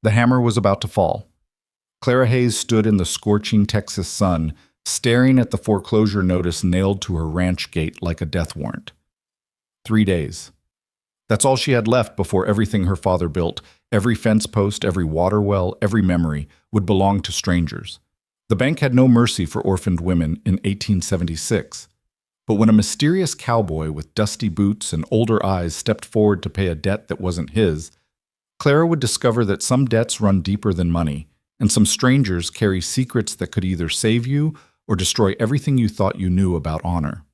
The hammer was about to fall. Clara Hayes stood in the scorching Texas sun, staring at the foreclosure notice nailed to her ranch gate like a death warrant. 3 days. That's all she had left before everything her father built, every fence post, every water well, every memory, would belong to strangers. The bank had no mercy for orphaned women in 1876. But when a mysterious cowboy with dusty boots and older eyes stepped forward to pay a debt that wasn't his, Clara would discover that some debts run deeper than money, and some strangers carry secrets that could either save you or destroy everything you thought you knew about honor.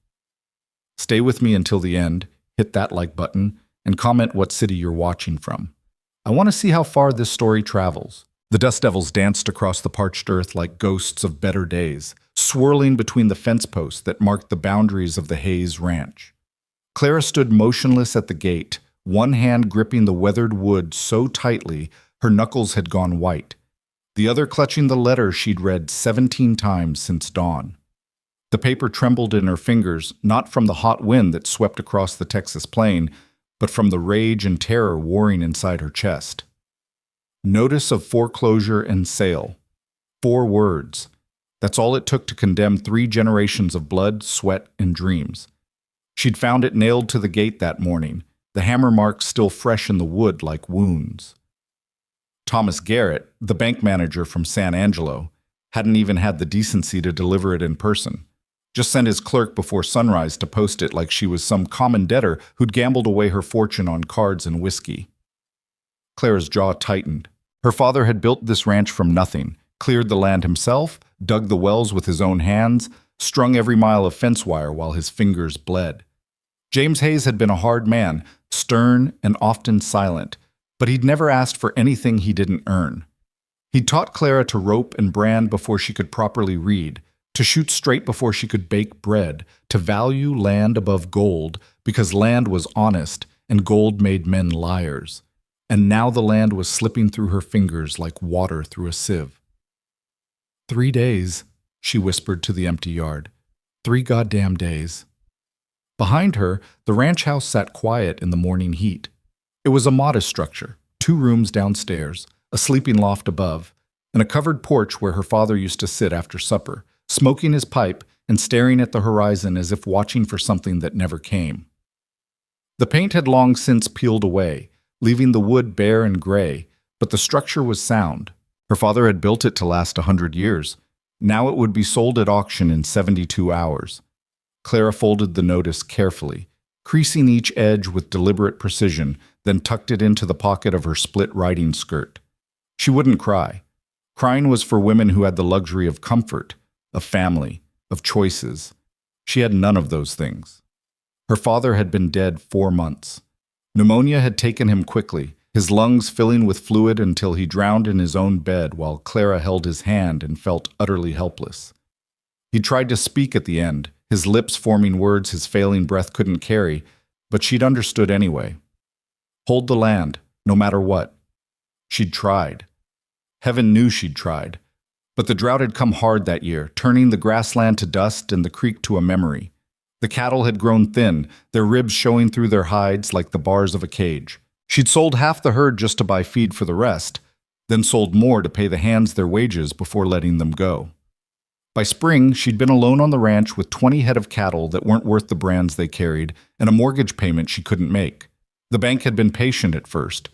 Stay with me until the end, hit that like button, and comment what city you're watching from. I want to see how far this story travels. The dust devils danced across the parched earth like ghosts of better days, swirling between the fence posts that marked the boundaries of the Hayes Ranch. Clara stood motionless at the gate, one hand gripping the weathered wood so tightly her knuckles had gone white, the other clutching the letter she'd read 17 times since dawn. The paper trembled in her fingers, not from the hot wind that swept across the Texas plain, but from the rage and terror warring inside her chest. Notice of foreclosure and sale. 4 words. That's all it took to condemn 3 generations of blood, sweat, and dreams. She'd found it nailed to the gate that morning, the hammer marks still fresh in the wood like wounds. Thomas Garrett, the bank manager from San Angelo, hadn't even had the decency to deliver it in person. Just sent his clerk before sunrise to post it like she was some common debtor who'd gambled away her fortune on cards and whiskey. Clara's jaw tightened. Her father had built this ranch from nothing, cleared the land himself, dug the wells with his own hands, strung every mile of fence wire while his fingers bled. James Hayes had been a hard man, stern and often silent, but he'd never asked for anything he didn't earn. He'd taught Clara to rope and brand before she could properly read, to shoot straight before she could bake bread, to value land above gold because land was honest and gold made men liars. And now the land was slipping through her fingers like water through a sieve. 3 days, she whispered to the empty yard. 3 goddamn days. Behind her, the ranch house sat quiet in the morning heat. It was a modest structure, 2 rooms downstairs, a sleeping loft above, and a covered porch where her father used to sit after supper, smoking his pipe and staring at the horizon as if watching for something that never came. The paint had long since peeled away, leaving the wood bare and gray, but the structure was sound. Her father had built it to last 100 years. Now it would be sold at auction in 72 hours. Clara folded the notice carefully, creasing each edge with deliberate precision, then tucked it into the pocket of her split riding skirt. She wouldn't cry. Crying was for women who had the luxury of comfort, of family, of choices. She had none of those things. Her father had been dead 4 months. Pneumonia had taken him quickly, his lungs filling with fluid until he drowned in his own bed while Clara held his hand and felt utterly helpless. He tried to speak at the end, his lips forming words his failing breath couldn't carry, but she'd understood anyway. Hold the land, no matter what. She'd tried. Heaven knew she'd tried. But the drought had come hard that year, turning the grassland to dust and the creek to a memory. The cattle had grown thin, their ribs showing through their hides like the bars of a cage. She'd sold half the herd just to buy feed for the rest, then sold more to pay the hands their wages before letting them go. By spring, she'd been alone on the ranch with 20 head of cattle that weren't worth the brands they carried and a mortgage payment she couldn't make. The bank had been patient at first.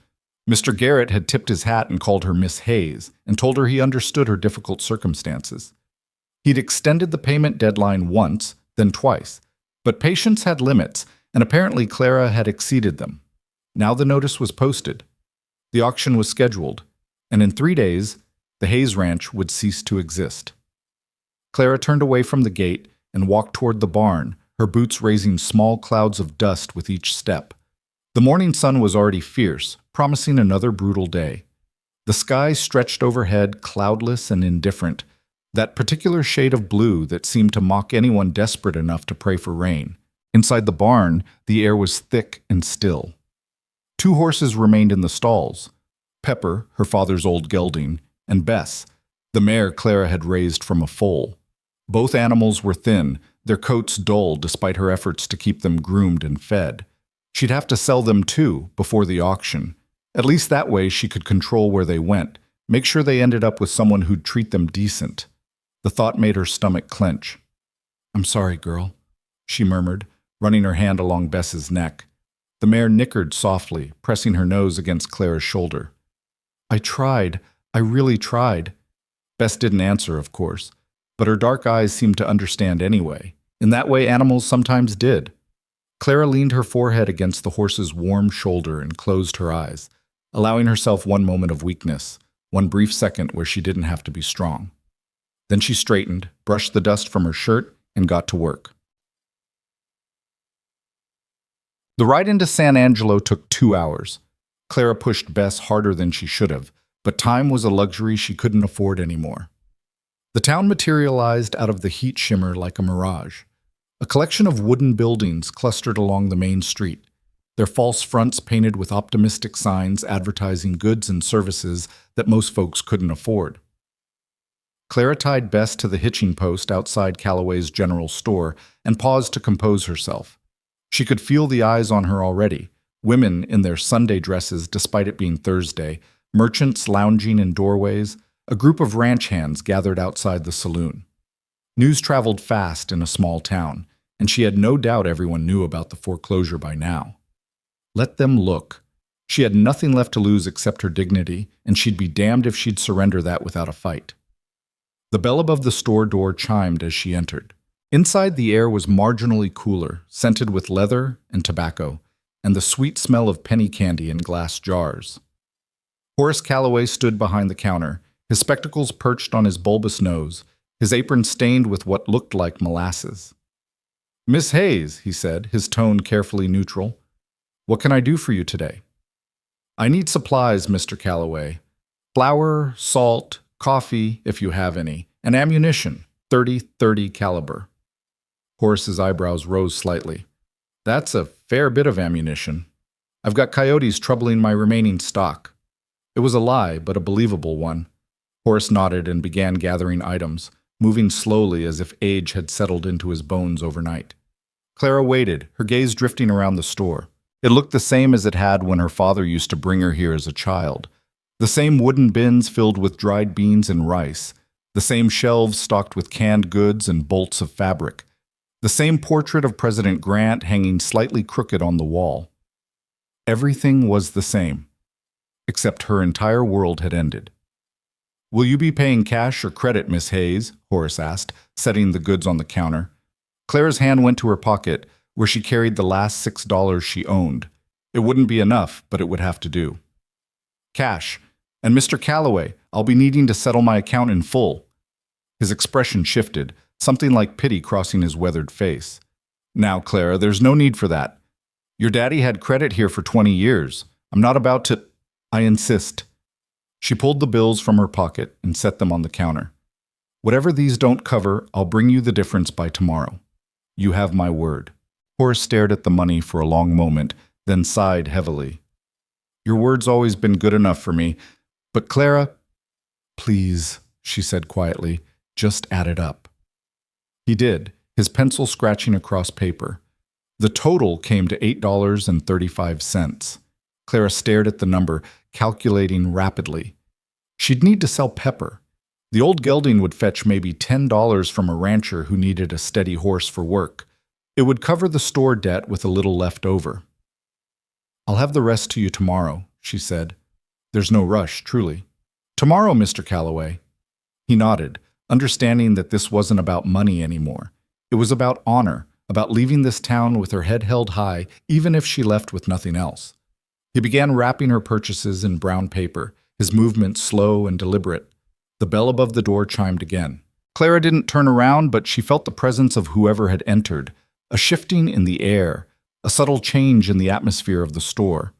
Mr. Garrett had tipped his hat and called her Miss Hayes and told her he understood her difficult circumstances. He'd extended the payment deadline once, then twice, but patience had limits, and apparently Clara had exceeded them. Now the notice was posted. The auction was scheduled, and in 3 days, the Hayes Ranch would cease to exist. Clara turned away from the gate and walked toward the barn, her boots raising small clouds of dust with each step. The morning sun was already fierce, promising another brutal day. The sky stretched overhead, cloudless and indifferent, that particular shade of blue that seemed to mock anyone desperate enough to pray for rain. Inside the barn, the air was thick and still. 2 horses remained in the stalls. Pepper, her father's old gelding, and Bess, the mare Clara had raised from a foal. Both animals were thin, their coats dull despite her efforts to keep them groomed and fed. She'd have to sell them too before the auction, At least that way she could control where they went, make sure they ended up with someone who'd treat them decent. The thought made her stomach clench. "I'm sorry, girl," she murmured, running her hand along Bess's neck. The mare nickered softly, pressing her nose against Clara's shoulder. "I tried. I really tried." Bess didn't answer, of course, but her dark eyes seemed to understand anyway. In that way animals sometimes did. Clara leaned her forehead against the horse's warm shoulder and closed her eyes, allowing herself one moment of weakness, one brief second where she didn't have to be strong. Then she straightened, brushed the dust from her shirt, and got to work. The ride into San Angelo took 2 hours. Clara pushed Bess harder than she should have, but time was a luxury she couldn't afford anymore. The town materialized out of the heat shimmer like a mirage. A collection of wooden buildings clustered along the main street, their false fronts painted with optimistic signs advertising goods and services that most folks couldn't afford. Clara tied Bess to the hitching post outside Calloway's general store and paused to compose herself. She could feel the eyes on her already, women in their Sunday dresses despite it being Thursday, merchants lounging in doorways, a group of ranch hands gathered outside the saloon. News traveled fast in a small town, and she had no doubt everyone knew about the foreclosure by now. Let them look. She had nothing left to lose except her dignity, and she'd be damned if she'd surrender that without a fight. The bell above the store door chimed as she entered. Inside, the air was marginally cooler, scented with leather and tobacco, and the sweet smell of penny candy in glass jars. Horace Calloway stood behind the counter, his spectacles perched on his bulbous nose, his apron stained with what looked like molasses. "Miss Hayes," he said, his tone carefully neutral, "what can I do for you today?" "I need supplies, Mr. Calloway. Flour, salt, coffee, if you have any, and ammunition, .30 caliber." Horace's eyebrows rose slightly. "That's a fair bit of ammunition. I've got coyotes troubling my remaining stock." It was a lie, but a believable one. Horace nodded and began gathering items, moving slowly as if age had settled into his bones overnight. Clara waited, her gaze drifting around the store. It looked the same as it had when her father used to bring her here as a child. The same wooden bins filled with dried beans and rice, the same shelves stocked with canned goods and bolts of fabric, the same portrait of President Grant hanging slightly crooked on the wall. Everything was the same, except her entire world had ended. "Will you be paying cash or credit, Miss Hayes?" Horace asked, setting the goods on the counter. Clara's hand went to her pocket, where she carried the last $6 she owned. It wouldn't be enough, but it would have to do. "Cash. And Mr. Calloway, I'll be needing to settle my account in full." His expression shifted, something like pity crossing his weathered face. "Now, Clara, there's no need for that. Your daddy had credit here for 20 years. I'm not about to—" "I insist." She pulled the bills from her pocket and set them on the counter. "Whatever these don't cover, I'll bring you the difference by tomorrow. You have my word." Horace stared at the money for a long moment, then sighed heavily. "Your word's always been good enough for me, but Clara—" "Please," she said quietly, "just add it up." He did, his pencil scratching across paper. The total came to $8.35. Clara stared at the number, calculating rapidly. She'd need to sell pepper. The old gelding would fetch maybe $10 from a rancher who needed a steady horse for work. It would cover the store debt with a little left over. "I'll have the rest to you tomorrow," she said. "There's no rush, truly." "Tomorrow, Mr. Calloway." He nodded, understanding that this wasn't about money anymore. It was about honor, about leaving this town with her head held high, even if she left with nothing else. He began wrapping her purchases in brown paper, his movements slow and deliberate. The bell above the door chimed again. Clara didn't turn around, but she felt the presence of whoever had entered, a shifting in the air, a subtle change in the atmosphere of the store.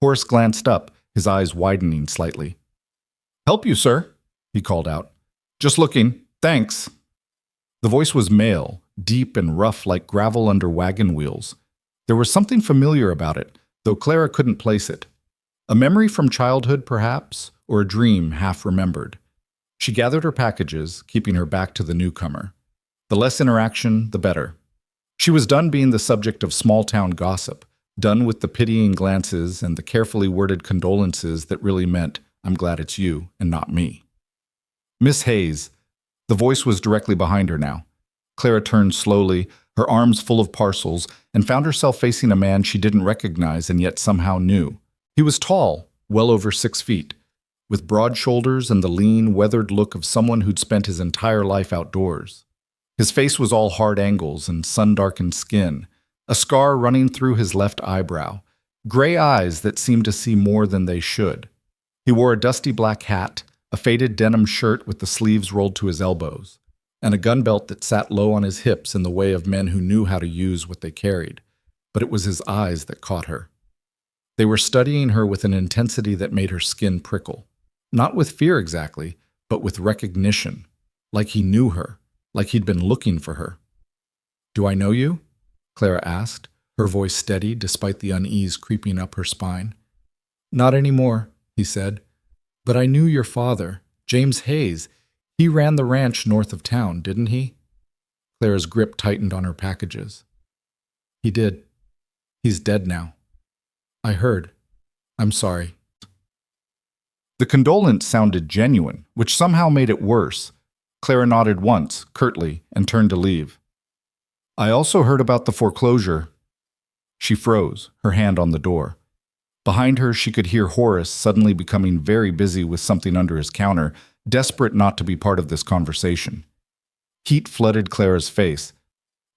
Horace glanced up, his eyes widening slightly. "Help you, sir?" he called out. "Just looking. Thanks." The voice was male, deep and rough like gravel under wagon wheels. There was something familiar about it, though Clara couldn't place it. A memory from childhood, perhaps, or a dream half remembered. She gathered her packages, keeping her back to the newcomer. The less interaction, the better. She was done being the subject of small-town gossip, done with the pitying glances and the carefully worded condolences that really meant, "I'm glad it's you and not me." "Miss Hayes." The voice was directly behind her now. Clara turned slowly, her arms full of parcels, and found herself facing a man she didn't recognize and yet somehow knew. He was tall, well over 6 feet, with broad shoulders and the lean, weathered look of someone who'd spent his entire life outdoors. His face was all hard angles and sun-darkened skin, a scar running through his left eyebrow, gray eyes that seemed to see more than they should. He wore a dusty black hat, a faded denim shirt with the sleeves rolled to his elbows, and a gun belt that sat low on his hips in the way of men who knew how to use what they carried. But it was his eyes that caught her. They were studying her with an intensity that made her skin prickle. Not with fear exactly, but with recognition, like he knew her, like he'd been looking for her. "Do I know you?" Clara asked, her voice steady despite the unease creeping up her spine. "Not anymore," he said. "But I knew your father, James Hayes. He ran the ranch north of town, didn't he?" Clara's grip tightened on her packages. "He did. He's dead now. I heard. I'm sorry." The condolence sounded genuine, which somehow made it worse. Clara nodded once, curtly, and turned to leave. "I also heard about the foreclosure." She froze, her hand on the door. Behind her, she could hear Horace suddenly becoming very busy with something under his counter, desperate not to be part of this conversation. Heat flooded Clara's face.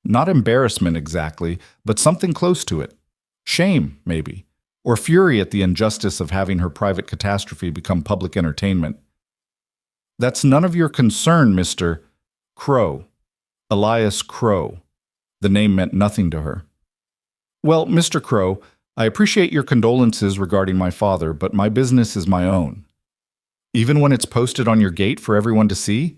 Not embarrassment exactly, but something close to it. Shame, maybe, or fury at the injustice of having her private catastrophe become public entertainment. "That's none of your concern, Mr. Crow. Elias Crow." The name meant nothing to her. "Well, Mr. Crow, I appreciate your condolences regarding my father, but my business is my own." "Even when it's posted on your gate for everyone to see?"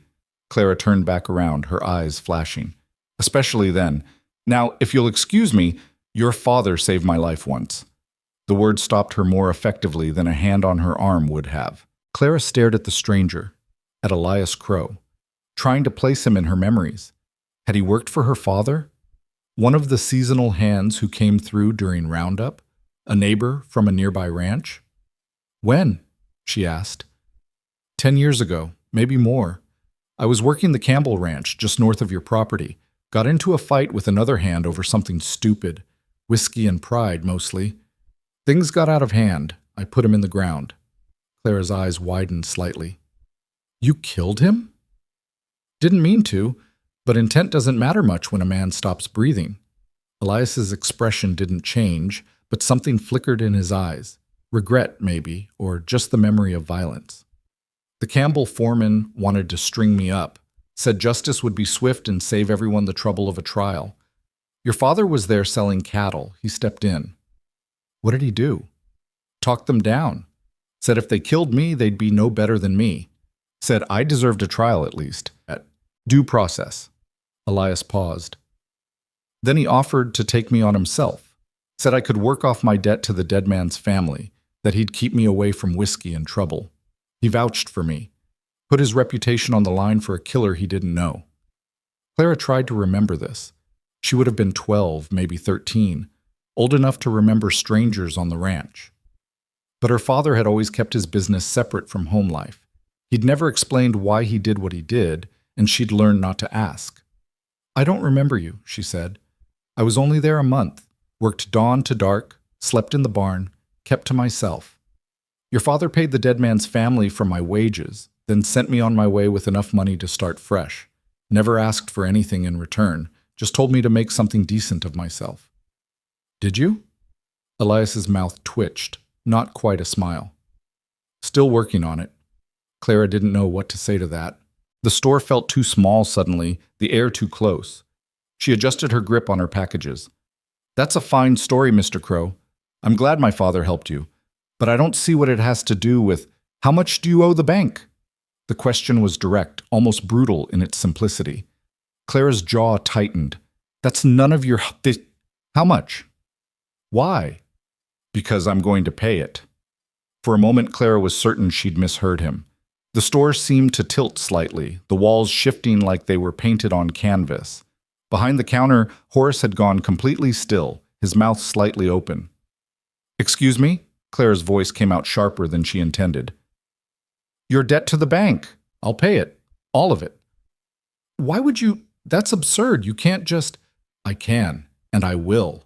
Clara turned back around, her eyes flashing. "Especially then. Now, if you'll excuse me, your father saved my life once." The word stopped her more effectively than a hand on her arm would have. Clara stared at the stranger, at Elias Crow, trying to place him in her memories. Had he worked for her father? One of the seasonal hands who came through during Roundup? A neighbor from a nearby ranch? "When?" she asked. 10 years ago, maybe more. I was working the Campbell Ranch just north of your property. Got into a fight with another hand over something stupid. Whiskey and pride, mostly. Things got out of hand. I put him in the ground." Clara's eyes widened slightly. "You killed him?" "Didn't mean to, but intent doesn't matter much when a man stops breathing." Elias's expression didn't change, but something flickered in his eyes. Regret, maybe, or just the memory of violence. "The Campbell foreman wanted to string me up, said justice would be swift and save everyone the trouble of a trial. Your father was there selling cattle. He stepped in." "What did he do?" "Talked them down. Said if they killed me, they'd be no better than me. Said I deserved a trial at least. At due process." Elias paused. "Then he offered to take me on himself. Said I could work off my debt to the dead man's family, that he'd keep me away from whiskey and trouble. He vouched for me. Put his reputation on the line for a killer he didn't know." Clara tried to remember this. She would have been 12, maybe 13, old enough to remember strangers on the ranch. But her father had always kept his business separate from home life. He'd never explained why he did what he did, and she'd learned not to ask. "I don't remember you," she said. "I was only there a month, worked dawn to dark, slept in the barn, kept to myself. Your father paid the dead man's family for my wages, then sent me on my way with enough money to start fresh. Never asked for anything in return, just told me to make something decent of myself." "Did you?" Elias's mouth twitched, not quite a smile. "Still working on it." Clara didn't know what to say to that. The store felt too small suddenly, the air too close. She adjusted her grip on her packages. "That's a fine story, Mr. Crow. I'm glad my father helped you. But I don't see what it has to do with, how much do you owe the bank?" The question was direct, almost brutal in its simplicity. Clara's jaw tightened. "That's none of your... How much?" "Why?" "Because I'm going to pay it." For a moment, Clara was certain she'd misheard him. The store seemed to tilt slightly, the walls shifting like they were painted on canvas. Behind the counter, Horace had gone completely still, his mouth slightly open, Excuse me? Clara's voice came out sharper than she intended. Your debt to the bank. I'll pay it. All of it. Why would you? That's absurd. You can't just. I can, and I will.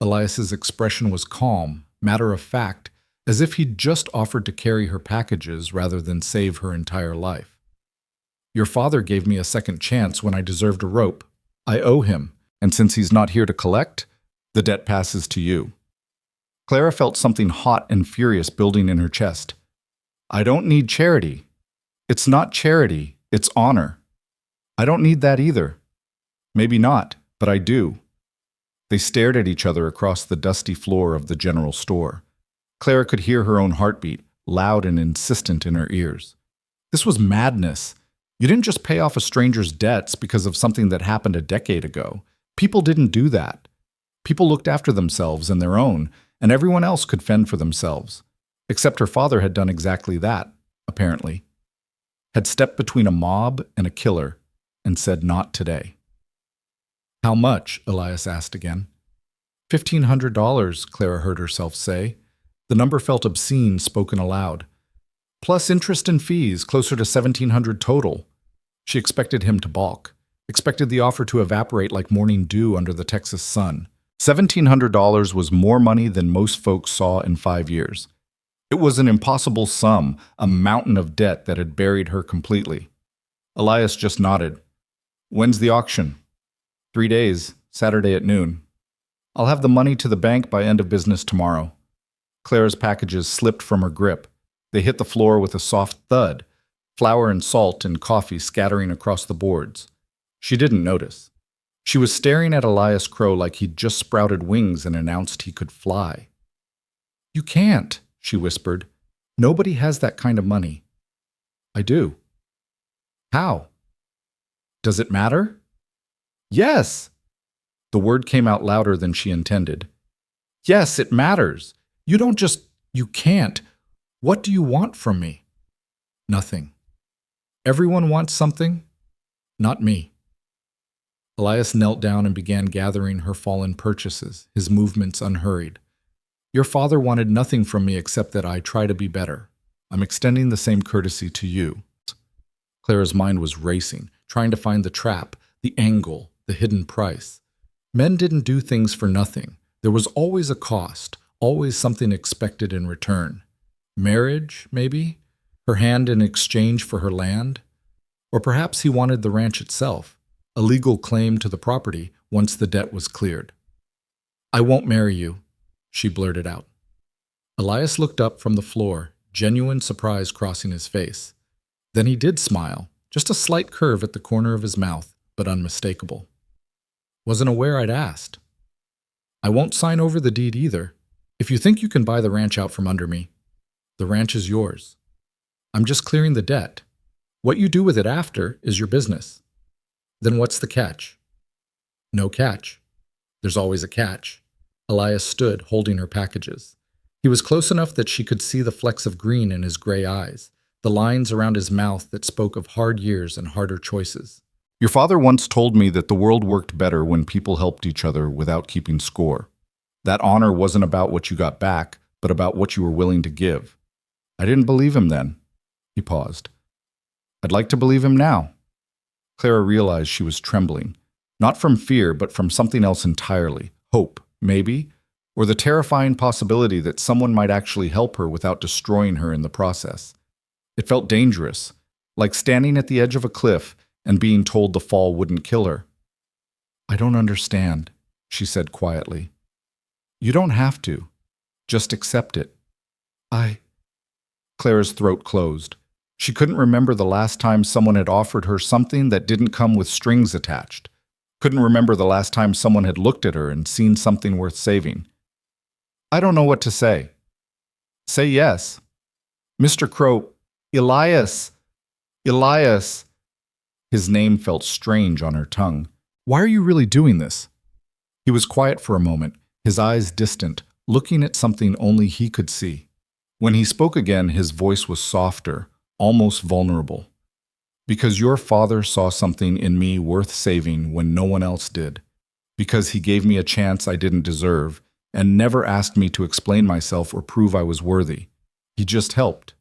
Elias's expression was calm, matter of fact, as if he'd just offered to carry her packages rather than save her entire life. Your father gave me a second chance when I deserved a rope. I owe him, and since he's not here to collect, the debt passes to you. Clara felt something hot and furious building in her chest. I don't need charity. It's not charity, it's honor. I don't need that either. Maybe not, but I do. They stared at each other across the dusty floor of the general store. Clara could hear her own heartbeat, loud and insistent in her ears. This was madness. You didn't just pay off a stranger's debts because of something that happened a decade ago. People didn't do that. People looked after themselves and their own, and everyone else could fend for themselves. Except her father had done exactly that, apparently. Had stepped between a mob and a killer and said, not today. How much? Elias asked again. $1,500, Clara heard herself say. The number felt obscene, spoken aloud. Plus interest and fees, closer to $1,700 total. She expected him to balk, expected the offer to evaporate like morning dew under the Texas sun. $1,700 was more money than most folks saw in 5 years. It was an impossible sum, a mountain of debt that had buried her completely. Elias just nodded. When's the auction? 3 days, Saturday at noon. I'll have the money to the bank by end of business tomorrow. Clara's packages slipped from her grip. They hit the floor with a soft thud, flour and salt and coffee scattering across the boards. She didn't notice. She was staring at Elias Crow like he'd just sprouted wings and announced he could fly. You can't, she whispered. Nobody has that kind of money. I do. How? Does it matter? Yes! The word came out louder than she intended. Yes, it matters. You don't just... You can't. What do you want from me? Nothing. Everyone wants something? Not me. Elias knelt down and began gathering her fallen purchases, his movements unhurried. Your father wanted nothing from me except that I try to be better. I'm extending the same courtesy to you. Clara's mind was racing, trying to find the trap, the angle, the hidden price. Men didn't do things for nothing. There was always a cost, always something expected in return. Marriage, maybe? Her hand in exchange for her land? Or perhaps he wanted the ranch itself, a legal claim to the property once the debt was cleared. I won't marry you, she blurted out. Elias looked up from the floor, genuine surprise crossing his face. Then he did smile, just a slight curve at the corner of his mouth, but unmistakable. Wasn't aware I'd asked. I won't sign over the deed either. If you think you can buy the ranch out from under me, the ranch is yours. I'm just clearing the debt. What you do with it after is your business. Then what's the catch? No catch. There's always a catch. Elias stood, holding her packages. He was close enough that she could see the flecks of green in his gray eyes, the lines around his mouth that spoke of hard years and harder choices. Your father once told me that the world worked better when people helped each other without keeping score. That honor wasn't about what you got back, but about what you were willing to give. I didn't believe him then. He paused. I'd like to believe him now. Clara realized she was trembling, not from fear, but from something else entirely. Hope, maybe, or the terrifying possibility that someone might actually help her without destroying her in the process. It felt dangerous, like standing at the edge of a cliff and being told the fall wouldn't kill her. I don't understand, she said quietly. You don't have to. Just accept it. Clara's throat closed. She couldn't remember the last time someone had offered her something that didn't come with strings attached. Couldn't remember the last time someone had looked at her and seen something worth saving. I don't know what to say. Say yes. Mr. Crow, Elias. His name felt strange on her tongue. Why are you really doing this? He was quiet for a moment, his eyes distant, looking at something only he could see. When he spoke again, his voice was softer, almost vulnerable. Because your father saw something in me worth saving when no one else did. Because he gave me a chance I didn't deserve, and never asked me to explain myself or prove I was worthy. He just helped.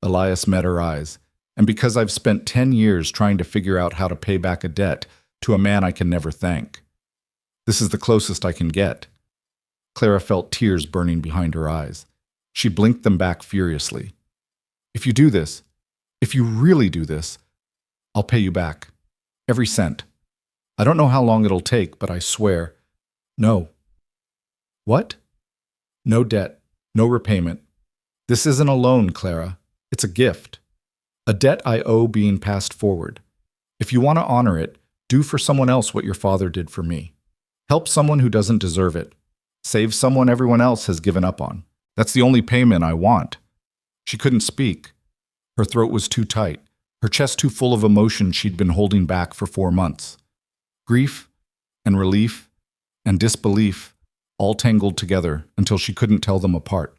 Elias met her eyes. And because I've spent 10 years trying to figure out how to pay back a debt to a man I can never thank. This is the closest I can get. Clara felt tears burning behind her eyes. She blinked them back furiously. If you do this, if you really do this, I'll pay you back. Every cent. I don't know how long it'll take, but I swear. No. What? No debt. No repayment. This isn't a loan, Clara. It's a gift. A debt I owe being passed forward. If you want to honor it, do for someone else what your father did for me. Help someone who doesn't deserve it. Save someone everyone else has given up on. That's the only payment I want. She couldn't speak. Her throat was too tight, her chest too full of emotion she'd been holding back for 4 months. Grief and relief and disbelief all tangled together until she couldn't tell them apart.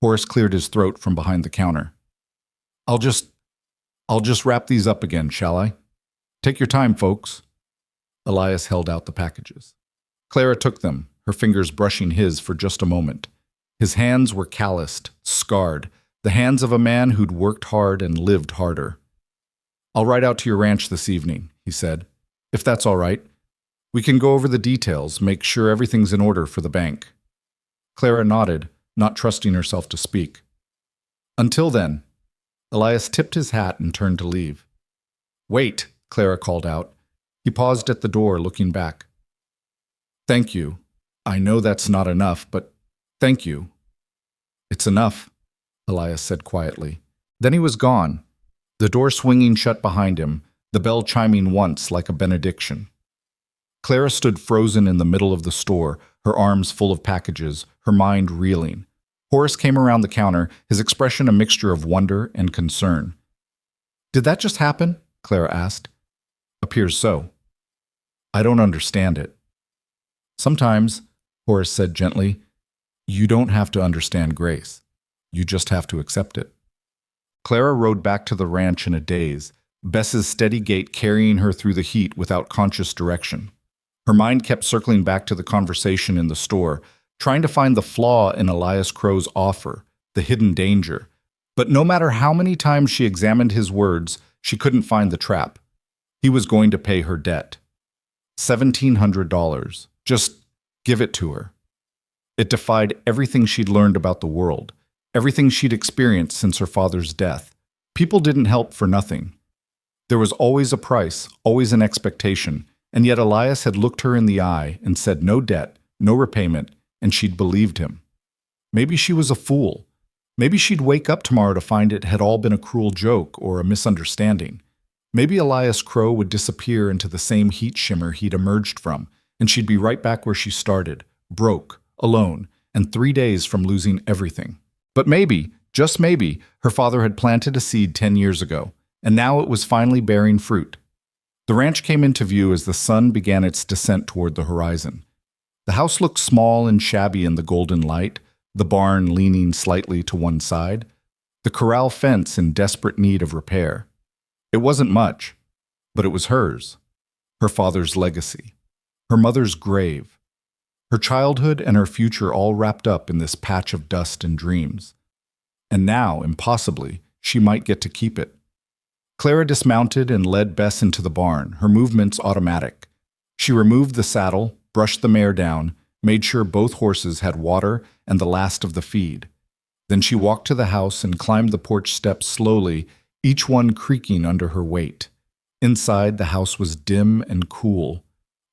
Horace cleared his throat from behind the counter. I'll just wrap these up again, shall I? Take your time, folks. Elias held out the packages. Clara took them, her fingers brushing his for just a moment. His hands were calloused, scarred, the hands of a man who'd worked hard and lived harder. I'll ride out to your ranch this evening, he said. If that's all right. We can go over the details, make sure everything's in order for the bank. Clara nodded, not trusting herself to speak. Until then. Elias tipped his hat and turned to leave. Wait, Clara called out. He paused at the door, looking back. Thank you. I know that's not enough, but thank you. It's enough, Elias said quietly. Then he was gone, the door swinging shut behind him, the bell chiming once like a benediction. Clara stood frozen in the middle of the store, her arms full of packages, her mind reeling. Horace came around the counter, his expression a mixture of wonder and concern. Did that just happen? Clara asked. Appears so. I don't understand it. Sometimes, Horace said gently, you don't have to understand grace. You just have to accept it. Clara rode back to the ranch in a daze, Bess's steady gait carrying her through the heat without conscious direction. Her mind kept circling back to the conversation in the store, trying to find the flaw in Elias Crow's offer, the hidden danger. But no matter how many times she examined his words, she couldn't find the trap. He was going to pay her debt. $1,700. Just give it to her. It defied everything she'd learned about the world, everything she'd experienced since her father's death. People didn't help for nothing. There was always a price, always an expectation, and yet Elias had looked her in the eye and said no debt, no repayment, and she'd believed him. Maybe she was a fool. Maybe she'd wake up tomorrow to find it had all been a cruel joke or a misunderstanding. Maybe Elias Crow would disappear into the same heat shimmer he'd emerged from, and she'd be right back where she started, broke, alone, and 3 days from losing everything. But maybe, just maybe, her father had planted a seed 10 years ago, and now it was finally bearing fruit. The ranch came into view as the sun began its descent toward the horizon. The house looked small and shabby in the golden light, the barn leaning slightly to one side, the corral fence in desperate need of repair. It wasn't much, but it was hers, her father's legacy, her mother's grave, her childhood and her future all wrapped up in this patch of dust and dreams. And now, impossibly, she might get to keep it. Clara dismounted and led Bess into the barn, her movements automatic. She removed the saddle, brushed the mare down, made sure both horses had water and the last of the feed. Then she walked to the house and climbed the porch steps slowly, each one creaking under her weight. Inside, the house was dim and cool.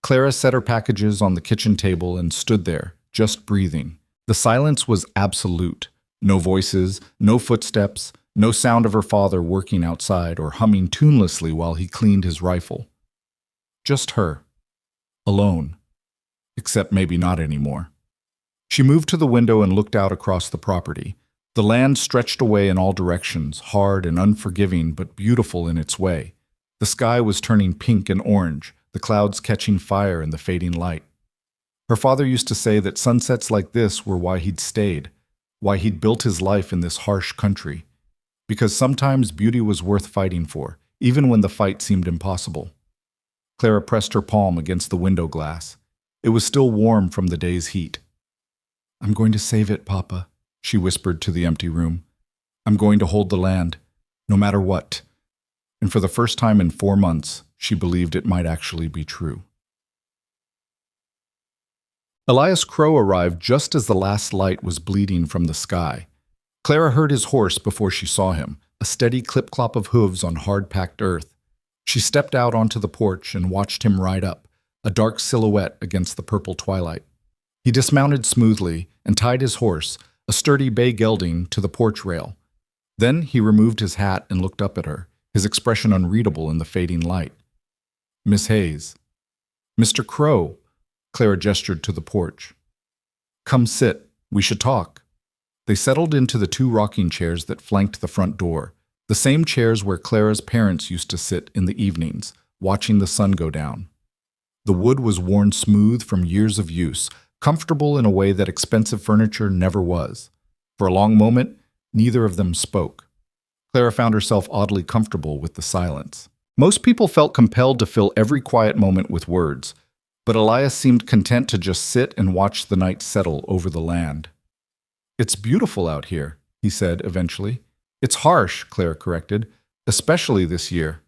Clara set her packages on the kitchen table and stood there, just breathing. The silence was absolute. No voices, no footsteps, no sound of her father working outside or humming tunelessly while he cleaned his rifle. Just her. Alone. Except maybe not anymore. She moved to the window and looked out across the property. The land stretched away in all directions, hard and unforgiving but beautiful in its way. The sky was turning pink and orange, the clouds catching fire in the fading light. Her father used to say that sunsets like this were why he'd stayed, why he'd built his life in this harsh country. Because sometimes beauty was worth fighting for, even when the fight seemed impossible. Clara pressed her palm against the window glass. It was still warm from the day's heat. I'm going to save it, Papa, she whispered to the empty room. I'm going to hold the land, no matter what. And for the first time in 4 months, she believed it might actually be true. Elias Crow arrived just as the last light was bleeding from the sky. Clara heard his horse before she saw him, a steady clip-clop of hooves on hard-packed earth. She stepped out onto the porch and watched him ride up, a dark silhouette against the purple twilight. He dismounted smoothly and tied his horse, a sturdy bay gelding, to the porch rail. Then he removed his hat and looked up at her, his expression unreadable in the fading light. Miss Hayes. Mr. Crow, Clara gestured to the porch. Come sit. We should talk. They settled into the 2 rocking chairs that flanked the front door, the same chairs where Clara's parents used to sit in the evenings, watching the sun go down. The wood was worn smooth from years of use, comfortable in a way that expensive furniture never was. For a long moment, neither of them spoke. Clara found herself oddly comfortable with the silence. Most people felt compelled to fill every quiet moment with words, but Elias seemed content to just sit and watch the night settle over the land. It's beautiful out here, he said eventually. It's harsh, Clara corrected, especially this year.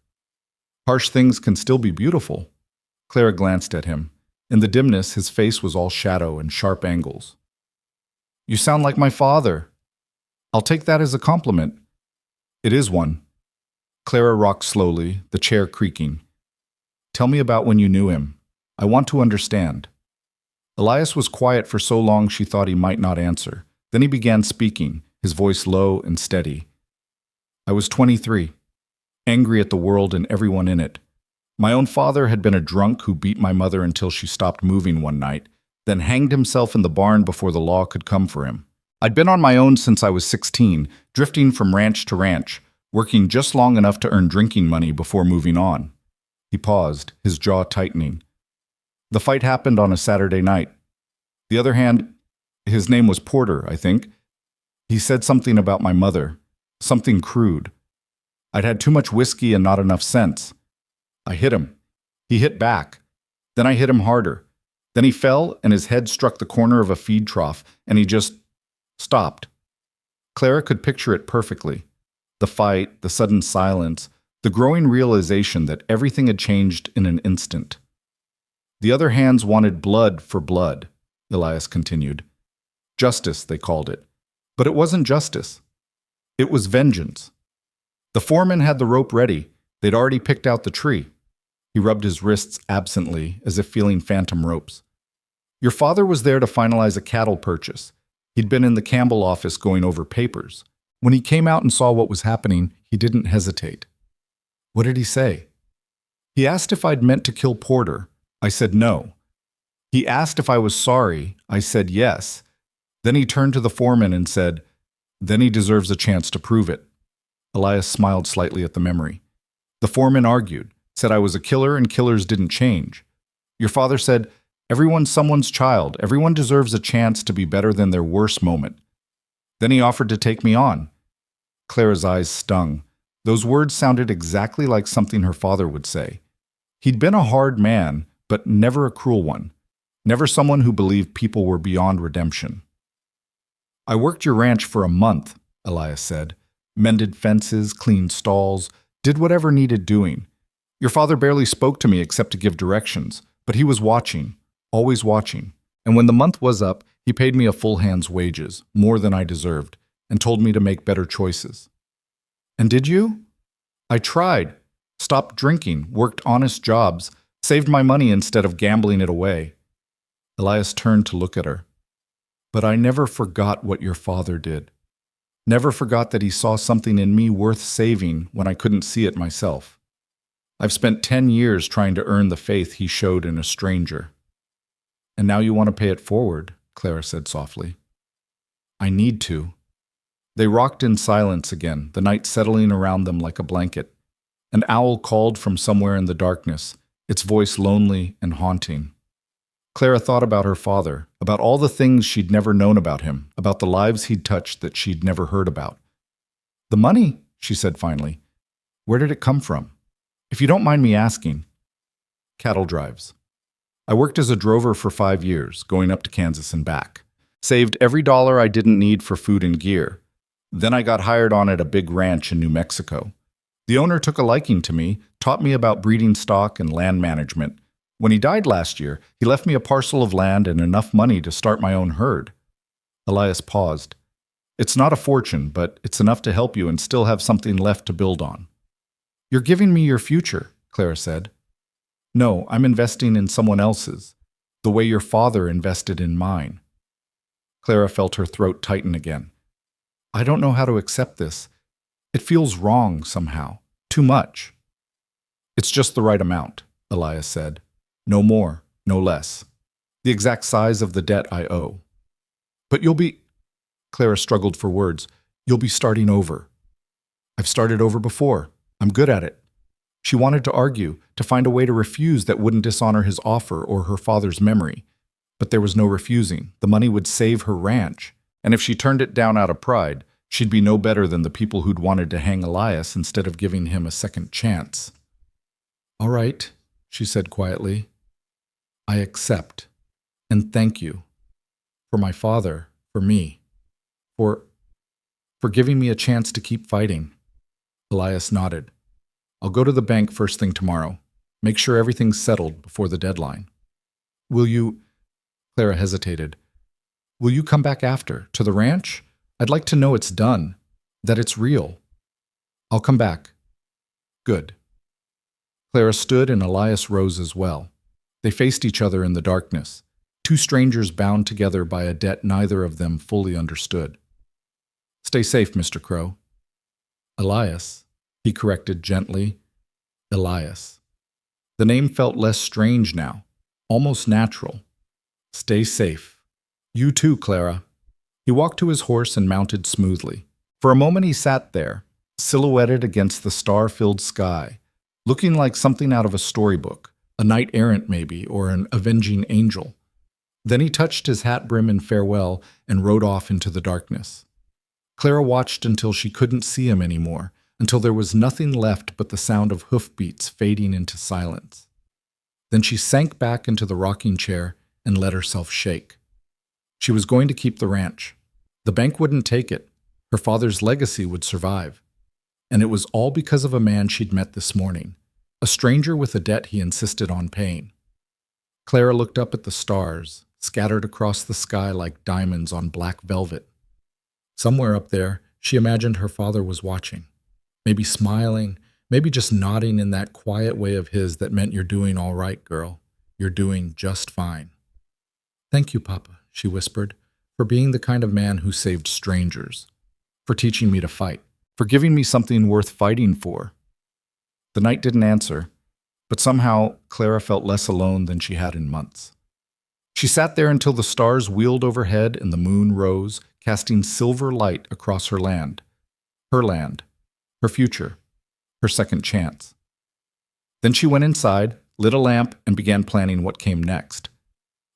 Harsh things can still be beautiful. Clara glanced at him. In the dimness, his face was all shadow and sharp angles. You sound like my father. I'll take that as a compliment. It is one. Clara rocked slowly, the chair creaking. Tell me about when you knew him. I want to understand. Elias was quiet for so long she thought he might not answer. Then he began speaking, his voice low and steady. I was 23, angry at the world and everyone in it. My own father had been a drunk who beat my mother until she stopped moving one night, then hanged himself in the barn before the law could come for him. I'd been on my own since I was 16, drifting from ranch to ranch, working just long enough to earn drinking money before moving on. He paused, his jaw tightening. The fight happened on a Saturday night. The other hand, his name was Porter, I think. He said something about my mother, something crude. I'd had too much whiskey and not enough sense. I hit him. He hit back. Then I hit him harder. Then he fell and his head struck the corner of a feed trough and he just stopped. Clara could picture it perfectly. The fight, the sudden silence, the growing realization that everything had changed in an instant. The other hands wanted blood for blood, Elias continued. Justice, they called it. But it wasn't justice. It was vengeance. The foreman had the rope ready. They'd already picked out the tree. He rubbed his wrists absently, as if feeling phantom ropes. Your father was there to finalize a cattle purchase. He'd been in the Campbell office going over papers. When he came out and saw what was happening, he didn't hesitate. What did he say? He asked if I'd meant to kill Porter. I said no. He asked if I was sorry. I said yes. Then he turned to the foreman and said, then he deserves a chance to prove it. Elias smiled slightly at the memory. The foreman argued, said I was a killer and killers didn't change. Your father said, everyone's someone's child. Everyone deserves a chance to be better than their worst moment. Then he offered to take me on. Clara's eyes stung. Those words sounded exactly like something her father would say. He'd been a hard man, but never a cruel one. Never someone who believed people were beyond redemption. I worked your ranch for a month, Elias said. Mended fences, cleaned stalls, did whatever needed doing. Your father barely spoke to me except to give directions, but he was watching, always watching. And when the month was up, he paid me a full hand's wages, more than I deserved, and told me to make better choices. And did you? I tried. Stopped drinking, worked honest jobs, saved my money instead of gambling it away. Elias turned to look at her. But I never forgot what your father did. Never forgot that he saw something in me worth saving when I couldn't see it myself. I've spent 10 years trying to earn the faith he showed in a stranger. And now you want to pay it forward, Clara said softly. I need to. They rocked in silence again, the night settling around them like a blanket. An owl called from somewhere in the darkness, its voice lonely and haunting. Clara thought about her father, about all the things she'd never known about him, about the lives he'd touched that she'd never heard about. The money, she said finally. Where did it come from? If you don't mind me asking. Cattle drives. I worked as a drover for 5 years, going up to Kansas and back. Saved every dollar I didn't need for food and gear. Then I got hired on at a big ranch in New Mexico. The owner took a liking to me, taught me about breeding stock and land management. When he died last year, he left me a parcel of land and enough money to start my own herd. Elias paused. It's not a fortune, but it's enough to help you and still have something left to build on. You're giving me your future, Clara said. No, I'm investing in someone else's, the way your father invested in mine. Clara felt her throat tighten again. I don't know how to accept this. It feels wrong somehow. Too much. It's just the right amount, Elias said. No more, no less. The exact size of the debt I owe. But you'll be... Clara struggled for words. You'll be starting over. I've started over before. I'm good at it. She wanted to argue, to find a way to refuse that wouldn't dishonor his offer or her father's memory. But there was no refusing. The money would save her ranch. And if she turned it down out of pride, she'd be no better than the people who'd wanted to hang Elias instead of giving him a second chance. All right, she said quietly. I accept. And thank you. For my father, for me. For giving me a chance to keep fighting. Elias nodded. I'll go to the bank first thing tomorrow. Make sure everything's settled before the deadline. Will you... Clara hesitated. Will you come back after, to the ranch? I'd like to know it's done, that it's real. I'll come back. Good. Clara stood and Elias rose as well. They faced each other in the darkness, two strangers bound together by a debt neither of them fully understood. Stay safe, Mr. Crow. Elias, he corrected gently. Elias. The name felt less strange now, almost natural. Stay safe. You too, Clara. He walked to his horse and mounted smoothly. For a moment he sat there, silhouetted against the star-filled sky, looking like something out of a storybook, a knight-errant maybe, or an avenging angel. Then he touched his hat brim in farewell and rode off into the darkness. Clara watched until she couldn't see him anymore, until there was nothing left but the sound of hoofbeats fading into silence. Then she sank back into the rocking chair and let herself shake. She was going to keep the ranch. The bank wouldn't take it. Her father's legacy would survive. And it was all because of a man she'd met this morning, a stranger with a debt he insisted on paying. Clara looked up at the stars, scattered across the sky like diamonds on black velvet. Somewhere up there, she imagined her father was watching, maybe smiling, maybe just nodding in that quiet way of his that meant you're doing all right, girl. You're doing just fine. Thank you, Papa, she whispered, for being the kind of man who saved strangers, for teaching me to fight, for giving me something worth fighting for. The knight didn't answer, but somehow Clara felt less alone than she had in months. She sat there until the stars wheeled overhead and the moon rose, casting silver light across her land, her future, her second chance. Then she went inside, lit a lamp, and began planning what came next.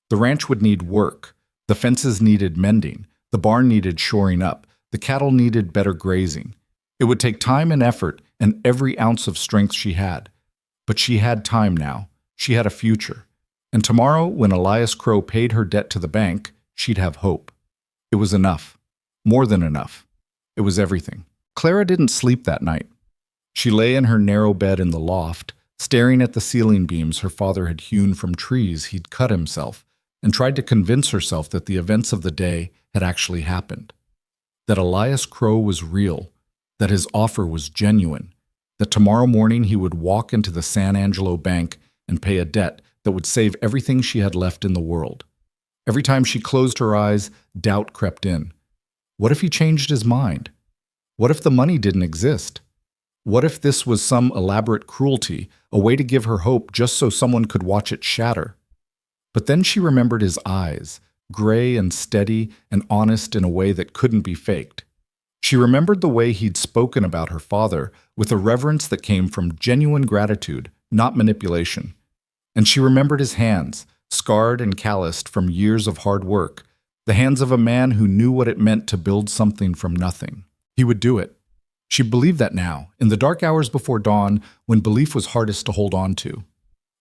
The ranch would need work. The fences needed mending. The barn needed shoring up. The cattle needed better grazing. It would take time and effort and every ounce of strength she had. But she had time now. She had a future. And tomorrow, when Elias Crow paid her debt to the bank, she'd have hope. It was enough. More than enough. It was everything. Clara didn't sleep that night. She lay in her narrow bed in the loft, staring at the ceiling beams her father had hewn from trees he'd cut himself, and tried to convince herself that the events of the day had actually happened. That Elias Crow was real, that his offer was genuine, that tomorrow morning he would walk into the San Angelo bank and pay a debt that would save everything she had left in the world. Every time she closed her eyes, doubt crept in. What if he changed his mind? What if the money didn't exist? What if this was some elaborate cruelty, a way to give her hope just so someone could watch it shatter? But then she remembered his eyes, gray and steady and honest in a way that couldn't be faked. She remembered the way he'd spoken about her father with a reverence that came from genuine gratitude, not manipulation. And she remembered his hands, scarred and calloused from years of hard work, the hands of a man who knew what it meant to build something from nothing. He would do it. She believed that now, in the dark hours before dawn, when belief was hardest to hold on to.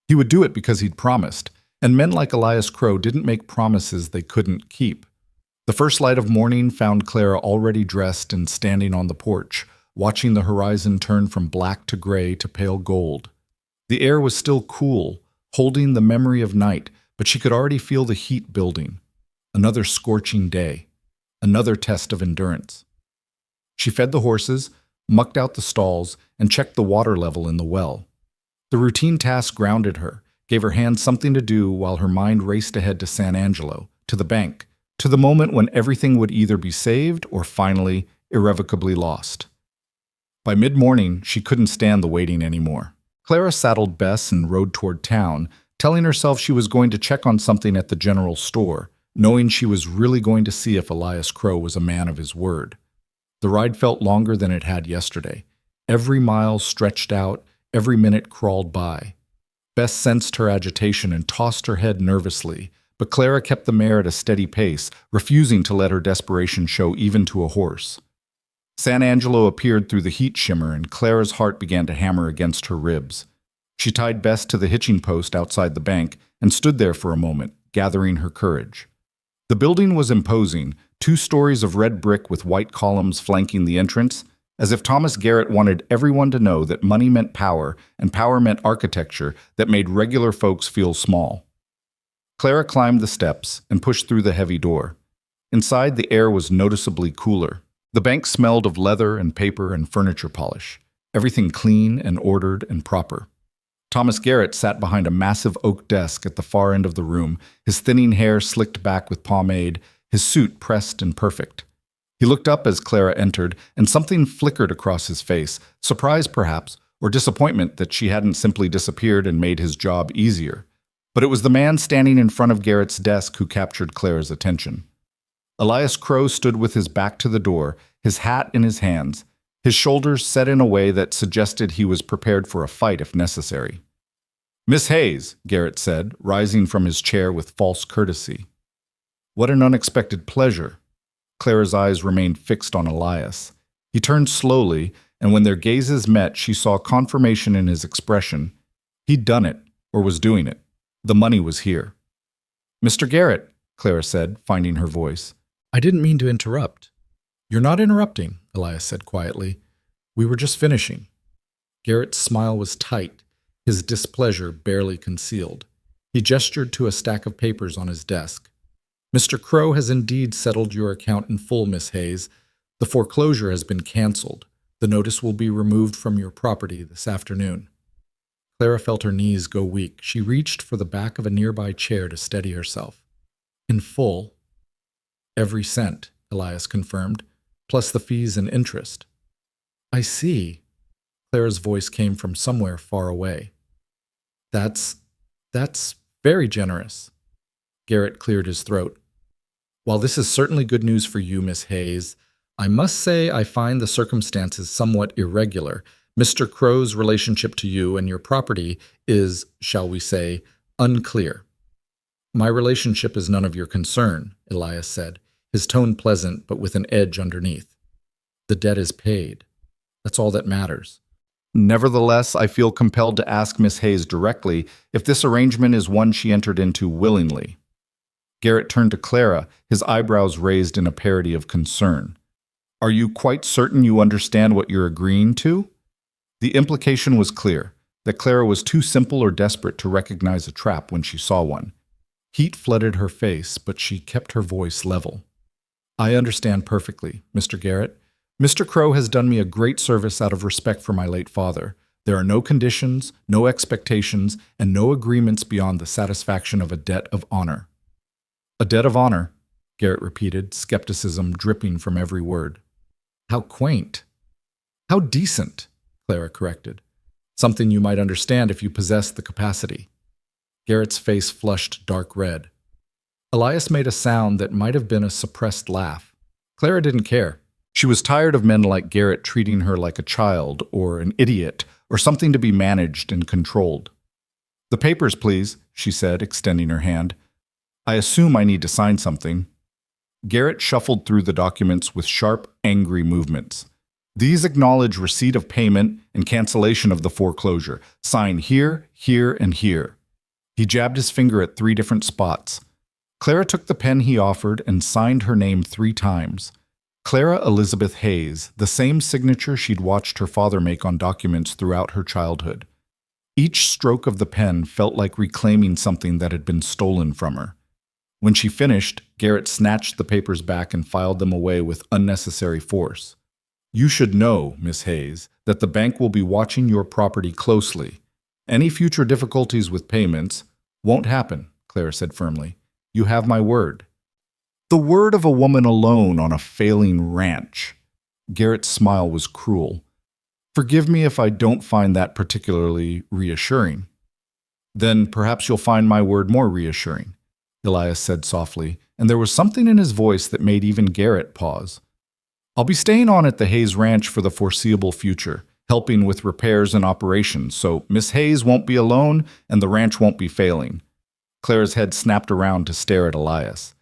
He would do it because he'd promised, and men like Elias Crow didn't make promises they couldn't keep. The first light of morning found Clara already dressed and standing on the porch, watching the horizon turn from black to gray to pale gold. The air was still cool, holding the memory of night, but she could already feel the heat building. Another scorching day. Another test of endurance. She fed the horses, mucked out the stalls, and checked the water level in the well. The routine task grounded her, gave her hands something to do while her mind raced ahead to San Angelo, to the bank, to the moment when everything would either be saved or finally, irrevocably lost. By mid-morning, she couldn't stand the waiting anymore. Clara saddled Bess and rode toward town, telling herself she was going to check on something at the general store, knowing she was really going to see if Elias Crow was a man of his word. The ride felt longer than it had yesterday. Every mile stretched out, every minute crawled by. Bess sensed her agitation and tossed her head nervously, but Clara kept the mare at a steady pace, refusing to let her desperation show even to a horse. San Angelo appeared through the heat shimmer, and Clara's heart began to hammer against her ribs. She tied Bess to the hitching post outside the bank and stood there for a moment, gathering her courage. The building was imposing, 2 stories of red brick with white columns flanking the entrance, as if Thomas Garrett wanted everyone to know that money meant power and power meant architecture that made regular folks feel small. Clara climbed the steps and pushed through the heavy door. Inside, the air was noticeably cooler. The bank smelled of leather and paper and furniture polish, everything clean and ordered and proper. Thomas Garrett sat behind a massive oak desk at the far end of the room, his thinning hair slicked back with pomade, his suit pressed and perfect. He looked up as Clara entered, and something flickered across his face, surprise perhaps, or disappointment that she hadn't simply disappeared and made his job easier. But it was the man standing in front of Garrett's desk who captured Clara's attention. Elias Crow stood with his back to the door, his hat in his hands, his shoulders set in a way that suggested he was prepared for a fight if necessary. "Miss Hayes," Garrett said, rising from his chair with false courtesy. What an unexpected pleasure. Clara's eyes remained fixed on Elias. He turned slowly, and when their gazes met, she saw confirmation in his expression. He'd done it, or was doing it. The money was here. "Mr. Garrett," Clara said, finding her voice. "I didn't mean to interrupt." "You're not interrupting," Elias said quietly. "We were just finishing." Garrett's smile was tight, his displeasure barely concealed. He gestured to a stack of papers on his desk. "Mr. Crow has indeed settled your account in full, Miss Hayes. The foreclosure has been canceled. The notice will be removed from your property this afternoon." Clara felt her knees go weak. She reached for the back of a nearby chair to steady herself. "In full?" "Every cent," Elias confirmed, "plus the fees and interest." "I see." Clara's voice came from somewhere far away. That's very generous." Garrett cleared his throat. "While this is certainly good news for you, Miss Hayes, I must say I find the circumstances somewhat irregular. Mr. Crow's relationship to you and your property is, shall we say, unclear." "My relationship is none of your concern," Elias said, his tone pleasant but with an edge underneath. "The debt is paid. That's all that matters." "Nevertheless, I feel compelled to ask Miss Hayes directly if this arrangement is one she entered into willingly." Garrett turned to Clara, his eyebrows raised in a parody of concern. "Are you quite certain you understand what you're agreeing to?" The implication was clear, that Clara was too simple or desperate to recognize a trap when she saw one. Heat flooded her face, but she kept her voice level. "I understand perfectly, Mr. Garrett. Mr. Crow has done me a great service out of respect for my late father. There are no conditions, no expectations, and no agreements beyond the satisfaction of a debt of honor." "A debt of honor," Garrett repeated, skepticism dripping from every word. "How quaint." "How decent," Clara corrected. "Something you might understand if you possessed the capacity." Garrett's face flushed dark red. Elias made a sound that might have been a suppressed laugh. Clara didn't care. She was tired of men like Garrett treating her like a child or an idiot or something to be managed and controlled. "The papers, please," she said, extending her hand. "I assume I need to sign something." Garrett shuffled through the documents with sharp, angry movements. "These acknowledge receipt of payment and cancellation of the foreclosure. Sign here, here, and here." He jabbed his finger at 3 different spots. Clara took the pen he offered and signed her name 3 times. Clara Elizabeth Hayes, the same signature she'd watched her father make on documents throughout her childhood. Each stroke of the pen felt like reclaiming something that had been stolen from her. When she finished, Garrett snatched the papers back and filed them away with unnecessary force. "You should know, Miss Hayes, that the bank will be watching your property closely. Any future difficulties with payments won't happen," Clara said firmly. "You have my word." The word of a woman alone on a failing ranch. Garrett's smile was cruel. "Forgive me if I don't find that particularly reassuring." "Then perhaps you'll find my word more reassuring," Elias said softly, and there was something in his voice that made even Garrett pause. "I'll be staying on at the Hayes Ranch for the foreseeable future, helping with repairs and operations, so Miss Hayes won't be alone and the ranch won't be failing." Clara's head snapped around to stare at Elias.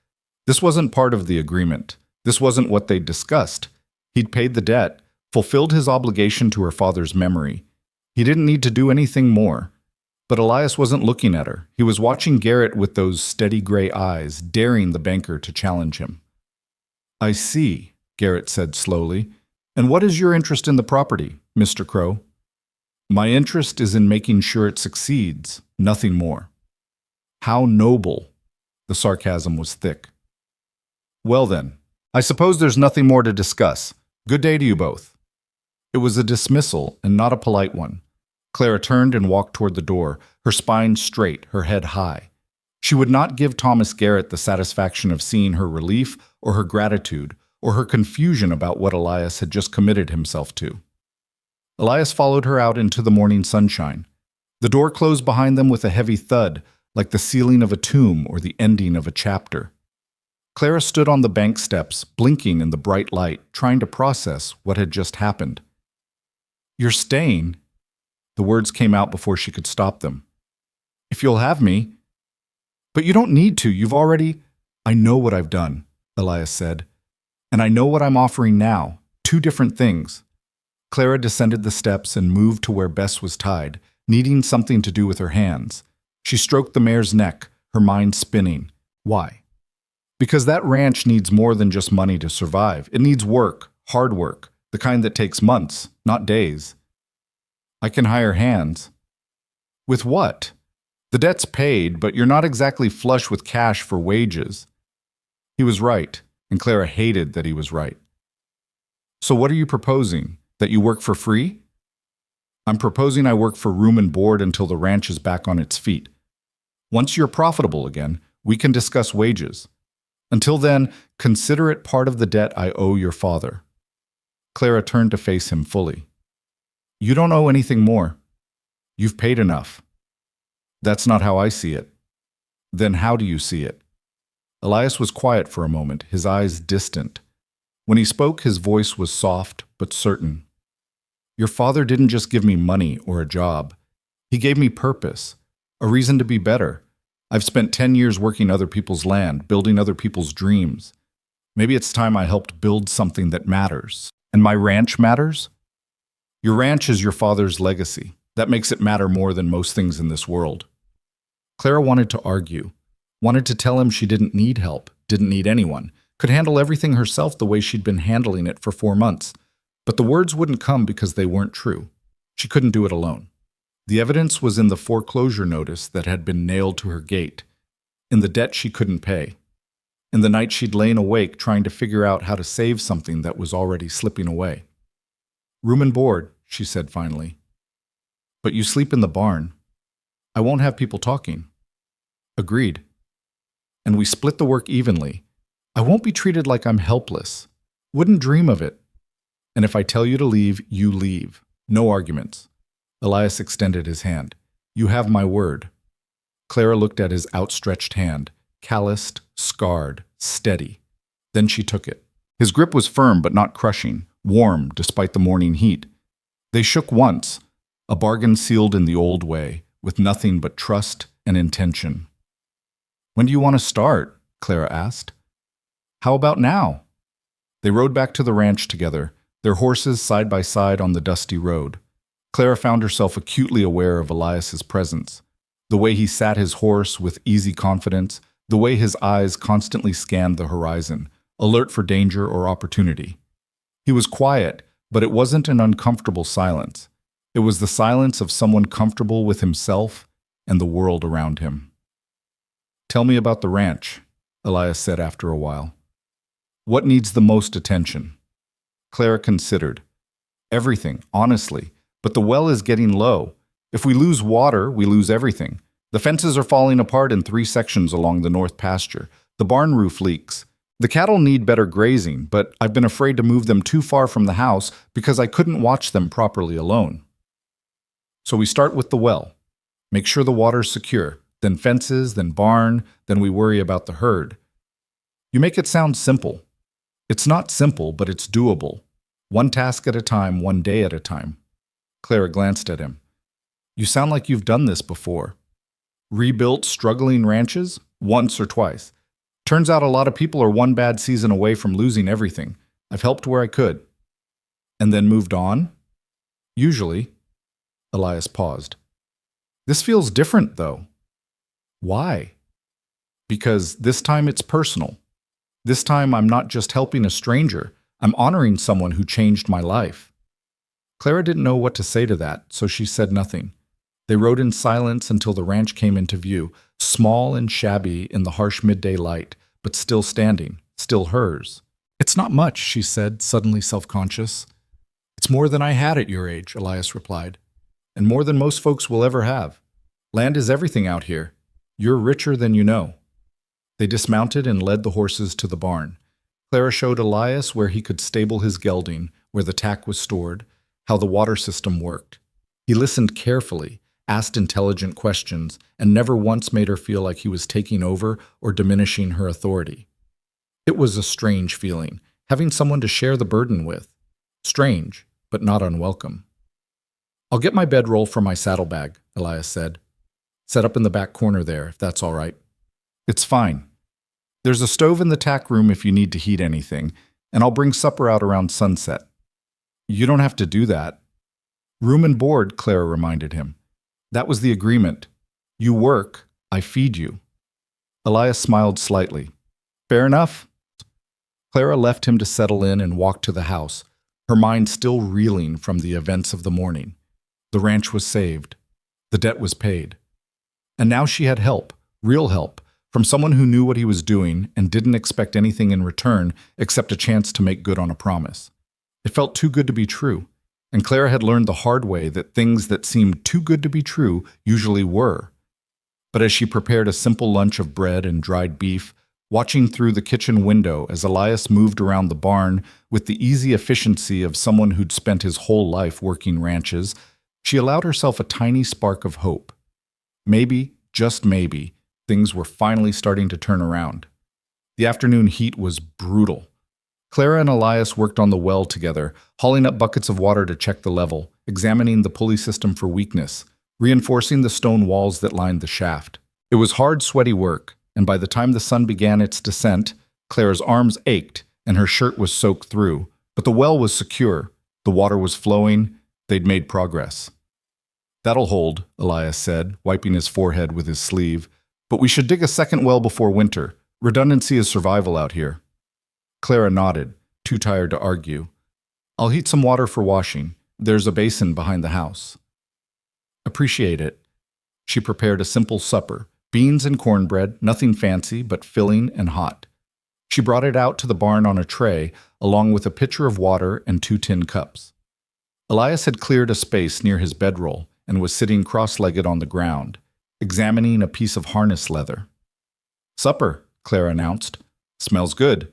This wasn't part of the agreement. This wasn't what they'd discussed. He'd paid the debt, fulfilled his obligation to her father's memory. He didn't need to do anything more. But Elias wasn't looking at her. He was watching Garrett with those steady gray eyes, daring the banker to challenge him. "I see," Garrett said slowly. "And what is your interest in the property, Mr. Crow?" "My interest is in making sure it succeeds, nothing more." "How noble." The sarcasm was thick. "Well then, I suppose there's nothing more to discuss. Good day to you both." It was a dismissal and not a polite one. Clara turned and walked toward the door, her spine straight, her head high. She would not give Thomas Garrett the satisfaction of seeing her relief or her gratitude or her confusion about what Elias had just committed himself to. Elias followed her out into the morning sunshine. The door closed behind them with a heavy thud, like the ceiling of a tomb or the ending of a chapter. Clara stood on the bank steps, blinking in the bright light, trying to process what had just happened. "You're staying?" The words came out before she could stop them. "If you'll have me." "But you don't need to. You've already—" "I know what I've done," Elias said. "And I know what I'm offering now. 2 different things." Clara descended the steps and moved to where Bess was tied, needing something to do with her hands. She stroked the mare's neck, her mind spinning. Why? Because that ranch needs more than just money to survive. It needs work, hard work, the kind that takes months, not days. "I can hire hands." "With what?" "The debt's paid, but you're not exactly flush with cash for wages." He was right, and Clara hated that he was right. "So what are you proposing? That you work for free?" "I'm proposing I work for room and board until the ranch is back on its feet. Once you're profitable again, we can discuss wages. Until then, consider it part of the debt I owe your father." Clara turned to face him fully. "You don't owe anything more. You've paid enough." "That's not how I see it." "Then how do you see it?" Elias was quiet for a moment, his eyes distant. When he spoke, his voice was soft but certain. "Your father didn't just give me money or a job. He gave me purpose, a reason to be better. I've spent 10 years working other people's land, building other people's dreams. Maybe it's time I helped build something that matters. And my ranch matters? Your ranch is your father's legacy. That makes it matter more than most things in this world." Clara wanted to argue, wanted to tell him she didn't need help, didn't need anyone, could handle everything herself the way she'd been handling it for 4 months. But the words wouldn't come because they weren't true. She couldn't do it alone. The evidence was in the foreclosure notice that had been nailed to her gate, in the debt she couldn't pay, in the night she'd lain awake trying to figure out how to save something that was already slipping away. "Room and board," she said finally. "But you sleep in the barn. I won't have people talking." "Agreed. And we split the work evenly. I won't be treated like I'm helpless. Wouldn't dream of it. And if I tell you to leave, you leave. No arguments." Elias extended his hand. "You have my word." Clara looked at his outstretched hand, calloused, scarred, steady. Then she took it. His grip was firm but not crushing, warm despite the morning heat. They shook once, a bargain sealed in the old way, with nothing but trust and intention. "When do you want to start?" Clara asked. "How about now?" They rode back to the ranch together, their horses side by side on the dusty road. Clara found herself acutely aware of Elias's presence, the way he sat his horse with easy confidence, the way his eyes constantly scanned the horizon, alert for danger or opportunity. He was quiet, but it wasn't an uncomfortable silence. It was the silence of someone comfortable with himself and the world around him. "Tell me about the ranch," Elias said after a while. "What needs the most attention?" Clara considered. "Everything, honestly. But the well is getting low. If we lose water, we lose everything. The fences are falling apart in 3 sections along the north pasture. The barn roof leaks. The cattle need better grazing, but I've been afraid to move them too far from the house because I couldn't watch them properly alone. So we start with the well. Make sure the water's secure, then fences, then barn, then we worry about the herd." You make it sound simple. It's not simple, but it's doable. One task at a time, one day at a time. Clara glanced at him. "You sound like you've done this before." "Rebuilt struggling ranches? Once or twice. Turns out a lot of people are one bad season away from losing everything. I've helped where I could." "And then moved on?" "Usually." Elias paused. "This feels different, though." "Why?" "Because this time it's personal. This time I'm not just helping a stranger, I'm honoring someone who changed my life." Clara didn't know what to say to that, so she said nothing. They rode in silence until the ranch came into view, small and shabby in the harsh midday light, but still standing, still hers. "It's not much," she said, suddenly self-conscious. "It's more than I had at your age," Elias replied. "And more than most folks will ever have. Land is everything out here. You're richer than you know." They dismounted and led the horses to the barn. Clara showed Elias where he could stable his gelding, where the tack was stored, how the water system worked. He listened carefully, asked intelligent questions, and never once made her feel like he was taking over or diminishing her authority. It was a strange feeling, having someone to share the burden with. Strange, but not unwelcome. "I'll get my bedroll from my saddlebag," Elias said. "Set up in the back corner there, if that's all right." "It's fine. There's a stove in the tack room if you need to heat anything, and I'll bring supper out around sunset." "You don't have to do that." "Room and board," Clara reminded him. "That was the agreement. You work, I feed you." Elias smiled slightly. "Fair enough." Clara left him to settle in and walk to the house, her mind still reeling from the events of the morning. The ranch was saved. The debt was paid. And now she had help, real help, from someone who knew what he was doing and didn't expect anything in return except a chance to make good on a promise. It felt too good to be true, and Clara had learned the hard way that things that seemed too good to be true usually were. But as she prepared a simple lunch of bread and dried beef, watching through the kitchen window as Elias moved around the barn with the easy efficiency of someone who'd spent his whole life working ranches, she allowed herself a tiny spark of hope. Maybe, just maybe, things were finally starting to turn around. The afternoon heat was brutal. Clara and Elias worked on the well together, hauling up buckets of water to check the level, examining the pulley system for weakness, reinforcing the stone walls that lined the shaft. It was hard, sweaty work, and by the time the sun began its descent, Clara's arms ached and her shirt was soaked through, but the well was secure, the water was flowing, they'd made progress. "That'll hold," Elias said, wiping his forehead with his sleeve. "But we should dig a second well before winter. Redundancy is survival out here." Clara nodded, too tired to argue. "I'll heat some water for washing. There's a basin behind the house." "Appreciate it." She prepared a simple supper, beans and cornbread, nothing fancy, but filling and hot. She brought it out to the barn on a tray, along with a pitcher of water and 2 tin cups. Elias had cleared a space near his bedroll and was sitting cross-legged on the ground, examining a piece of harness leather. "Supper," Clara announced. "Smells good."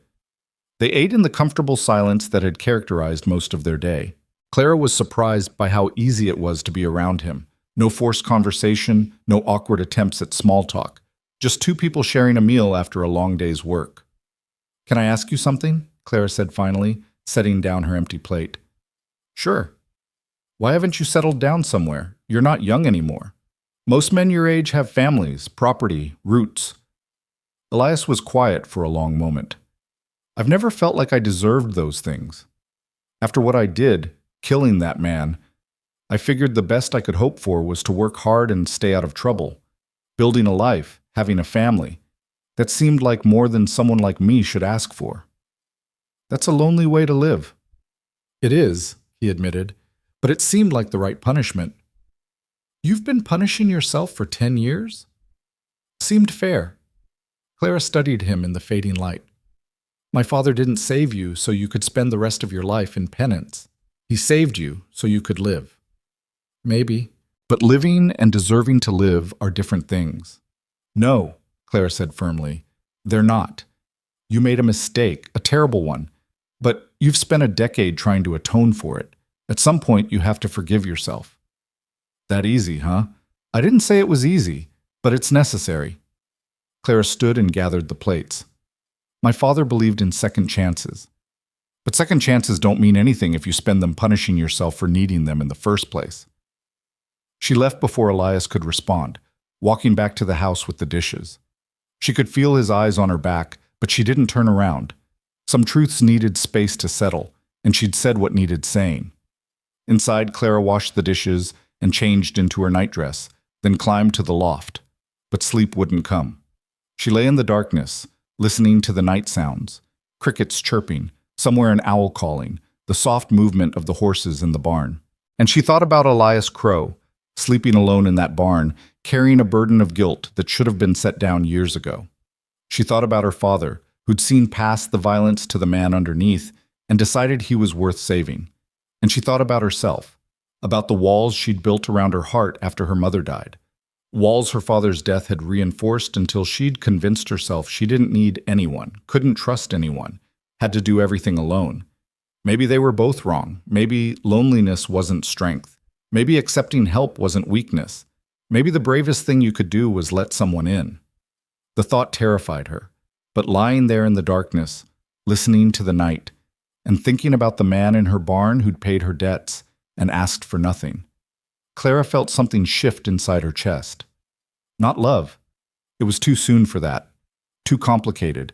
They ate in the comfortable silence that had characterized most of their day. Clara was surprised by how easy it was to be around him. No forced conversation, no awkward attempts at small talk. Just 2 people sharing a meal after a long day's work. "Can I ask you something?" Clara said finally, setting down her empty plate. "Sure." "Why haven't you settled down somewhere? You're not young anymore. Most men your age have families, property, roots." Elias was quiet for a long moment. "I've never felt like I deserved those things. After what I did, killing that man, I figured the best I could hope for was to work hard and stay out of trouble. Building a life, having a family. That seemed like more than someone like me should ask for. That's a lonely way to live. It is, he admitted, but it seemed like the right punishment. You've been punishing yourself for 10 years? Seemed fair. Clara studied him in the fading light. My father didn't save you so you could spend the rest of your life in penance. He saved you so you could live. Maybe. But living and deserving to live are different things. No, Clara said firmly. They're not. You made a mistake, a terrible one. But you've spent a decade trying to atone for it. At some point, you have to forgive yourself. That easy, huh? I didn't say it was easy, but it's necessary. Clara stood and gathered the plates. My father believed in second chances. But second chances don't mean anything if you spend them punishing yourself for needing them in the first place. She left before Elias could respond, walking back to the house with the dishes. She could feel his eyes on her back, but she didn't turn around. Some truths needed space to settle, and she'd said what needed saying. Inside, Clara washed the dishes and changed into her nightdress, then climbed to the loft. But sleep wouldn't come. She lay in the darkness, listening to the night sounds, crickets chirping, somewhere an owl calling, the soft movement of the horses in the barn. And she thought about Elias Crow, sleeping alone in that barn, carrying a burden of guilt that should have been set down years ago. She thought about her father, who'd seen past the violence to the man underneath and decided he was worth saving. And she thought about herself, about the walls she'd built around her heart after her mother died. Walls her father's death had reinforced until she'd convinced herself she didn't need anyone, couldn't trust anyone, had to do everything alone. Maybe they were both wrong. Maybe loneliness wasn't strength. Maybe accepting help wasn't weakness. Maybe the bravest thing you could do was let someone in. The thought terrified her, but lying there in the darkness, listening to the night, and thinking about the man in her barn who'd paid her debts and asked for nothing, Clara felt something shift inside her chest. Not love. It was too soon for that. Too complicated.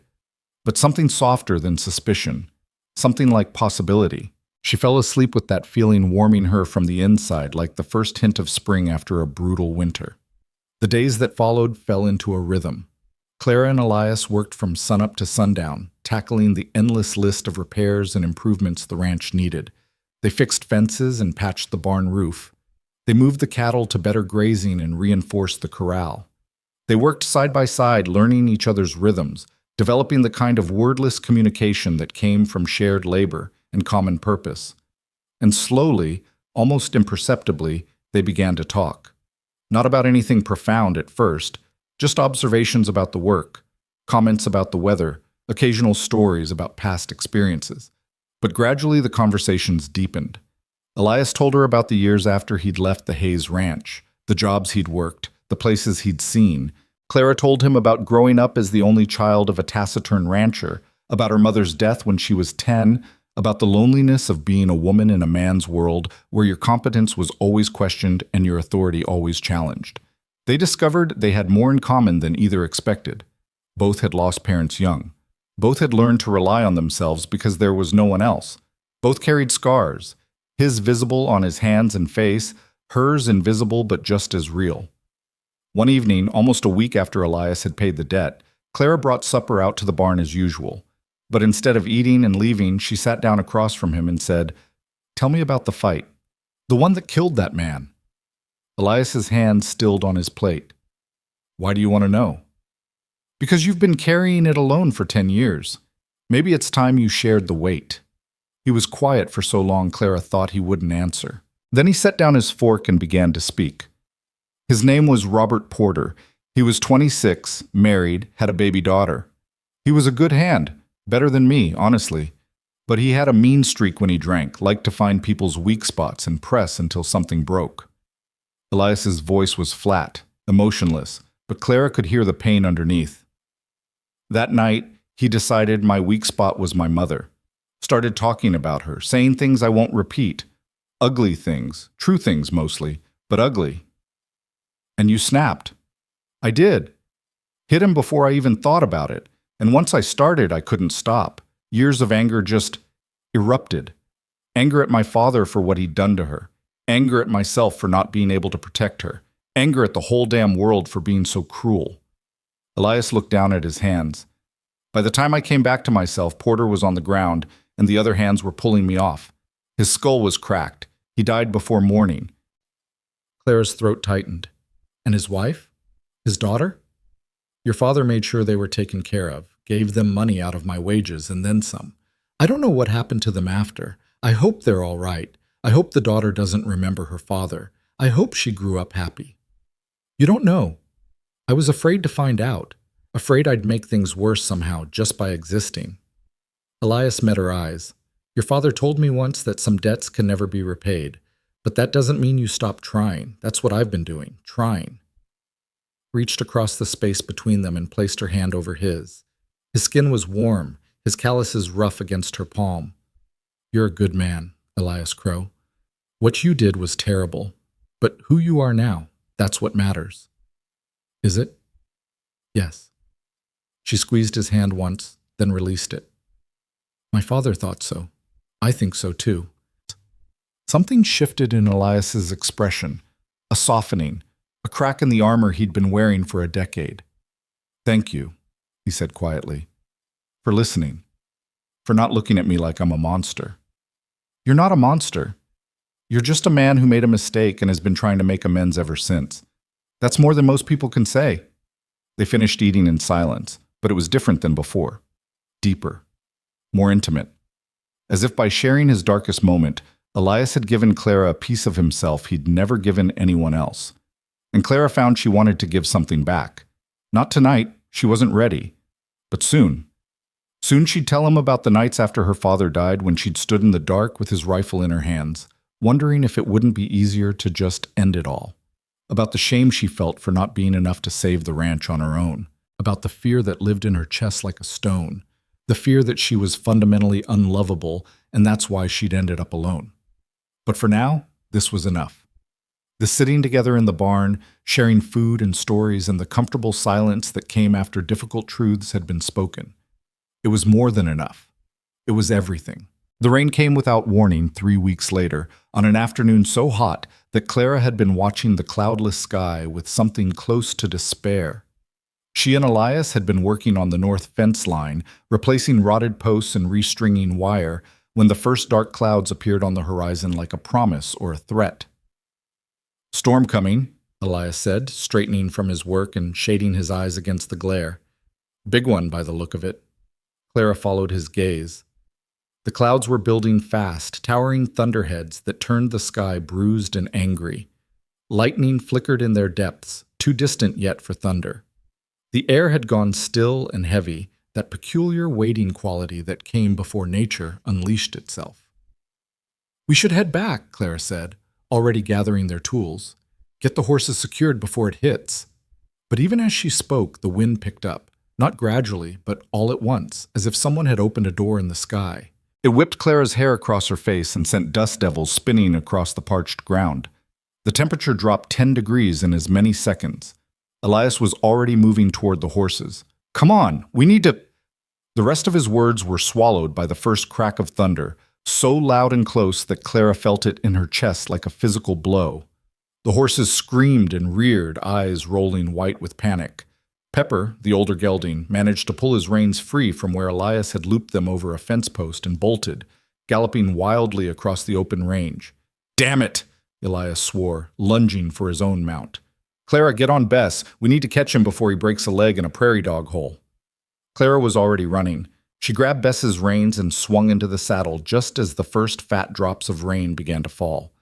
But something softer than suspicion. Something like possibility. She fell asleep with that feeling warming her from the inside like the first hint of spring after a brutal winter. The days that followed fell into a rhythm. Clara and Elias worked from sunup to sundown, tackling the endless list of repairs and improvements the ranch needed. They fixed fences and patched the barn roof. They moved the cattle to better grazing and reinforced the corral. They worked side by side, learning each other's rhythms, developing the kind of wordless communication that came from shared labor and common purpose. And slowly, almost imperceptibly, they began to talk. Not about anything profound at first, just observations about the work, comments about the weather, occasional stories about past experiences. But gradually the conversations deepened. Elias told her about the years after he'd left the Hayes Ranch, the jobs he'd worked, the places he'd seen. Clara told him about growing up as the only child of a taciturn rancher, about her mother's death when she was 10, about the loneliness of being a woman in a man's world where your competence was always questioned and your authority always challenged. They discovered they had more in common than either expected. Both had lost parents young. Both had learned to rely on themselves because there was no one else. Both carried scars, his visible on his hands and face, hers invisible but just as real. One evening, almost a week after Elias had paid the debt, Clara brought supper out to the barn as usual. But instead of eating and leaving, she sat down across from him and said, "Tell me about the fight. The one that killed that man." Elias's hand stilled on his plate. "Why do you want to know?" "Because you've been carrying it alone for 10 years. Maybe it's time you shared the weight." He was quiet for so long Clara thought he wouldn't answer. Then he set down his fork and began to speak. His name was Robert Porter. He was 26, married, had a baby daughter. He was a good hand, better than me, honestly. But he had a mean streak when he drank, liked to find people's weak spots and press until something broke. Elias's voice was flat, emotionless, but Clara could hear the pain underneath. That night, he decided my weak spot was my mother. Started talking about her, saying things I won't repeat. Ugly things, true things mostly, but ugly. "And you snapped." "I did. Hit him before I even thought about it. And once I started, I couldn't stop. Years of anger just erupted. Anger at my father for what he'd done to her. Anger at myself for not being able to protect her. Anger at the whole damn world for being so cruel. Elias looked down at his hands. By the time I came back to myself, Porter was on the ground, and the other hands were pulling me off. His skull was cracked. He died before morning. Clara's throat tightened. And his wife? His daughter? Your father made sure they were taken care of, gave them money out of my wages, and then some. I don't know what happened to them after. I hope they're all right. I hope the daughter doesn't remember her father. I hope she grew up happy. You don't know. I was afraid to find out, afraid I'd make things worse somehow just by existing. Elias met her eyes. Your father told me once that some debts can never be repaid, but that doesn't mean you stop trying. That's what I've been doing, trying. Reached across the space between them and placed her hand over his. His skin was warm, his calluses rough against her palm. You're a good man, Elias Crow. What you did was terrible, but who you are now, that's what matters. Is it? Yes. She squeezed his hand once, then released it. My father thought so. I think so too. Something shifted in Elias's expression, a softening, a crack in the armor he'd been wearing for a decade. Thank you, he said quietly, for listening, for not looking at me like I'm a monster. You're not a monster. You're just a man who made a mistake and has been trying to make amends ever since. That's more than most people can say. They finished eating in silence, but it was different than before. Deeper, more intimate. As if by sharing his darkest moment, Elias had given Clara a piece of himself he'd never given anyone else. And Clara found she wanted to give something back. Not tonight, she wasn't ready. But soon. Soon she'd tell him about the nights after her father died when she'd stood in the dark with his rifle in her hands, wondering if it wouldn't be easier to just end it all. About the shame she felt for not being enough to save the ranch on her own. About the fear that lived in her chest like a stone. The fear that she was fundamentally unlovable, and that's why she'd ended up alone. But for now, this was enough. The sitting together in the barn, sharing food and stories, and the comfortable silence that came after difficult truths had been spoken. It was more than enough. It was everything. The rain came without warning 3 weeks later, on an afternoon so hot that Clara had been watching the cloudless sky with something close to despair. She and Elias had been working on the north fence line, replacing rotted posts and restringing wire, when the first dark clouds appeared on the horizon like a promise or a threat. Storm coming, Elias said, straightening from his work and shading his eyes against the glare. Big one by the look of it. Clara followed his gaze. The clouds were building fast, towering thunderheads that turned the sky bruised and angry. Lightning flickered in their depths, too distant yet for thunder. The air had gone still and heavy, that peculiar waiting quality that came before nature unleashed itself. We should head back, Clara said, already gathering their tools. Get the horses secured before it hits. But even as she spoke, the wind picked up, not gradually, but all at once, as if someone had opened a door in the sky. It whipped Clara's hair across her face and sent dust devils spinning across the parched ground. The temperature dropped 10 degrees in as many seconds. Elias was already moving toward the horses. Come on, we need to... The rest of his words were swallowed by the first crack of thunder, so loud and close that Clara felt it in her chest like a physical blow. The horses screamed and reared, eyes rolling white with panic. Pepper, the older gelding, managed to pull his reins free from where Elias had looped them over a fence post and bolted, galloping wildly across the open range. Damn it, Elias swore, lunging for his own mount. Clara, get on Bess. We need to catch him before he breaks a leg in a prairie dog hole. Clara was already running. She grabbed Bess's reins and swung into the saddle just as the first fat drops of rain began to fall.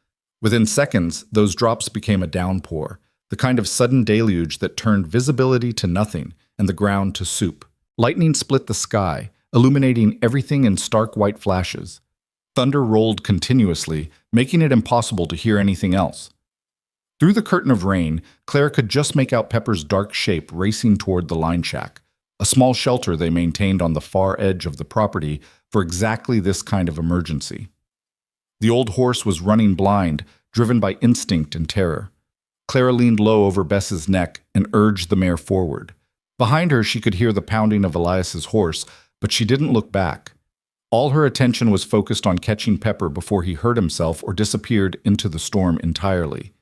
Within seconds, those drops became a downpour, the kind of sudden deluge that turned visibility to nothing and the ground to soup. Lightning split the sky, illuminating everything in stark white flashes. Thunder rolled continuously, making it impossible to hear anything else. Through the curtain of rain, Clara could just make out Pepper's dark shape racing toward the line shack, a small shelter they maintained on the far edge of the property for exactly this kind of emergency. The old horse was running blind, driven by instinct and terror. Clara leaned low over Bess's neck and urged the mare forward. Behind her, she could hear the pounding of Elias's horse, but she didn't look back. All her attention was focused on catching Pepper before he hurt himself or disappeared into the storm entirely.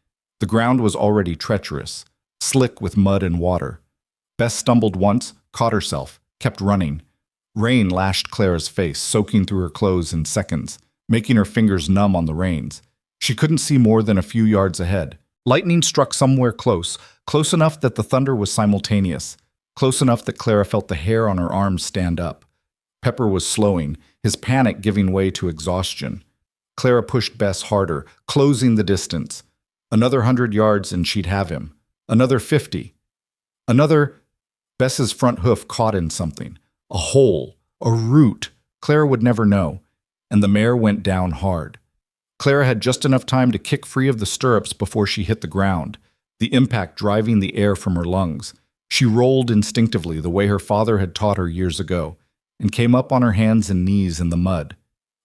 The ground was already treacherous, slick with mud and water. Bess stumbled once, caught herself, kept running. Rain lashed Clara's face, soaking through her clothes in seconds, making her fingers numb on the reins. She couldn't see more than a few yards ahead. Lightning struck somewhere close, close enough that the thunder was simultaneous, close enough that Clara felt the hair on her arms stand up. Pepper was slowing, his panic giving way to exhaustion. Clara pushed Bess harder, closing the distance. Another 100 yards and she'd have him. Another 50. Another... Bess's front hoof caught in something. A hole, a root. Clara would never know. And the mare went down hard. Clara had just enough time to kick free of the stirrups before she hit the ground, the impact driving the air from her lungs. She rolled instinctively the way her father had taught her years ago, and came up on her hands and knees in the mud.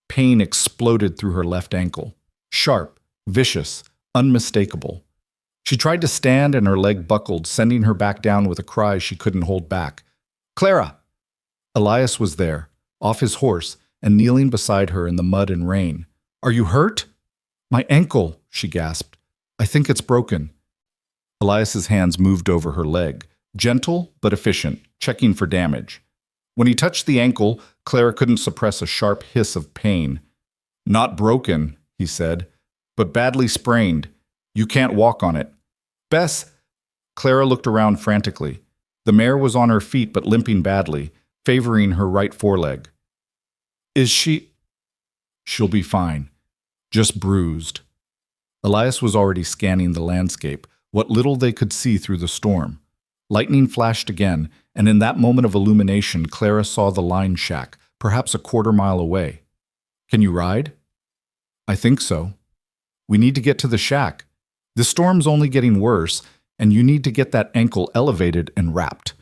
Pain exploded through her left ankle. Sharp, vicious, unmistakable. She tried to stand and her leg buckled, sending her back down with a cry she couldn't hold back. "Clara!" Elias was there, off his horse, and kneeling beside her in the mud and rain. "Are you hurt?" "My ankle," she gasped. "I think it's broken." Elias's hands moved over her leg, gentle but efficient, checking for damage. When he touched the ankle, Clara couldn't suppress a sharp hiss of pain. "Not broken," he said, "but badly sprained. You can't walk on it." "Bess!" Clara looked around frantically. The mare was on her feet but limping badly, favoring her right foreleg. "Is she—" "She'll be fine. Just bruised." Elias was already scanning the landscape, what little they could see through the storm. Lightning flashed again, and in that moment of illumination, Clara saw the line shack, perhaps a quarter-mile away. "Can you ride?" "I think so. We need to get to the shack. The storm's only getting worse, and you need to get that ankle elevated and wrapped."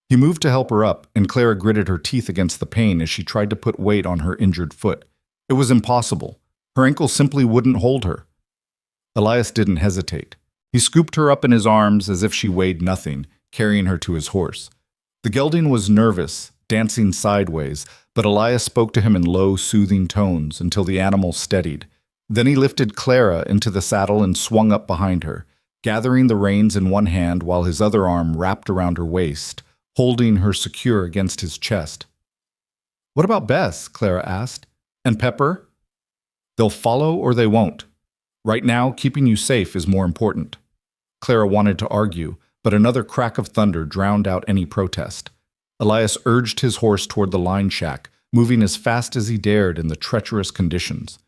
He moved to help her up, and Clara gritted her teeth against the pain as she tried to put weight on her injured foot. It was impossible. Her ankle simply wouldn't hold her. Elias didn't hesitate. He scooped her up in his arms as if she weighed nothing, carrying her to his horse. The gelding was nervous, dancing sideways, but Elias spoke to him in low, soothing tones until the animal steadied. Then he lifted Clara into the saddle and swung up behind her, gathering the reins in one hand while his other arm wrapped around her waist, holding her secure against his chest. "What about Bess?" Clara asked. "And Pepper?" "They'll follow or they won't. Right now, keeping you safe is more important." Clara wanted to argue, but another crack of thunder drowned out any protest. Elias urged his horse toward the line shack, moving as fast as he dared in the treacherous conditions.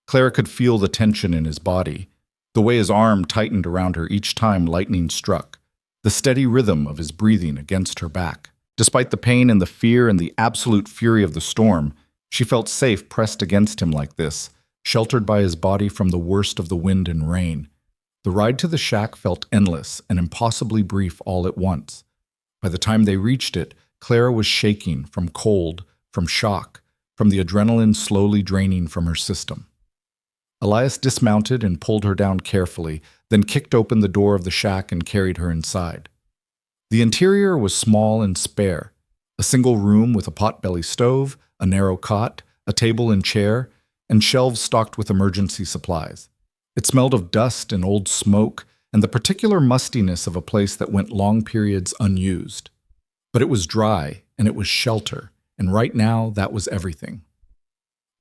Clara could feel the tension in his body, the way his arm tightened around her each time lightning struck, the steady rhythm of his breathing against her back. Despite the pain and the fear and the absolute fury of the storm, she felt safe pressed against him like this, sheltered by his body from the worst of the wind and rain. The ride to the shack felt endless and impossibly brief all at once. By the time they reached it, Clara was shaking from cold, from shock, from the adrenaline slowly draining from her system. Elias dismounted and pulled her down carefully, then kicked open the door of the shack and carried her inside. The interior was small and spare, a single room with a potbelly stove, a narrow cot, a table and chair, and shelves stocked with emergency supplies. It smelled of dust and old smoke, and the particular mustiness of a place that went long periods unused. But it was dry, and it was shelter, and right now that was everything.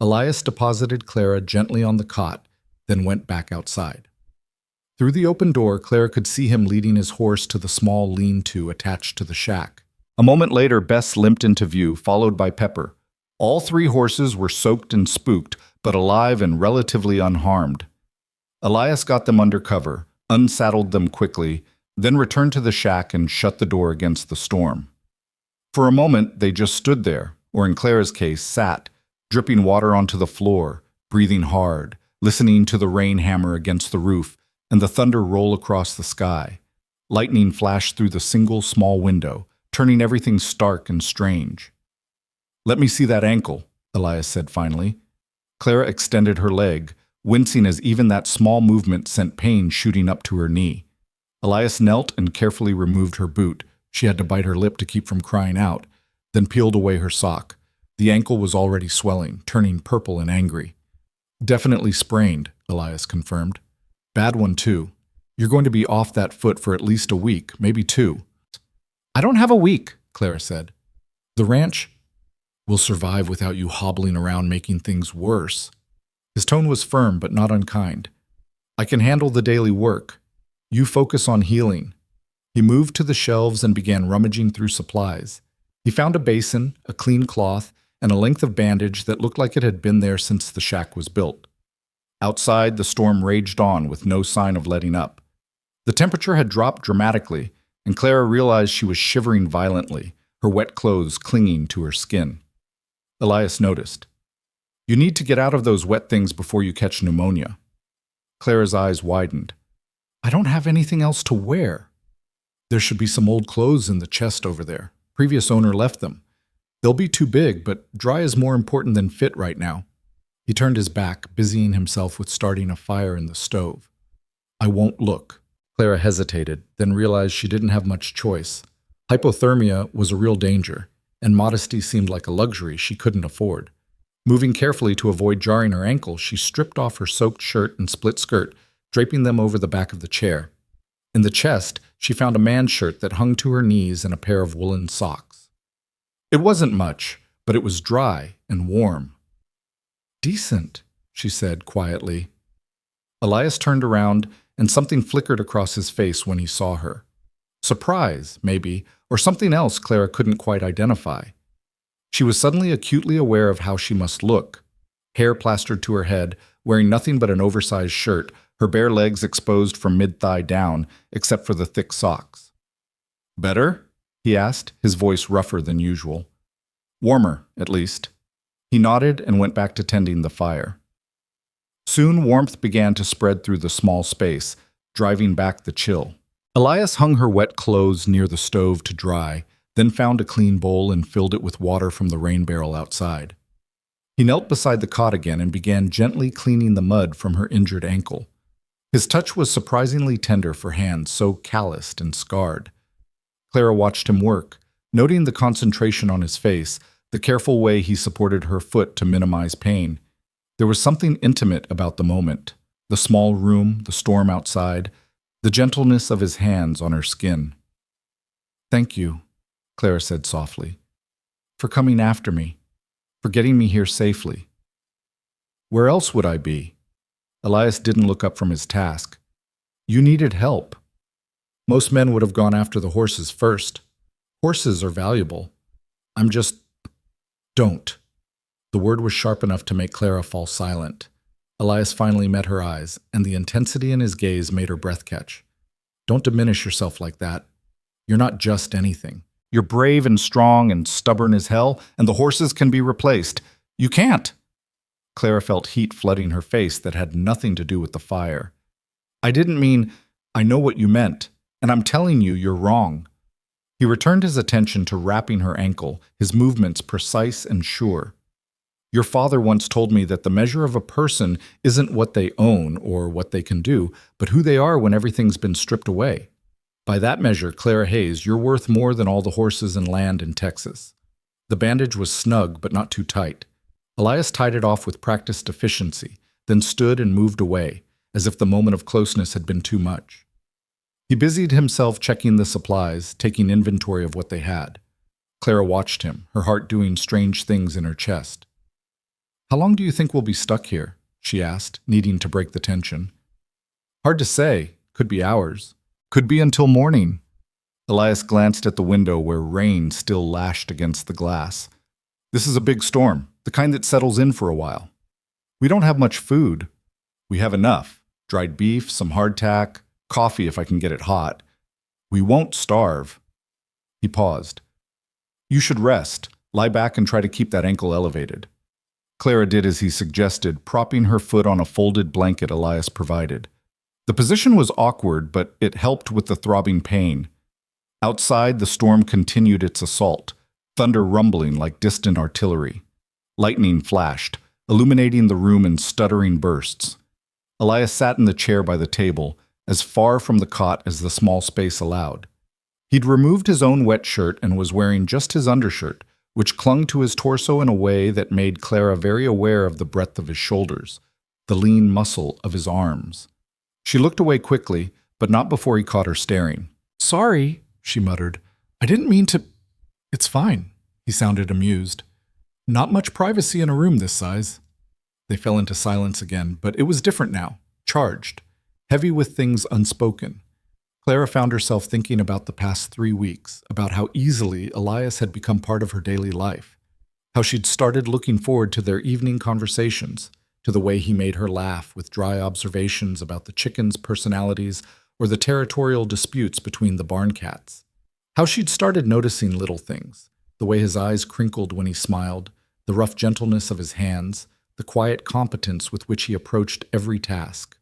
Elias deposited Clara gently on the cot, then went back outside. Through the open door, Clara could see him leading his horse to the small lean-to attached to the shack. A moment later, Bess limped into view, followed by Pepper. All three horses were soaked and spooked, but alive and relatively unharmed. Elias got them under cover, unsaddled them quickly, then returned to the shack and shut the door against the storm. For a moment, they just stood there, or in Clara's case, sat, dripping water onto the floor, breathing hard, listening to the rain hammer against the roof and the thunder roll across the sky. Lightning flashed through the single small window, turning everything stark and strange. "Let me see that ankle," Elias said finally. Clara extended her leg, wincing as even that small movement sent pain shooting up to her knee. Elias knelt and carefully removed her boot. She had to bite her lip to keep from crying out, then peeled away her sock. The ankle was already swelling, turning purple and angry. "Definitely sprained," Elias confirmed. "Bad one, too. You're going to be off that foot for at least a week, maybe 2. I don't have a week, Clara said. The ranch will survive without you hobbling around making things worse. His tone was firm but not unkind. I can handle the daily work. You focus on healing. He moved to the shelves and began rummaging through supplies. He found a basin, a clean cloth, and a length of bandage that looked like it had been there since the shack was built. Outside, the storm raged on with no sign of letting up. The temperature had dropped dramatically, and Clara realized she was shivering violently, her wet clothes clinging to her skin. Elias noticed. You need to get out of those wet things before you catch pneumonia. Clara's eyes widened. I don't have anything else to wear. There should be some old clothes in the chest over there. Previous owner left them. They'll be too big, but dry is more important than fit right now. He turned his back, busying himself with starting a fire in the stove. I won't look. Clara hesitated, then realized she didn't have much choice. Hypothermia was a real danger, and modesty seemed like a luxury she couldn't afford. Moving carefully to avoid jarring her ankle, she stripped off her soaked shirt and split skirt, draping them over the back of the chair. In the chest, she found a man's shirt that hung to her knees and a pair of woolen socks. It wasn't much, but it was dry and warm. Decent, she said quietly. Elias turned around, and something flickered across his face when he saw her. Surprise, maybe, or something else Clara couldn't quite identify. She was suddenly acutely aware of how she must look. Hair plastered to her head, wearing nothing but an oversized shirt, her bare legs exposed from mid-thigh down, except for the thick socks. Better? He asked, his voice rougher than usual. Warmer, at least. He nodded and went back to tending the fire. Soon warmth began to spread through the small space, driving back the chill. Elias hung her wet clothes near the stove to dry, then found a clean bowl and filled it with water from the rain barrel outside. He knelt beside the cot again and began gently cleaning the mud from her injured ankle. His touch was surprisingly tender for hands so calloused and scarred. Clara watched him work, noting the concentration on his face, the careful way he supported her foot to minimize pain. There was something intimate about the moment. The small room, the storm outside, the gentleness of his hands on her skin. Thank you, Clara said softly, for coming after me, for getting me here safely. Where else would I be? Elias didn't look up from his task. You needed help. Most men would have gone after the horses first. Horses are valuable. I'm just... Don't. The word was sharp enough to make Clara fall silent. Elias finally met her eyes, and the intensity in his gaze made her breath catch. Don't diminish yourself like that. You're not just anything. You're brave and strong and stubborn as hell, and the horses can be replaced. You can't. Clara felt heat flooding her face that had nothing to do with the fire. I didn't mean, I know what you meant, and I'm telling you you're wrong. He returned his attention to wrapping her ankle, his movements precise and sure. Your father once told me that the measure of a person isn't what they own or what they can do, but who they are when everything's been stripped away. By that measure, Clara Hayes, you're worth more than all the horses and land in Texas. The bandage was snug but not too tight. Elias tied it off with practiced efficiency, then stood and moved away, as if the moment of closeness had been too much. He busied himself checking the supplies, taking inventory of what they had. Clara watched him, her heart doing strange things in her chest. How long do you think we'll be stuck here? She asked, needing to break the tension. Hard to say. Could be hours. Could be until morning. Elias glanced at the window where rain still lashed against the glass. This is a big storm, the kind that settles in for a while. We don't have much food. We have enough. Dried beef, some hardtack, coffee if I can get it hot. We won't starve. He paused. You should rest. Lie back and try to keep that ankle elevated. Clara did as he suggested, propping her foot on a folded blanket Elias provided. The position was awkward, but it helped with the throbbing pain. Outside, the storm continued its assault, thunder rumbling like distant artillery. Lightning flashed, illuminating the room in stuttering bursts. Elias sat in the chair by the table, as far from the cot as the small space allowed. He'd removed his own wet shirt and was wearing just his undershirt, which clung to his torso in a way that made Clara very aware of the breadth of his shoulders, the lean muscle of his arms. She looked away quickly, but not before he caught her staring. Sorry, she muttered. I didn't mean to. It's fine, he sounded amused. Not much privacy in a room this size. They fell into silence again, but it was different now, charged, heavy with things unspoken. Clara found herself thinking about the past 3 weeks, about how easily Elias had become part of her daily life, how she'd started looking forward to their evening conversations, to the way he made her laugh with dry observations about the chickens' personalities or the territorial disputes between the barn cats. How she'd started noticing little things, the way his eyes crinkled when he smiled, the rough gentleness of his hands, the quiet competence with which he approached every task.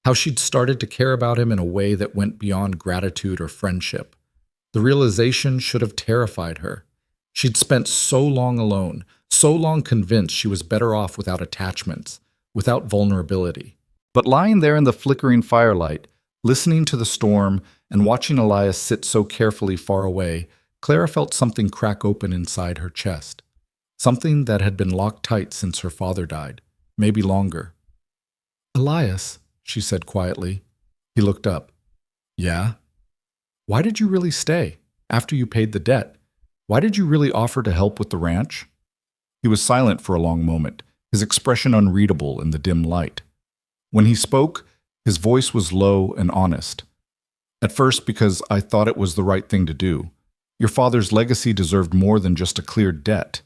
How she'd started to care about him in a way that went beyond gratitude or friendship. The realization should have terrified her. She'd spent so long alone, so long convinced she was better off without attachments, without vulnerability. But lying there in the flickering firelight, listening to the storm and watching Elias sit so carefully far away, Clara felt something crack open inside her chest. Something that had been locked tight since her father died, maybe longer. "Elias," she said quietly. He looked up. "Yeah? Why did you really stay, after you paid the debt? Why did you really offer to help with the ranch?" He was silent for a long moment, his expression unreadable in the dim light. When he spoke, his voice was low and honest. "At first, because I thought it was the right thing to do. Your father's legacy deserved more than just a cleared debt.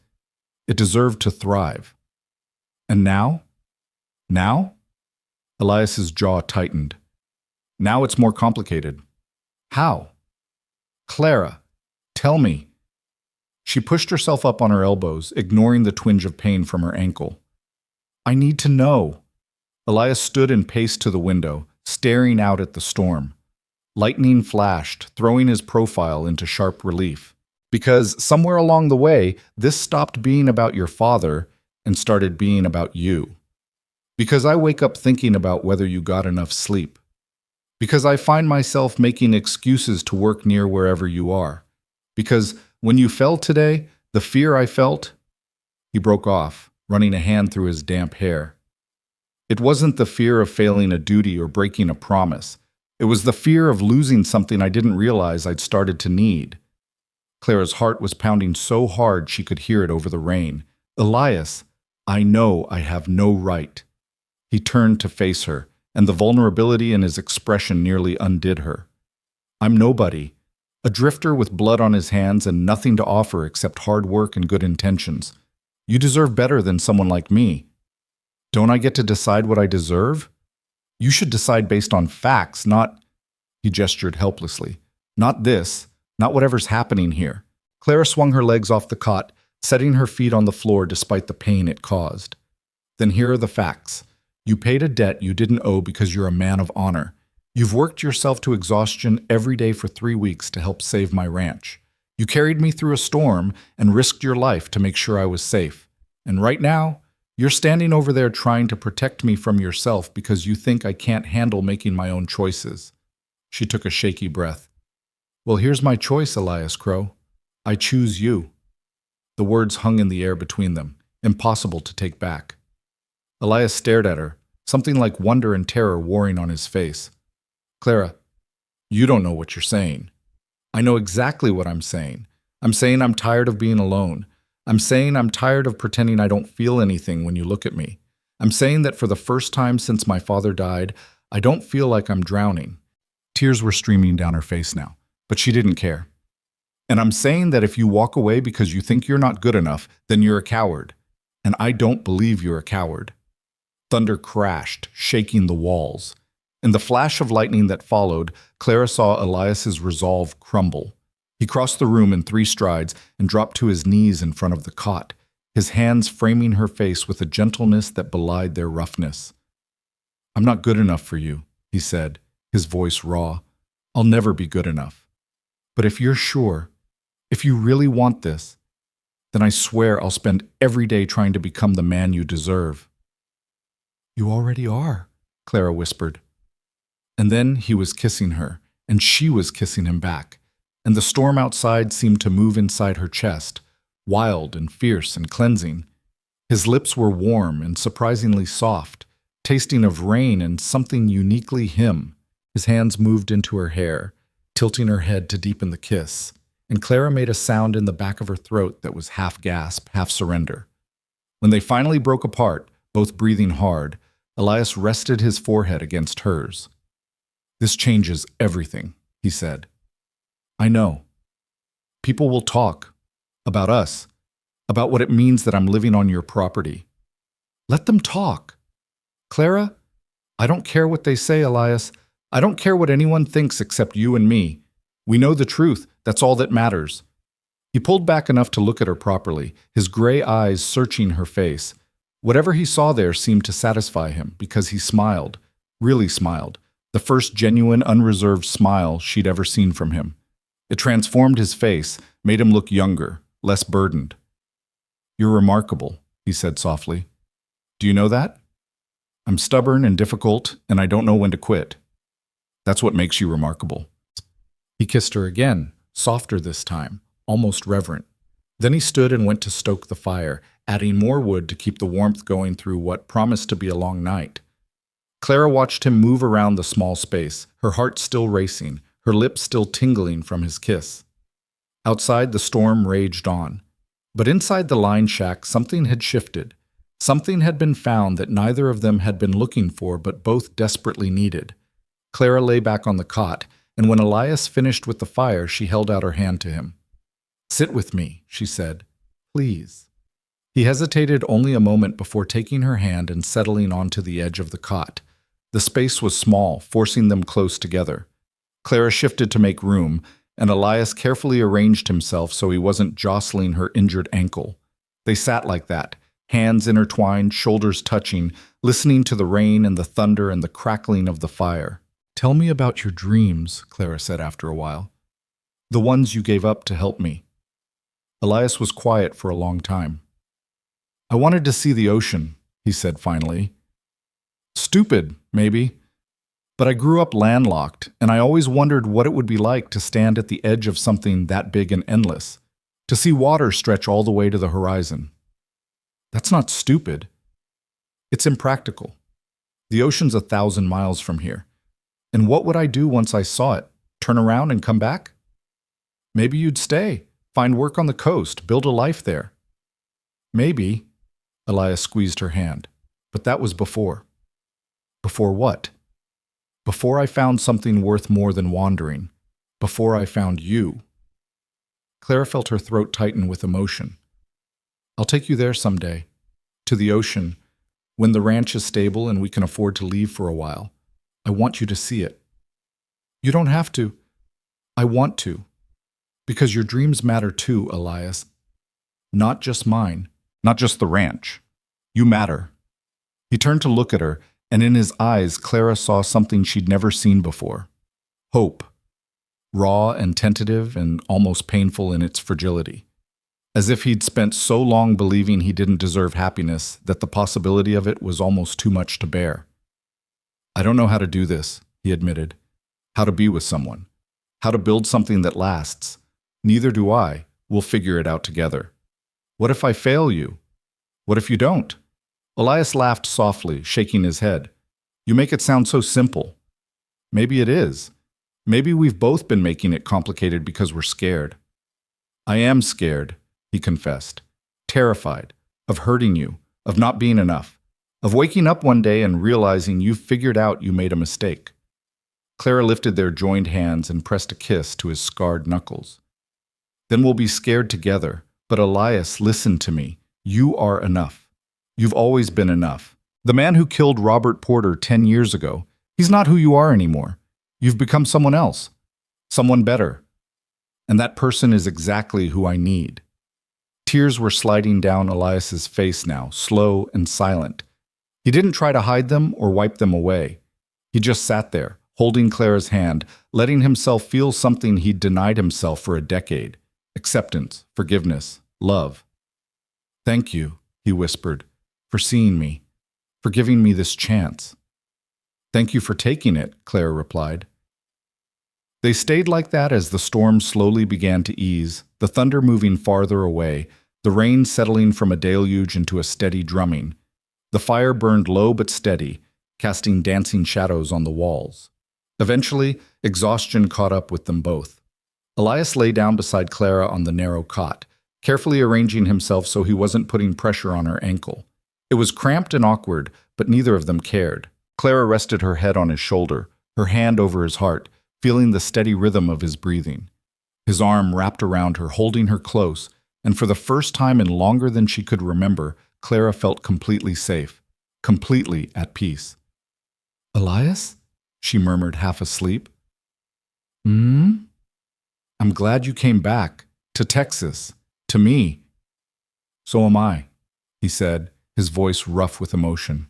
It deserved to thrive. And now? Now?" Elias's jaw tightened. "Now it's more complicated." "How?" "Clara, tell me." She pushed herself up on her elbows, ignoring the twinge of pain from her ankle. "I need to know." Elias stood and paced to the window, staring out at the storm. Lightning flashed, throwing his profile into sharp relief. "Because somewhere along the way, this stopped being about your father and started being about you. Because I wake up thinking about whether you got enough sleep. Because I find myself making excuses to work near wherever you are. Because when you fell today, the fear I felt..." He broke off, running a hand through his damp hair. "It wasn't the fear of failing a duty or breaking a promise. It was the fear of losing something I didn't realize I'd started to need." Clara's heart was pounding so hard she could hear it over the rain. "Elias, I know I have no right." He turned to face her, and the vulnerability in his expression nearly undid her. "I'm nobody. A drifter with blood on his hands and nothing to offer except hard work and good intentions. You deserve better than someone like me. Don't I get to decide what I deserve? You should decide based on facts, not..." He gestured helplessly. "Not this. Not whatever's happening here." Clara swung her legs off the cot, setting her feet on the floor despite the pain it caused. "Then here are the facts. You paid a debt you didn't owe because you're a man of honor. You've worked yourself to exhaustion every day for 3 weeks to help save my ranch. You carried me through a storm and risked your life to make sure I was safe. And right now, you're standing over there trying to protect me from yourself because you think I can't handle making my own choices." She took a shaky breath. "Well, here's my choice, Elias Crow. I choose you." The words hung in the air between them, impossible to take back. Elias stared at her, something like wonder and terror warring on his face. "Clara, you don't know what you're saying." "I know exactly what I'm saying. I'm saying I'm tired of being alone. I'm saying I'm tired of pretending I don't feel anything when you look at me. I'm saying that for the first time since my father died, I don't feel like I'm drowning." Tears were streaming down her face now, but she didn't care. "And I'm saying that if you walk away because you think you're not good enough, then you're a coward. And I don't believe you're a coward." Thunder crashed, shaking the walls. In the flash of lightning that followed, Clara saw Elias's resolve crumble. He crossed the room in 3 strides and dropped to his knees in front of the cot, his hands framing her face with a gentleness that belied their roughness. "I'm not good enough for you," he said, his voice raw. "I'll never be good enough. But if you're sure, if you really want this, then I swear I'll spend every day trying to become the man you deserve." "You already are," Clara whispered. And then he was kissing her, and she was kissing him back, and the storm outside seemed to move inside her chest, wild and fierce and cleansing. His lips were warm and surprisingly soft, tasting of rain and something uniquely him. His hands moved into her hair, tilting her head to deepen the kiss. and Clara made a sound in the back of her throat that was half gasp, half surrender. When they finally broke apart, both breathing hard, Elias rested his forehead against hers. "This changes everything," he said. "I know. People will talk. About us. About what it means that I'm living on your property. Let them talk. Clara, I don't care what they say, Elias. I don't care what anyone thinks except you and me. We know the truth. That's all that matters." He pulled back enough to look at her properly, his gray eyes searching her face. Whatever he saw there seemed to satisfy him, because he smiled, really smiled, the first genuine, unreserved smile she'd ever seen from him. It transformed his face, made him look younger, less burdened. "You're remarkable," he said softly. "Do you know that? I'm stubborn and difficult, and I don't know when to quit. That's what makes you remarkable." He kissed her again, softer this time, almost reverent. Then he stood and went to stoke the fire, adding more wood to keep the warmth going through what promised to be a long night. Clara watched him move around the small space, her heart still racing, her lips still tingling from his kiss. Outside, the storm raged on. But inside the line shack, something had shifted. Something had been found that neither of them had been looking for but both desperately needed. Clara lay back on the cot, and when Elias finished with the fire, she held out her hand to him. "Sit with me," she said. "Please." He hesitated only a moment before taking her hand and settling onto the edge of the cot. The space was small, forcing them close together. Clara shifted to make room, and Elias carefully arranged himself so he wasn't jostling her injured ankle. They sat like that, hands intertwined, shoulders touching, listening to the rain and the thunder and the crackling of the fire. "Tell me about your dreams," Clara said after a while. "The ones you gave up to help me." Elias was quiet for a long time. "I wanted to see the ocean," he said finally. "Stupid, maybe. But I grew up landlocked, and I always wondered what it would be like to stand at the edge of something that big and endless, to see water stretch all the way to the horizon. That's not stupid. It's impractical. The ocean's 1,000 miles from here. And what would I do once I saw it? Turn around and come back? Maybe you'd stay, find work on the coast, build a life there." "Maybe." Elias squeezed her hand. "But that was before." "Before what?" "Before I found something worth more than wandering. Before I found you." Clara felt her throat tighten with emotion. "I'll take you there someday. To the ocean. When the ranch is stable and we can afford to leave for a while. I want you to see it." "You don't have to." "I want to. Because your dreams matter too, Elias. Not just mine. Not just the ranch. You matter." He turned to look at her, and in his eyes Clara saw something she'd never seen before. Hope. Raw and tentative and almost painful in its fragility. As if he'd spent so long believing he didn't deserve happiness that the possibility of it was almost too much to bear. "I don't know how to do this," he admitted. "How to be with someone. How to build something that lasts. Neither do I. We'll figure it out together." "What if I fail you? What if you don't?" Elias laughed softly, shaking his head. "You make it sound so simple." "Maybe it is. Maybe we've both been making it complicated because we're scared." "I am scared," he confessed. "Terrified. Of hurting you. Of not being enough. Of waking up one day and realizing you've figured out you made a mistake." Clara lifted their joined hands and pressed a kiss to his scarred knuckles. "Then we'll be scared together. But Elias, listen to me. You are enough. You've always been enough. The man who killed Robert Porter 10 years ago, he's not who you are anymore. You've become someone else. Someone better. And that person is exactly who I need." Tears were sliding down Elias's face now, slow and silent. He didn't try to hide them or wipe them away. He just sat there, holding Clara's hand, letting himself feel something he'd denied himself for a decade. Acceptance, forgiveness, love. "Thank you," he whispered, "for seeing me, for giving me this chance." "Thank you for taking it," Clara replied. They stayed like that as the storm slowly began to ease, the thunder moving farther away, the rain settling from a deluge into a steady drumming. The fire burned low but steady, casting dancing shadows on the walls. Eventually, exhaustion caught up with them both. Elias lay down beside Clara on the narrow cot, carefully arranging himself so he wasn't putting pressure on her ankle. It was cramped and awkward, but neither of them cared. Clara rested her head on his shoulder, her hand over his heart, feeling the steady rhythm of his breathing. His arm wrapped around her, holding her close, and for the first time in longer than she could remember, Clara felt completely safe, completely at peace. "Elias?" she murmured, half asleep. "Hmm? I'm glad you came back. To Texas. To me." "So am I," he said, his voice rough with emotion.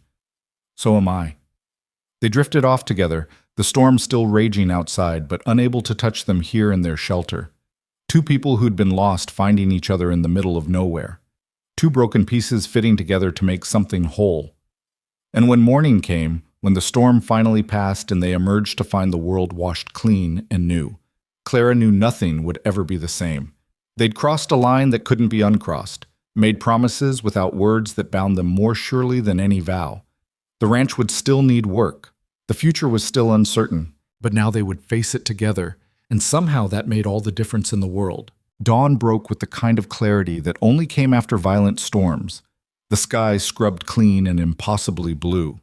"So am I." They drifted off together, the storm still raging outside, but unable to touch them here in their shelter. Two people who'd been lost finding each other in the middle of nowhere. Two broken pieces fitting together to make something whole. And when morning came, when the storm finally passed and they emerged to find the world washed clean and new, Clara knew nothing would ever be the same. They'd crossed a line that couldn't be uncrossed, made promises without words that bound them more surely than any vow. The ranch would still need work. The future was still uncertain, but now they would face it together, and somehow that made all the difference in the world. Dawn broke with the kind of clarity that only came after violent storms. The sky scrubbed clean and impossibly blue.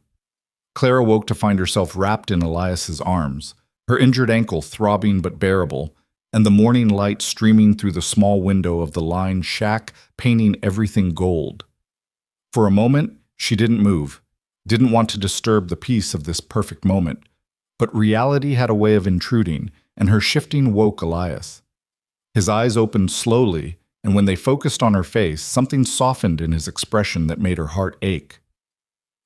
Clara woke to find herself wrapped in Elias's arms, her injured ankle throbbing but bearable, and the morning light streaming through the small window of the lined shack, painting everything gold. For a moment, she didn't move, didn't want to disturb the peace of this perfect moment, but reality had a way of intruding, and her shifting woke Elias. His eyes opened slowly, and when they focused on her face, something softened in his expression that made her heart ache.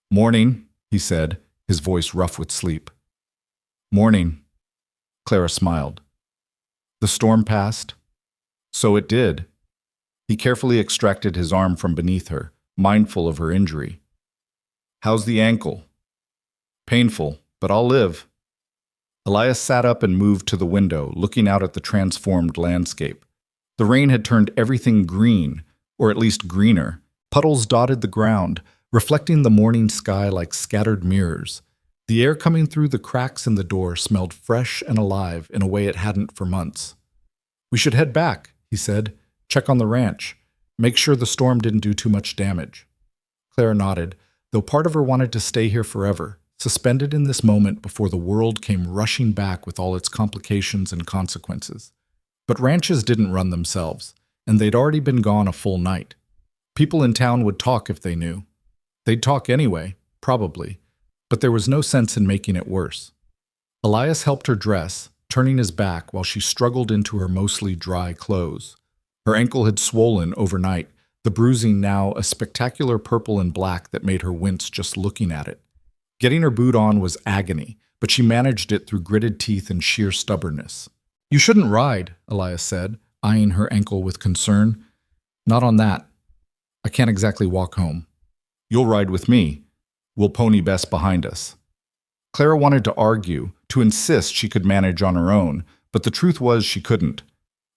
"Morning," he said, his voice rough with sleep. "Morning." Clara smiled. "The storm passed?" "So it did." He carefully extracted his arm from beneath her, mindful of her injury. "How's the ankle?" "Painful, but I'll live." Elias sat up and moved to the window, looking out at the transformed landscape. The rain had turned everything green, or at least greener. Puddles dotted the ground, reflecting the morning sky like scattered mirrors. The air coming through the cracks in the door smelled fresh and alive in a way it hadn't for months. "We should head back," he said. "Check on the ranch. Make sure the storm didn't do too much damage." Clara nodded, though part of her wanted to stay here forever, suspended in this moment before the world came rushing back with all its complications and consequences. But ranches didn't run themselves, and they'd already been gone a full night. People in town would talk if they knew. They'd talk anyway, probably, but there was no sense in making it worse. Elias helped her dress, turning his back while she struggled into her mostly dry clothes. Her ankle had swollen overnight, the bruising now a spectacular purple and black that made her wince just looking at it. Getting her boot on was agony, but she managed it through gritted teeth and sheer stubbornness. "You shouldn't ride," Elias said, eyeing her ankle with concern. "Not on that. I can't exactly walk home." "You'll ride with me. We'll pony Bess behind us." Clara wanted to argue, to insist she could manage on her own, but the truth was she couldn't.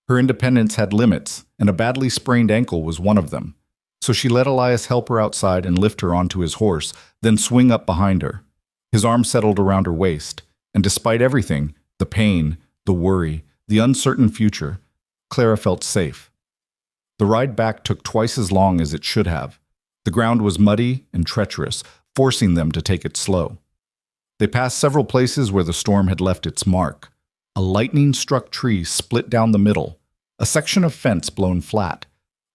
Her independence had limits, and a badly sprained ankle was one of them. So she let Elias help her outside and lift her onto his horse, then swing up behind her. His arm settled around her waist, and despite everything, the pain, the worry, the uncertain future, Clara felt safe. The ride back took twice as long as it should have. The ground was muddy and treacherous, forcing them to take it slow. They passed several places where the storm had left its mark. A lightning-struck tree split down the middle, a section of fence blown flat,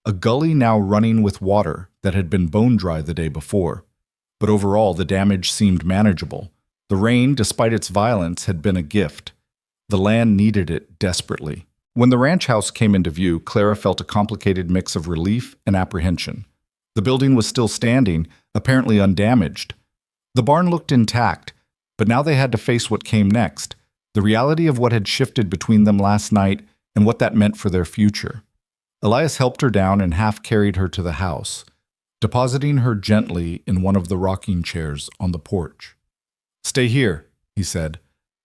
a gully now running with water that had been bone-dry the day before. But overall, the damage seemed manageable. The rain, despite its violence, had been a gift. The land needed it desperately. When the ranch house came into view, Clara felt a complicated mix of relief and apprehension. The building was still standing, apparently undamaged. The barn looked intact, but now they had to face what came next, the reality of what had shifted between them last night and what that meant for their future. Elias helped her down and half-carried her to the house, depositing her gently in one of the rocking chairs on the porch. "Stay here," he said.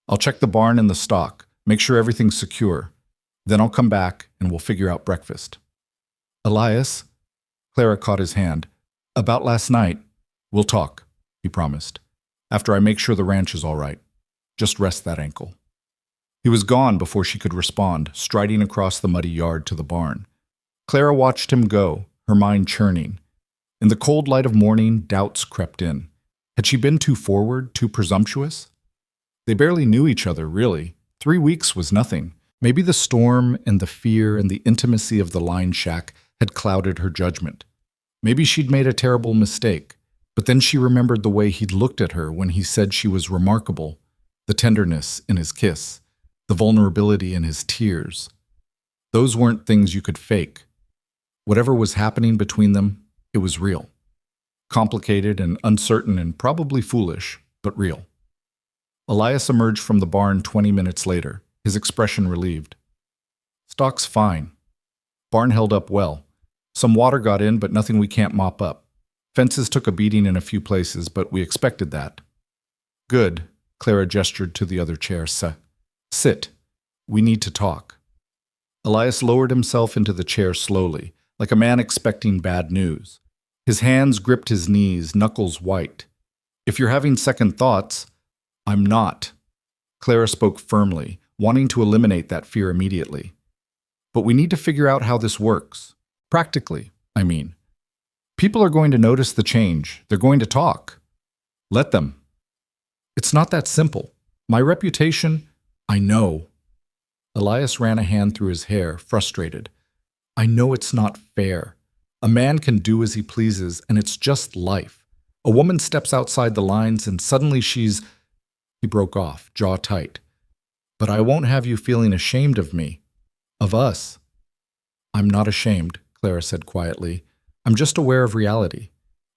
"I'll check the barn and the stock, make sure everything's secure. Then I'll come back and we'll figure out breakfast." "Elias," Clara caught his hand. "About last night, we'll talk," he promised. "After I make sure the ranch is all right. Just rest that ankle." He was gone before she could respond, striding across the muddy yard to the barn. Clara watched him go, her mind churning. In the cold light of morning, doubts crept in. Had she been too forward, too presumptuous? They barely knew each other, really. 3 weeks was nothing. Maybe the storm and the fear and the intimacy of the line shack had clouded her judgment. Maybe she'd made a terrible mistake, but then she remembered the way he'd looked at her when he said she was remarkable, the tenderness in his kiss, the vulnerability in his tears. Those weren't things you could fake. Whatever was happening between them, it was real. Complicated and uncertain and probably foolish, but real. Elias emerged from the barn 20 minutes later, his expression relieved. "Stock's fine. Barn held up well. Some water got in, but nothing we can't mop up. Fences took a beating in a few places, but we expected that." "Good," Clara gestured to the other chair. Sit. We need to talk." Elias lowered himself into the chair slowly, like a man expecting bad news. His hands gripped his knees, knuckles white. "If you're having second thoughts—" "I'm not." Clara spoke firmly, wanting to eliminate that fear immediately. "But we need to figure out how this works. Practically, I mean. People are going to notice the change. They're going to talk. Let them." "It's not that simple. My reputation—" "I know." Elias ran a hand through his hair, frustrated. "I know it's not fair. A man can do as he pleases, and it's just life. A woman steps outside the lines, and suddenly she's—" He broke off, jaw tight. "But I won't have you feeling ashamed of me. Of us." "I'm not ashamed," Clara said quietly. "I'm just aware of reality.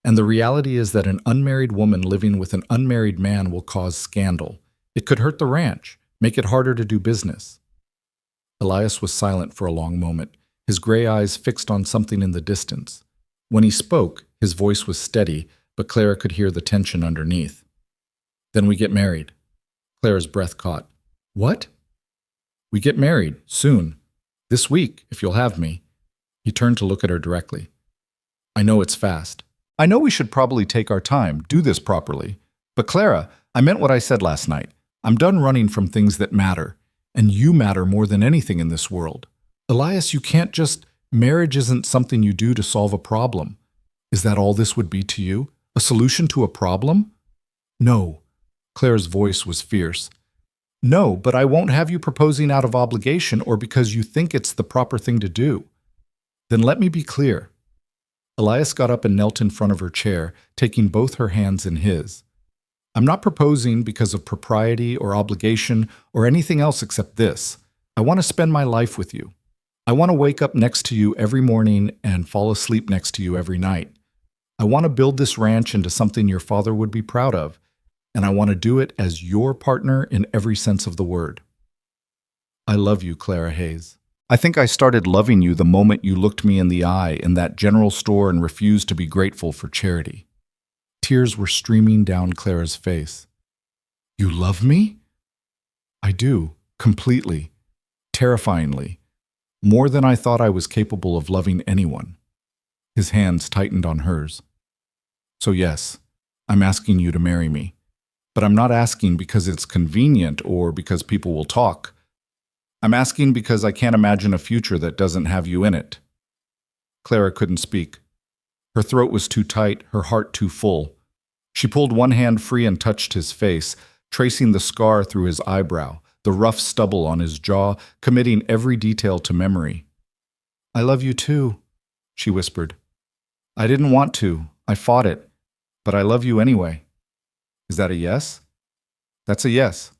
And the reality is that an unmarried woman living with an unmarried man will cause scandal. It could hurt the ranch, make it harder to do business." Elias was silent for a long moment, his gray eyes fixed on something in the distance. When he spoke, his voice was steady, but Clara could hear the tension underneath. "Then we get married." Clara's breath caught. "What?" "We get married, soon. This week, if you'll have me." He turned to look at her directly. "I know it's fast. I know we should probably take our time, do this properly. But Clara, I meant what I said last night. I'm done running from things that matter, and you matter more than anything in this world. Elias, you can't just— Marriage isn't something you do to solve a problem. Is that all this would be to you? A solution to a problem?" "No." Clara's voice was fierce. "No, but I won't have you proposing out of obligation or because you think it's the proper thing to do." "Then let me be clear." Elias got up and knelt in front of her chair, taking both her hands in his. "I'm not proposing because of propriety or obligation or anything else except this. I want to spend my life with you. I want to wake up next to you every morning and fall asleep next to you every night. I want to build this ranch into something your father would be proud of, and I want to do it as your partner in every sense of the word." "I love you, Clara Hayes. I think I started loving you the moment you looked me in the eye in that general store and refused to be grateful for charity." Tears were streaming down Clara's face. "You love me?" "I do, completely, terrifyingly, more than I thought I was capable of loving anyone." His hands tightened on hers. "So yes, I'm asking you to marry me. But I'm not asking because it's convenient or because people will talk. I'm asking because I can't imagine a future that doesn't have you in it." Clara couldn't speak. Her throat was too tight, her heart too full. She pulled one hand free and touched his face, tracing the scar through his eyebrow, the rough stubble on his jaw, committing every detail to memory. "I love you too," she whispered. "I didn't want to. I fought it. But I love you anyway." "Is that a yes?" "That's a yes."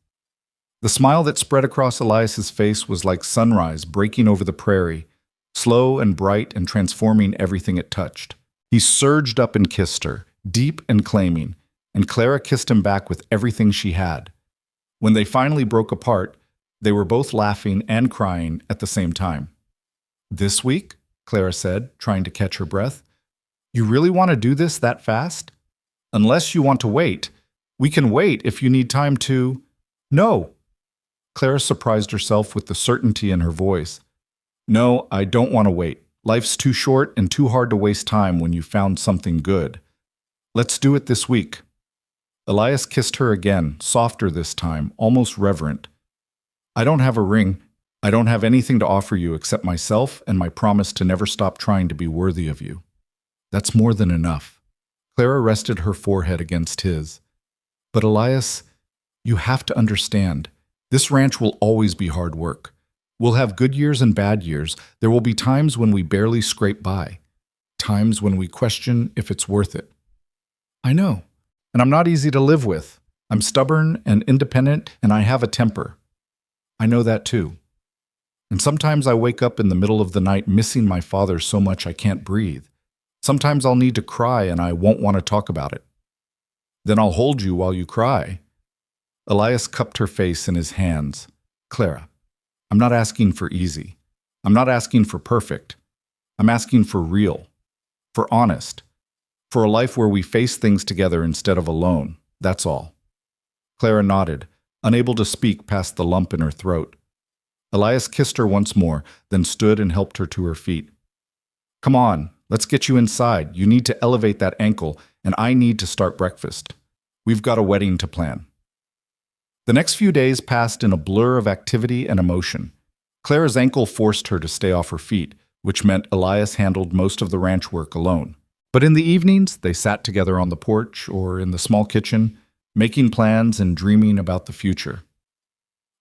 The smile that spread across Elias's face was like sunrise breaking over the prairie, slow and bright and transforming everything it touched. He surged up and kissed her, deep and claiming, and Clara kissed him back with everything she had. When they finally broke apart, they were both laughing and crying at the same time. "This week?" Clara said, trying to catch her breath. "You really want to do this that fast? Unless you want to wait. We can wait if you need time to—" "No." Clara surprised herself with the certainty in her voice. "No, I don't want to wait. Life's too short and too hard to waste time when you found something good. Let's do it this week." Elias kissed her again, softer this time, almost reverent. I don't have a ring. I don't have anything to offer you except myself and my promise to never stop trying to be worthy of you. That's more than enough. Clara rested her forehead against his. But Elias, you have to understand, this ranch will always be hard work. We'll have good years and bad years. There will be times when we barely scrape by. Times when we question if it's worth it. I know. And I'm not easy to live with. I'm stubborn and independent, and I have a temper. I know that too. And sometimes I wake up in the middle of the night missing my father so much I can't breathe. Sometimes I'll need to cry and I won't want to talk about it. Then I'll hold you while you cry. Elias cupped her face in his hands. Clara, I'm not asking for easy. I'm not asking for perfect. I'm asking for real, for honest, for a life where we face things together instead of alone. That's all. Clara nodded, unable to speak past the lump in her throat. Elias kissed her once more, then stood and helped her to her feet. Come on, let's get you inside. You need to elevate that ankle, and I need to start breakfast. We've got a wedding to plan. The next few days passed in a blur of activity and emotion. Clara's ankle forced her to stay off her feet, which meant Elias handled most of the ranch work alone. But in the evenings, they sat together on the porch or in the small kitchen, making plans and dreaming about the future.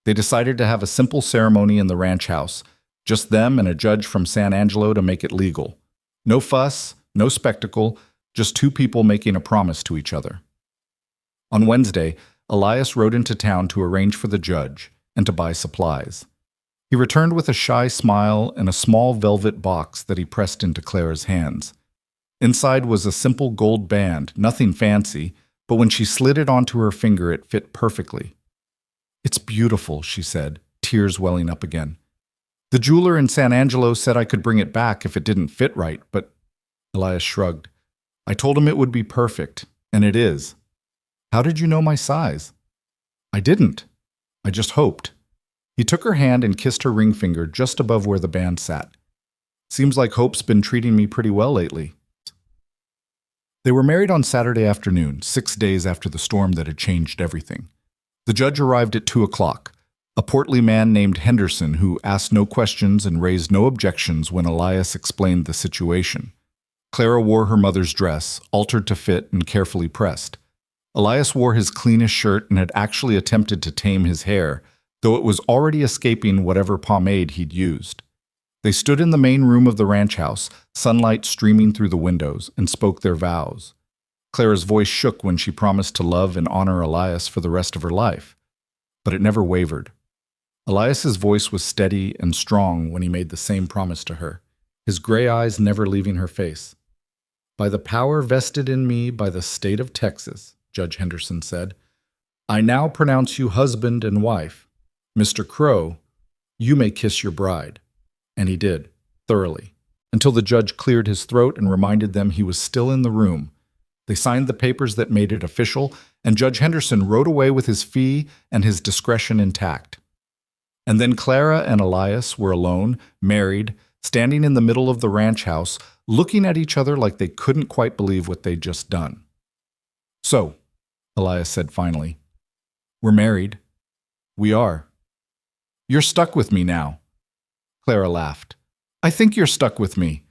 They decided to have a simple ceremony in the ranch house, just them and a judge from San Angelo to make it legal. No fuss, no spectacle, just two people making a promise to each other. On Wednesday, Elias rode into town to arrange for the judge and to buy supplies. He returned with a shy smile and a small velvet box that he pressed into Clara's hands. Inside was a simple gold band, nothing fancy, but when she slid it onto her finger, it fit perfectly. It's beautiful, she said, tears welling up again. The jeweler in San Angelo said I could bring it back if it didn't fit right, but Elias shrugged. I told him it would be perfect, and it is. How did you know my size? I didn't. I just hoped. He took her hand and kissed her ring finger just above where the band sat. Seems like Hope's been treating me pretty well lately. They were married on Saturday afternoon, 6 days after the storm that had changed everything. The judge arrived at 2 o'clock, a portly man named Henderson who asked no questions and raised no objections when Elias explained the situation. Clara wore her mother's dress, altered to fit and carefully pressed. Elias wore his cleanest shirt and had actually attempted to tame his hair, though it was already escaping whatever pomade he'd used. They stood in the main room of the ranch house, sunlight streaming through the windows, and spoke their vows. Clara's voice shook when she promised to love and honor Elias for the rest of her life, but it never wavered. Elias's voice was steady and strong when he made the same promise to her, his gray eyes never leaving her face. By the power vested in me by the state of Texas, Judge Henderson said, I now pronounce you husband and wife. Mr. Crow, you may kiss your bride. And he did, thoroughly, until the judge cleared his throat and reminded them he was still in the room. They signed the papers that made it official, and Judge Henderson rode away with his fee and his discretion intact. And then Clara and Elias were alone, married, standing in the middle of the ranch house, looking at each other like they couldn't quite believe what they'd just done. So, Elias said finally, we're married. We are. You're stuck with me now. Clara laughed. I think you're stuck with me.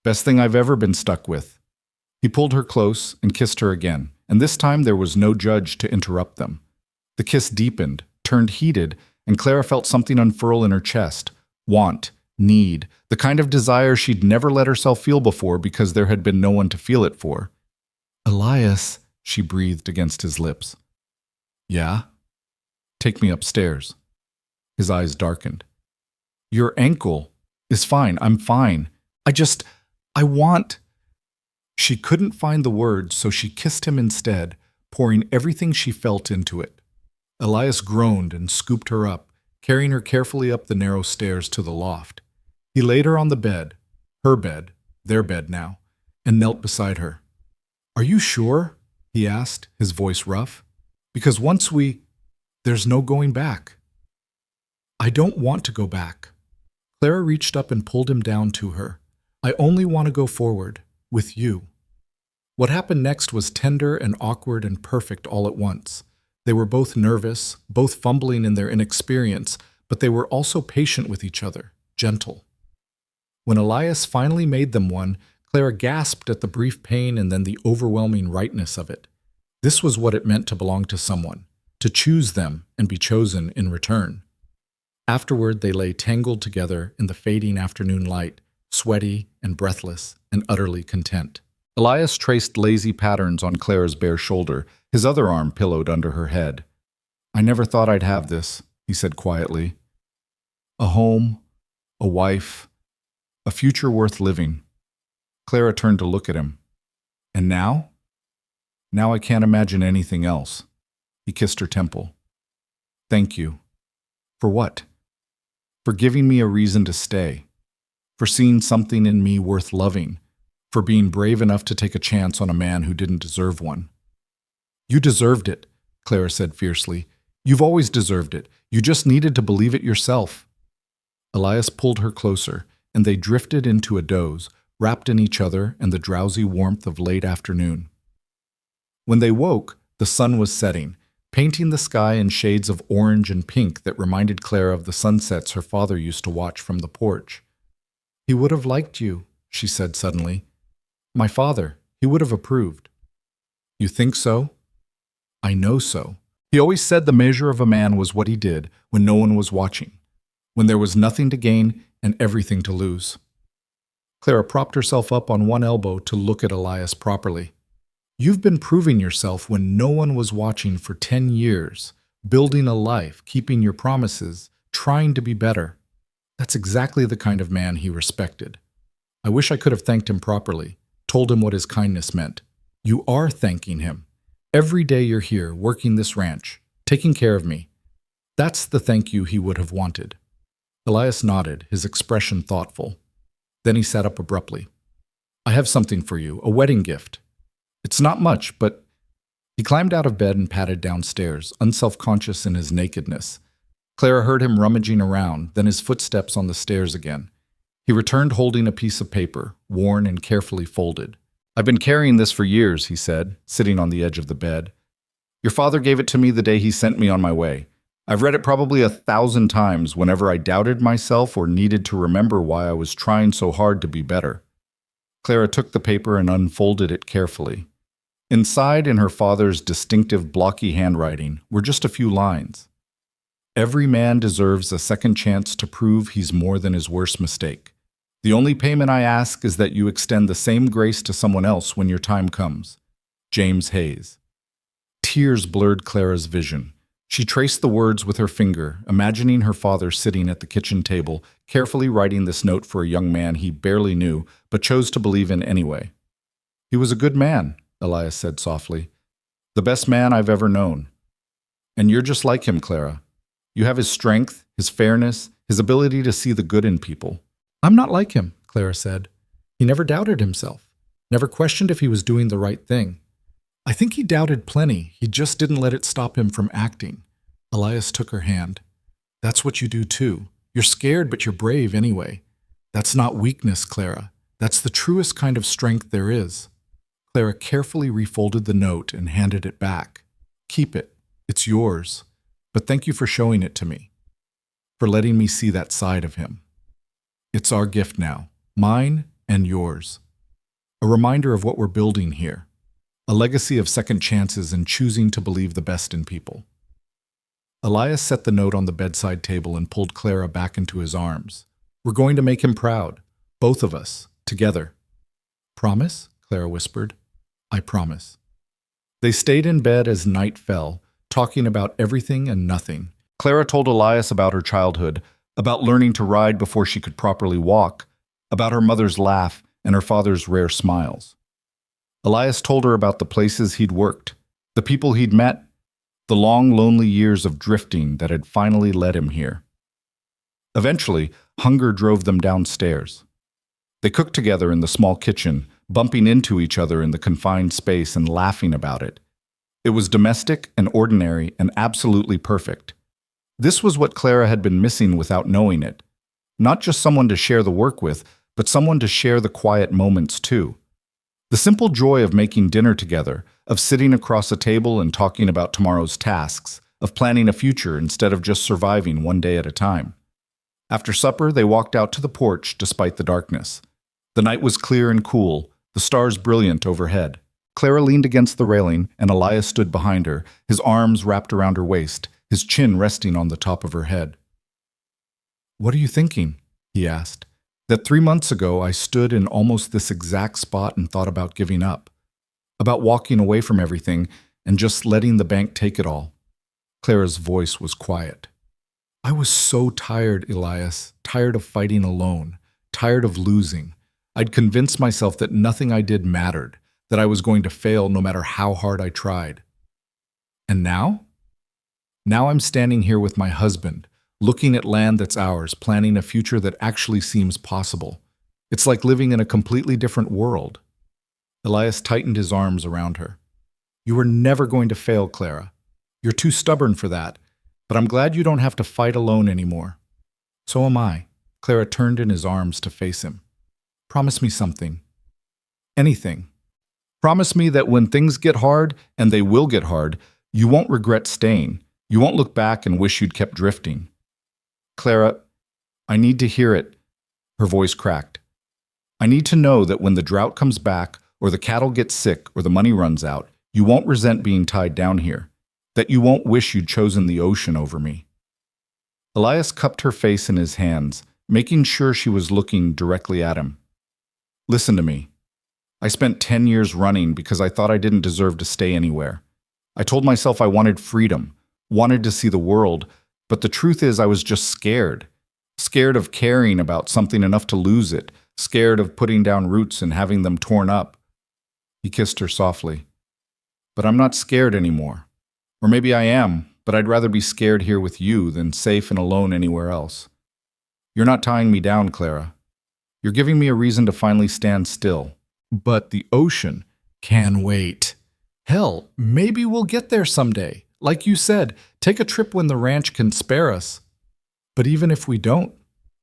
Best thing I've ever been stuck with. He pulled her close and kissed her again, and this time there was no judge to interrupt them. The kiss deepened, turned heated, and Clara felt something unfurl in her chest. Want, need, the kind of desire she'd never let herself feel before because there had been no one to feel it for. Elias, she breathed against his lips. Yeah? Take me upstairs. His eyes darkened. Your ankle is fine. I'm fine. I want... She couldn't find the words, so she kissed him instead, pouring everything she felt into it. Elias groaned and scooped her up, carrying her carefully up the narrow stairs to the loft. He laid her on the bed, her bed, their bed now, and knelt beside her. Are you sure? He asked, his voice rough. Because there's no going back. I don't want to go back. Clara reached up and pulled him down to her. I only want to go forward, with you. What happened next was tender and awkward and perfect all at once. They were both nervous, both fumbling in their inexperience, but they were also patient with each other, gentle. When Elias finally made them one, Clara gasped at the brief pain and then the overwhelming rightness of it. This was what it meant to belong to someone, to choose them and be chosen in return. Afterward, they lay tangled together in the fading afternoon light, sweaty and breathless and utterly content. Elias traced lazy patterns on Clara's bare shoulder, his other arm pillowed under her head. "I never thought I'd have this," he said quietly. "A home, a wife, a future worth living." Clara turned to look at him. "And now?" "Now I can't imagine anything else." He kissed her temple. "Thank you." "For what?" "For giving me a reason to stay. For seeing something in me worth loving. For being brave enough to take a chance on a man who didn't deserve one." "You deserved it," Clara said fiercely. "You've always deserved it. You just needed to believe it yourself." Elias pulled her closer, and they drifted into a doze, wrapped in each other and the drowsy warmth of late afternoon. When they woke, the sun was setting, painting the sky in shades of orange and pink that reminded Clara of the sunsets her father used to watch from the porch. "He would have liked you," she said suddenly. "My father, he would have approved." "You think so?" "I know so. He always said the measure of a man was what he did when no one was watching, when there was nothing to gain and everything to lose." Clara propped herself up on one elbow to look at Elias properly. "You've been proving yourself when no one was watching for 10 years, building a life, keeping your promises, trying to be better. That's exactly the kind of man he respected. I wish I could have thanked him properly, told him what his kindness meant. You are thanking him. Every day you're here, working this ranch, taking care of me. That's the thank you he would have wanted." Elias nodded, his expression thoughtful. Then he sat up abruptly. "I have something for you, a wedding gift. It's not much, but..." He climbed out of bed and padded downstairs, unself-conscious in his nakedness. Clara heard him rummaging around, then his footsteps on the stairs again. He returned holding a piece of paper, worn and carefully folded. "I've been carrying this for years," he said, sitting on the edge of the bed. "Your father gave it to me the day he sent me on my way. I've read it probably 1,000 times whenever I doubted myself or needed to remember why I was trying so hard to be better." Clara took the paper and unfolded it carefully. Inside, in her father's distinctive blocky handwriting, were just a few lines. "Every man deserves a second chance to prove he's more than his worst mistake. The only payment I ask is that you extend the same grace to someone else when your time comes. James Hayes." Tears blurred Clara's vision. She traced the words with her finger, imagining her father sitting at the kitchen table, carefully writing this note for a young man he barely knew, but chose to believe in anyway. "He was a good man," Elias said softly. "The best man I've ever known. And you're just like him, Clara. You have his strength, his fairness, his ability to see the good in people." "I'm not like him," Clara said. "He never doubted himself, never questioned if he was doing the right thing. I think he doubted plenty, he just didn't let it stop him from acting." Elias took her hand. "That's what you do too. You're scared, but you're brave anyway. That's not weakness, Clara. That's the truest kind of strength there is." Clara carefully refolded the note and handed it back. "Keep it. It's yours. But thank you for showing it to me, for letting me see that side of him. It's our gift now, mine and yours. A reminder of what we're building here. A legacy of second chances and choosing to believe the best in people." Elias set the note on the bedside table and pulled Clara back into his arms. "We're going to make him proud, both of us, together." "Promise?" Clara whispered. "I promise." They stayed in bed as night fell, talking about everything and nothing. Clara told Elias about her childhood, about learning to ride before she could properly walk, about her mother's laugh and her father's rare smiles. Elias told her about the places he'd worked, the people he'd met, the long, lonely years of drifting that had finally led him here. Eventually, hunger drove them downstairs. They cooked together in the small kitchen, bumping into each other in the confined space and laughing about it. It was domestic and ordinary and absolutely perfect. This was what Clara had been missing without knowing it. Not just someone to share the work with, but someone to share the quiet moments too. The simple joy of making dinner together, of sitting across a table and talking about tomorrow's tasks, of planning a future instead of just surviving one day at a time. After supper, they walked out to the porch despite the darkness. The night was clear and cool, the stars brilliant overhead. Clara leaned against the railing, and Elias stood behind her, his arms wrapped around her waist, his chin resting on the top of her head. "What are you thinking?" he asked. "That 3 months ago I stood in almost this exact spot and thought about giving up, about walking away from everything and just letting the bank take it all." Clara's voice was quiet. "I was so tired, Elias, tired of fighting alone, tired of losing. I'd convinced myself that nothing I did mattered, that I was going to fail no matter how hard I tried. And now? Now I'm standing here with my husband, looking at land that's ours, planning a future that actually seems possible. It's like living in a completely different world." Elias tightened his arms around her. "You were never going to fail, Clara. You're too stubborn for that, but I'm glad you don't have to fight alone anymore." "So am I." Clara turned in his arms to face him. "Promise me something. Anything. Promise me that when things get hard, and they will get hard, you won't regret staying. You won't look back and wish you'd kept drifting." "Clara, I need to hear it." Her voice cracked. "I need to know that when the drought comes back, or the cattle get sick, or the money runs out, you won't resent being tied down here. That you won't wish you'd chosen the ocean over me." Elias cupped her face in his hands, making sure she was looking directly at him. "Listen to me. I spent 10 years running because I thought I didn't deserve to stay anywhere. I told myself I wanted freedom, wanted to see the world, but the truth is I was just scared. Scared of caring about something enough to lose it, scared of putting down roots and having them torn up." He kissed her softly. "But I'm not scared anymore. Or maybe I am, but I'd rather be scared here with you than safe and alone anywhere else. You're not tying me down, Clara. You're giving me a reason to finally stand still. But the ocean can wait. Hell, maybe we'll get there someday. Like you said, take a trip when the ranch can spare us. But even if we don't,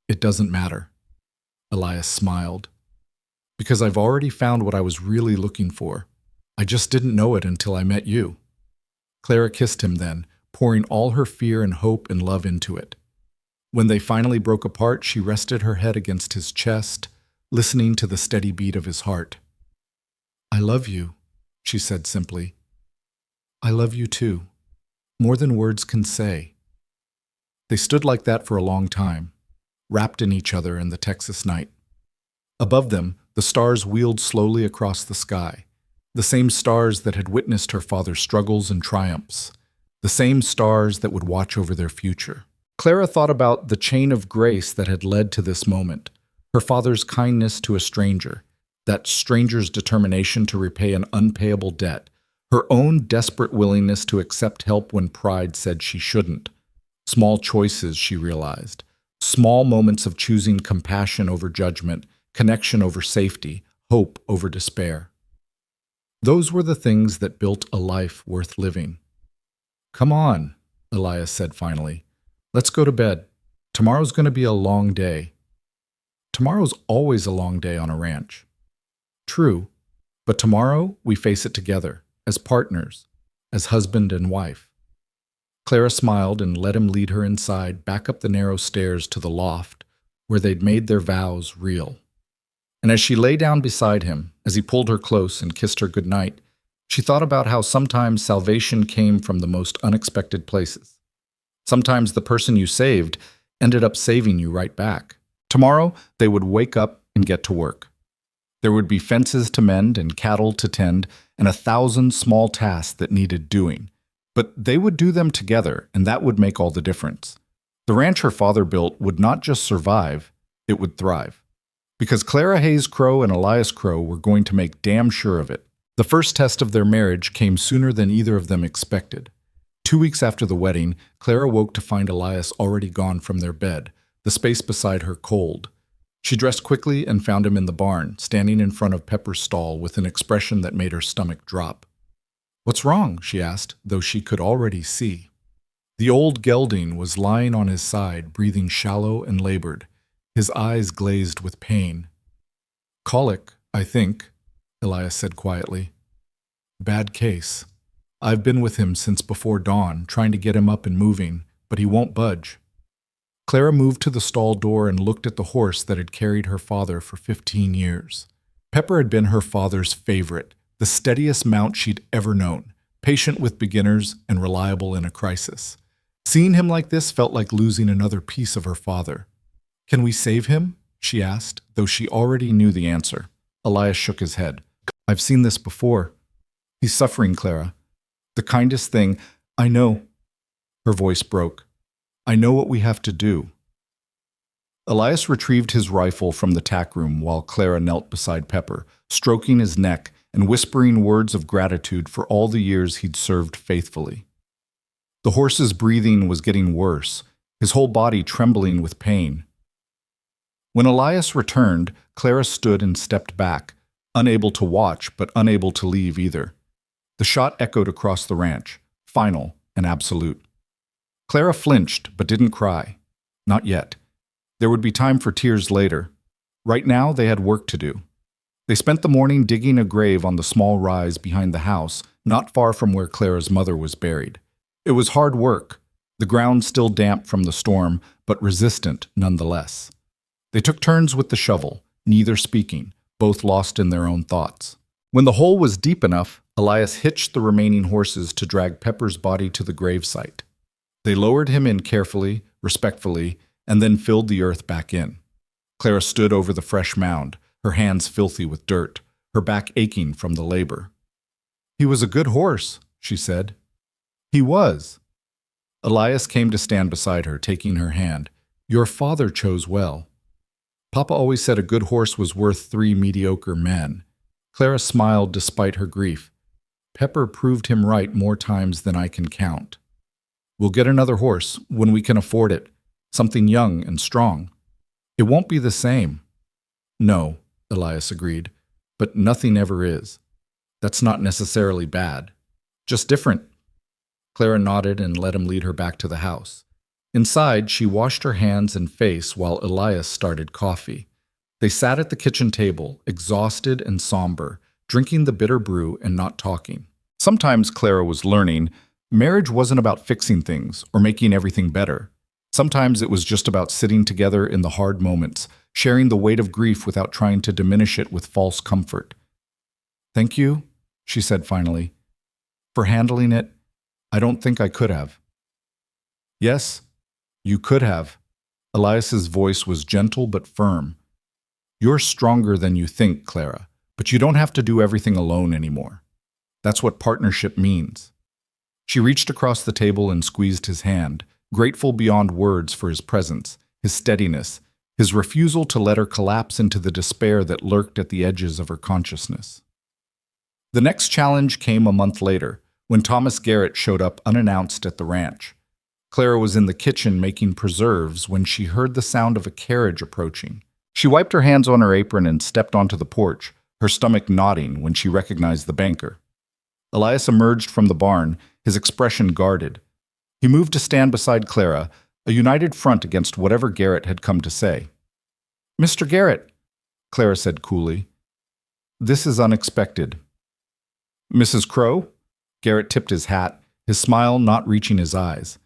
it doesn't matter." Elias smiled. "Because I've already found what I was really looking for. I just didn't know it until I met you." Clara kissed him then, pouring all her fear and hope and love into it. When they finally broke apart, she rested her head against his chest, listening to the steady beat of his heart. "I love you," she said simply. "I love you too, more than words can say." They stood like that for a long time, wrapped in each other in the Texas night. Above them, the stars wheeled slowly across the sky, the same stars that had witnessed her father's struggles and triumphs, the same stars that would watch over their future. Clara thought about the chain of grace that had led to this moment, her father's kindness to a stranger, that stranger's determination to repay an unpayable debt, her own desperate willingness to accept help when pride said she shouldn't. Small choices, she realized, small moments of choosing compassion over judgment, connection over safety, hope over despair. Those were the things that built a life worth living. "Come on," Elias said finally. "Let's go to bed. Tomorrow's going to be a long day." Tomorrow's always a long day on a ranch. True, but tomorrow we face it together, as partners, as husband and wife. Clara smiled and let him lead her inside, back up the narrow stairs to the loft, where they'd made their vows real. And as she lay down beside him, as he pulled her close and kissed her goodnight, she thought about how sometimes salvation came from the most unexpected places. Sometimes the person you saved ended up saving you right back. Tomorrow, they would wake up and get to work. There would be fences to mend and cattle to tend and 1,000 small tasks that needed doing. But they would do them together, and that would make all the difference. The ranch her father built would not just survive, it would thrive. Because Clara Hayes Crow and Elias Crow were going to make damn sure of it. The first test of their marriage came sooner than either of them expected. 2 weeks after the wedding, Clara woke to find Elias already gone from their bed, the space beside her cold. She dressed quickly and found him in the barn, standing in front of Pepper's stall with an expression that made her stomach drop. "What's wrong?" she asked, though she could already see. The old gelding was lying on his side, breathing shallow and labored, his eyes glazed with pain. "Colic, I think." Elias said quietly. Bad case. I've been with him since before dawn, trying to get him up and moving, but he won't budge. Clara moved to the stall door and looked at the horse that had carried her father for 15 years. Pepper had been her father's favorite, the steadiest mount she'd ever known, patient with beginners and reliable in a crisis. Seeing him like this felt like losing another piece of her father. Can we save him? She asked, though she already knew the answer. Elias shook his head. I've seen this before. He's suffering, Clara. The kindest thing, I know. Her voice broke. I know what we have to do. Elias retrieved his rifle from the tack room while Clara knelt beside Pepper, stroking his neck and whispering words of gratitude for all the years he'd served faithfully. The horse's breathing was getting worse, his whole body trembling with pain. When Elias returned, Clara stood and stepped back, unable to watch but unable to leave either. The shot echoed across the ranch, final and absolute. Clara flinched but didn't cry. Not yet. There would be time for tears later. Right now, they had work to do. They spent the morning digging a grave on the small rise behind the house, not far from where Clara's mother was buried. It was hard work, the ground still damp from the storm, but resistant nonetheless. They took turns with the shovel, neither speaking, both lost in their own thoughts. When the hole was deep enough, Elias hitched the remaining horses to drag Pepper's body to the gravesite. They lowered him in carefully, respectfully, and then filled the earth back in. Clara stood over the fresh mound, her hands filthy with dirt, her back aching from the labor. He was a good horse, she said. He was. Elias came to stand beside her, taking her hand. Your father chose well. Papa always said a good horse was worth 3 mediocre men. Clara smiled despite her grief. Pepper proved him right more times than I can count. We'll get another horse when we can afford it, something young and strong. It won't be the same. No, Elias agreed, but nothing ever is. That's not necessarily bad, just different. Clara nodded and let him lead her back to the house. Inside, she washed her hands and face while Elias started coffee. They sat at the kitchen table, exhausted and somber, drinking the bitter brew and not talking. Sometimes, Clara was learning, marriage wasn't about fixing things or making everything better. Sometimes it was just about sitting together in the hard moments, sharing the weight of grief without trying to diminish it with false comfort. Thank you, she said finally, for handling it. I don't think I could have. Yes, you could have. Elias's voice was gentle but firm. You're stronger than you think, Clara, but you don't have to do everything alone anymore. That's what partnership means. She reached across the table and squeezed his hand, grateful beyond words for his presence, his steadiness, his refusal to let her collapse into the despair that lurked at the edges of her consciousness. The next challenge came a month later, when Thomas Garrett showed up unannounced at the ranch. Clara was in the kitchen making preserves when she heard the sound of a carriage approaching. She wiped her hands on her apron and stepped onto the porch, her stomach knotting when she recognized the banker. Elias emerged from the barn, his expression guarded. He moved to stand beside Clara, a united front against whatever Garrett had come to say. Mr. Garrett, Clara said coolly. This is unexpected. Mrs. Crow? Garrett tipped his hat, his smile not reaching his eyes.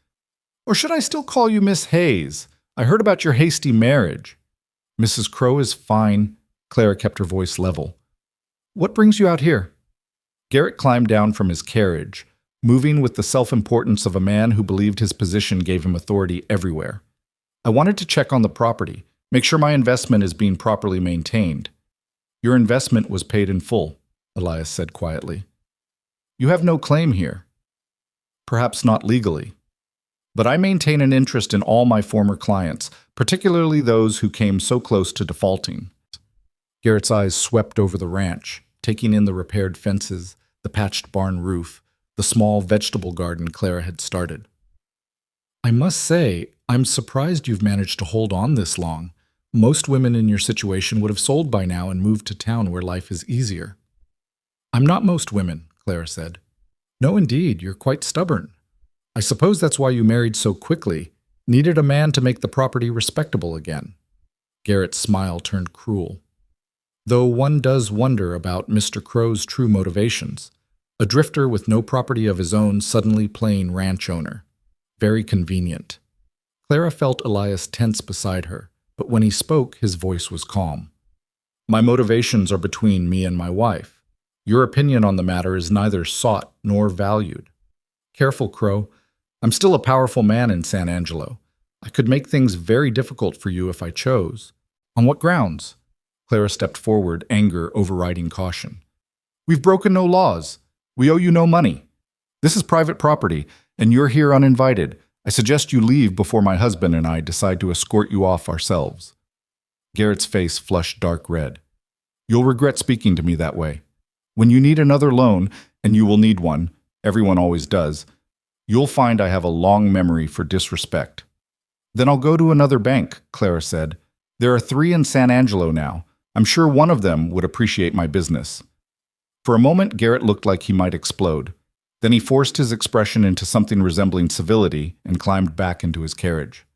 Or should I still call you Miss Hayes? I heard about your hasty marriage. Mrs. Crow is fine. Clara kept her voice level. What brings you out here? Garrett climbed down from his carriage, moving with the self-importance of a man who believed his position gave him authority everywhere. I wanted to check on the property, make sure my investment is being properly maintained. Your investment was paid in full, Elias said quietly. You have no claim here. Perhaps not legally. But I maintain an interest in all my former clients, particularly those who came so close to defaulting. Garrett's eyes swept over the ranch, taking in the repaired fences, the patched barn roof, the small vegetable garden Clara had started. I must say, I'm surprised you've managed to hold on this long. Most women in your situation would have sold by now and moved to town where life is easier. I'm not most women, Clara said. No, indeed, you're quite stubborn. I suppose that's why you married so quickly, needed a man to make the property respectable again. Garrett's smile turned cruel. Though one does wonder about Mr. Crow's true motivations. A drifter with no property of his own suddenly playing ranch owner. Very convenient. Clara felt Elias tense beside her, but when he spoke, his voice was calm. My motivations are between me and my wife. Your opinion on the matter is neither sought nor valued. Careful, Crow. I'm still a powerful man in San Angelo. I could make things very difficult for you if I chose. On what grounds? Clara stepped forward, anger overriding caution. We've broken no laws. We owe you no money. This is private property, and you're here uninvited. I suggest you leave before my husband and I decide to escort you off ourselves. Garrett's face flushed dark red. You'll regret speaking to me that way. When you need another loan, and you will need one, everyone always does, you'll find I have a long memory for disrespect. Then I'll go to another bank, Clara said. There are 3 in San Angelo now. I'm sure one of them would appreciate my business. For a moment, Garrett looked like he might explode. Then he forced his expression into something resembling civility and climbed back into his carriage.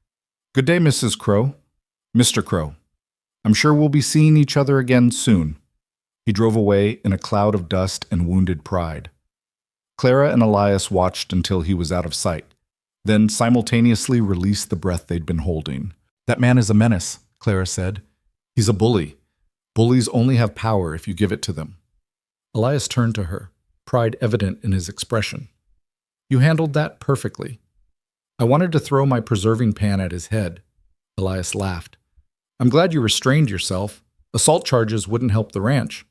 Good day, Mrs. Crow. Mr. Crow. I'm sure we'll be seeing each other again soon. He drove away in a cloud of dust and wounded pride. Clara and Elias watched until he was out of sight, then simultaneously released the breath they'd been holding. That man is a menace, Clara said. He's a bully. Bullies only have power if you give it to them. Elias turned to her, pride evident in his expression. You handled that perfectly. I wanted to throw my preserving pan at his head. Elias laughed. I'm glad you restrained yourself. Assault charges wouldn't help the ranch.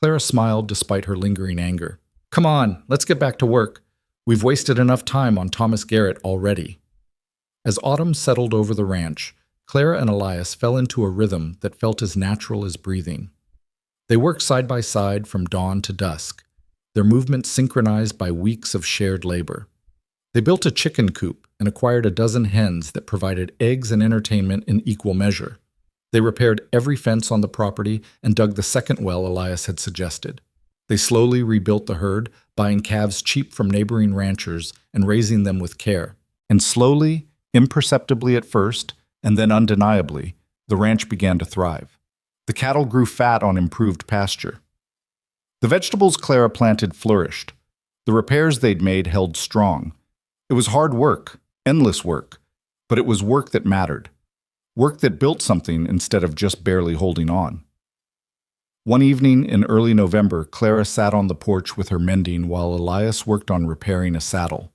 Clara smiled despite her lingering anger. Come on, let's get back to work. We've wasted enough time on Thomas Garrett already. As autumn settled over the ranch, Clara and Elias fell into a rhythm that felt as natural as breathing. They worked side by side from dawn to dusk, their movements synchronized by weeks of shared labor. They built a chicken coop and acquired a dozen hens that provided eggs and entertainment in equal measure. They repaired every fence on the property and dug the second well Elias had suggested. They slowly rebuilt the herd, buying calves cheap from neighboring ranchers and raising them with care. And slowly, imperceptibly at first, and then undeniably, the ranch began to thrive. The cattle grew fat on improved pasture. The vegetables Clara planted flourished. The repairs they'd made held strong. It was hard work, endless work, but it was work that mattered. Work that built something instead of just barely holding on. One evening in early November, Clara sat on the porch with her mending while Elias worked on repairing a saddle.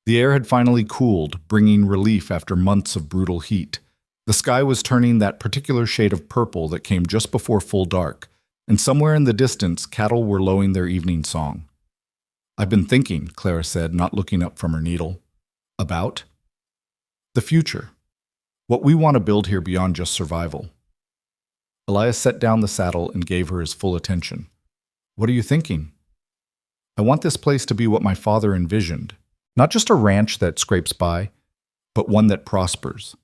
The air had finally cooled, bringing relief after months of brutal heat. The sky was turning that particular shade of purple that came just before full dark, and somewhere in the distance, cattle were lowing their evening song. I've been thinking, Clara said, not looking up from her needle. About? The future. What we want to build here beyond just survival. Elias set down the saddle and gave her his full attention. What are you thinking? I want this place to be what my father envisioned. Not just a ranch that scrapes by, but one that prospers.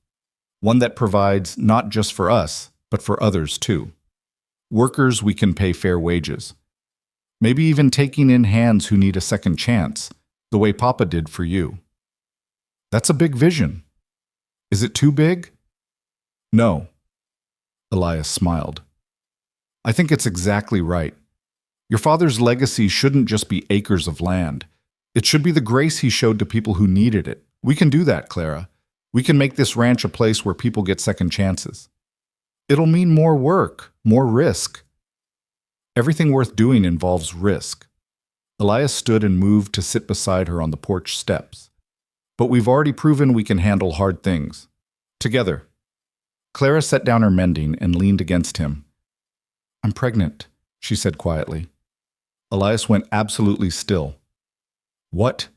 One that provides not just for us, but for others too. Workers we can pay fair wages. Maybe even taking in hands who need a second chance, the way Papa did for you. That's a big vision. Is it too big? No. Elias smiled. I think it's exactly right. Your father's legacy shouldn't just be acres of land. It should be the grace he showed to people who needed it. We can do that, Clara. We can make this ranch a place where people get second chances. It'll mean more work, more risk. Everything worth doing involves risk. Elias stood and moved to sit beside her on the porch steps. But we've already proven we can handle hard things. Together. Clara set down her mending and leaned against him. I'm pregnant, she said quietly. Elias went absolutely still. What?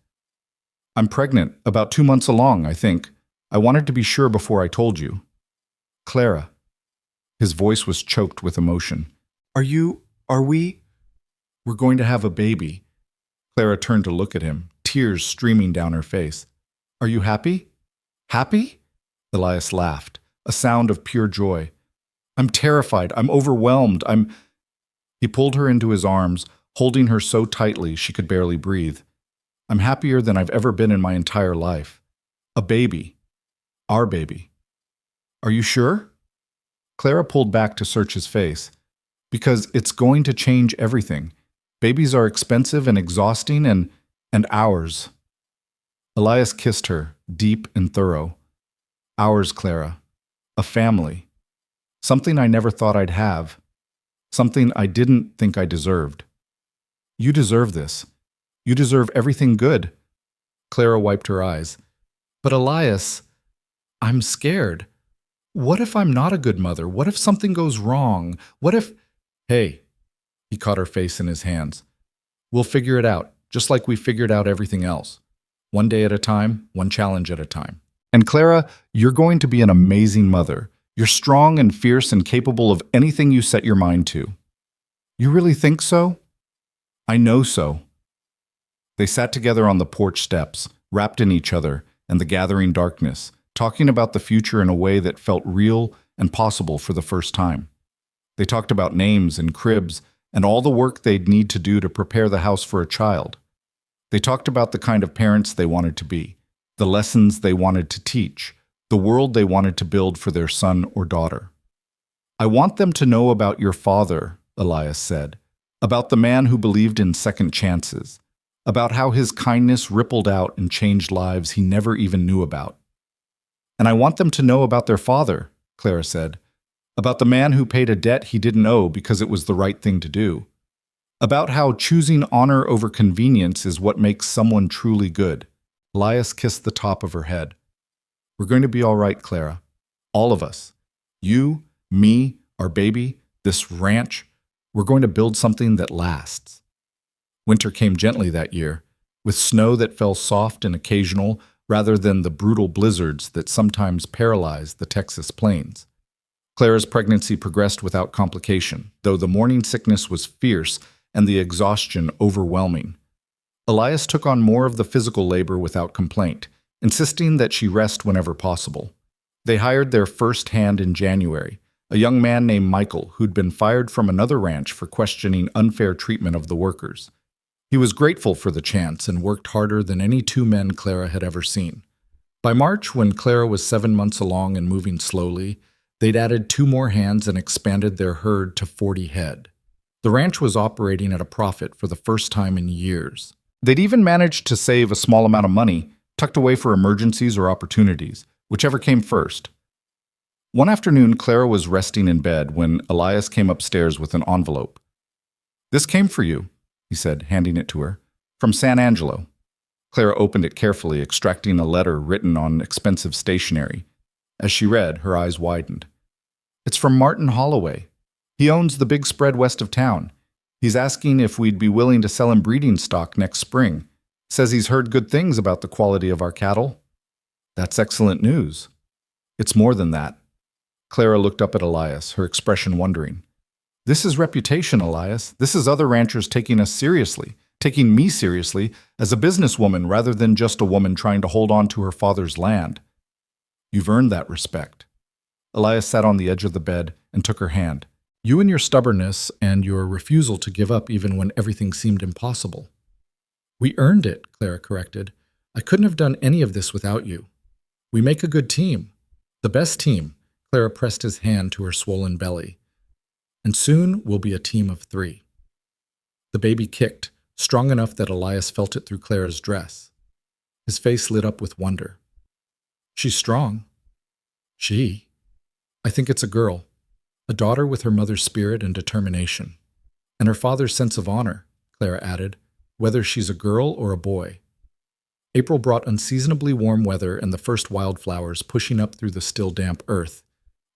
I'm pregnant, about 2 months along, I think. I wanted to be sure before I told you. Clara. His voice was choked with emotion. Are we? We're going to have a baby. Clara turned to look at him, tears streaming down her face. Are you happy? Happy? Elias laughed, a sound of pure joy. I'm terrified. I'm overwhelmed. He pulled her into his arms, holding her so tightly she could barely breathe. I'm happier than I've ever been in my entire life. A baby. Our baby. Are you sure? Clara pulled back to search his face. Because it's going to change everything. Babies are expensive and exhausting and ours. Elias kissed her, deep and thorough. Ours, Clara. A family. Something I never thought I'd have. Something I didn't think I deserved. You deserve this. You deserve everything good. Clara wiped her eyes. But Elias, I'm scared. What if I'm not a good mother? What if something goes wrong? What if... Hey, he caught her face in his hands. We'll figure it out, just like we figured out everything else. One day at a time, one challenge at a time. And Clara, you're going to be an amazing mother. You're strong and fierce and capable of anything you set your mind to. You really think so? I know so. They sat together on the porch steps, wrapped in each other and the gathering darkness, talking about the future in a way that felt real and possible for the first time. They talked about names and cribs and all the work they'd need to do to prepare the house for a child. They talked about the kind of parents they wanted to be, the lessons they wanted to teach, the world they wanted to build for their son or daughter. I want them to know about your father, Elias said, about the man who believed in second chances, about how his kindness rippled out and changed lives he never even knew about. And I want them to know about their father, Clara said, about the man who paid a debt he didn't owe because it was the right thing to do, about how choosing honor over convenience is what makes someone truly good. Elias kissed the top of her head. We're going to be all right, Clara. All of us. You, me, our baby, this ranch. We're going to build something that lasts. Winter came gently that year, with snow that fell soft and occasional rather than the brutal blizzards that sometimes paralyzed the Texas plains. Clara's pregnancy progressed without complication, though the morning sickness was fierce and the exhaustion overwhelming. Elias took on more of the physical labor without complaint, insisting that she rest whenever possible. They hired their first hand in January, a young man named Michael who'd been fired from another ranch for questioning unfair treatment of the workers. He was grateful for the chance and worked harder than any two men Clara had ever seen. By March, when Clara was 7 months along and moving slowly, they'd added 2 more hands and expanded their herd to 40 head. The ranch was operating at a profit for the first time in years. They'd even managed to save a small amount of money, tucked away for emergencies or opportunities, whichever came first. One afternoon, Clara was resting in bed when Elias came upstairs with an envelope. "This came for you," he said, handing it to her, "from San Angelo." Clara opened it carefully, extracting a letter written on expensive stationery. As she read, her eyes widened. "It's from Martin Holloway. He owns the big spread west of town. He's asking if we'd be willing to sell him breeding stock next spring. Says he's heard good things about the quality of our cattle." "That's excellent news." "It's more than that." Clara looked up at Elias, her expression wondering. "This is reputation, Elias. This is other ranchers taking us seriously, taking me seriously as a businesswoman rather than just a woman trying to hold on to her father's land. You've earned that respect." Elias sat on the edge of the bed and took her hand. "You and your stubbornness and your refusal to give up even when everything seemed impossible." "We earned it," Clara corrected. "I couldn't have done any of this without you. We make a good team. The best team." Clara pressed his hand to her swollen belly. "And soon we'll be a team of 3. The baby kicked, strong enough that Elias felt it through Clara's dress. His face lit up with wonder. "She's strong." "She? I think it's a girl. A daughter with her mother's spirit and determination. And her father's sense of honor," Clara added, "whether she's a girl or a boy." April brought unseasonably warm weather and the first wildflowers pushing up through the still damp earth.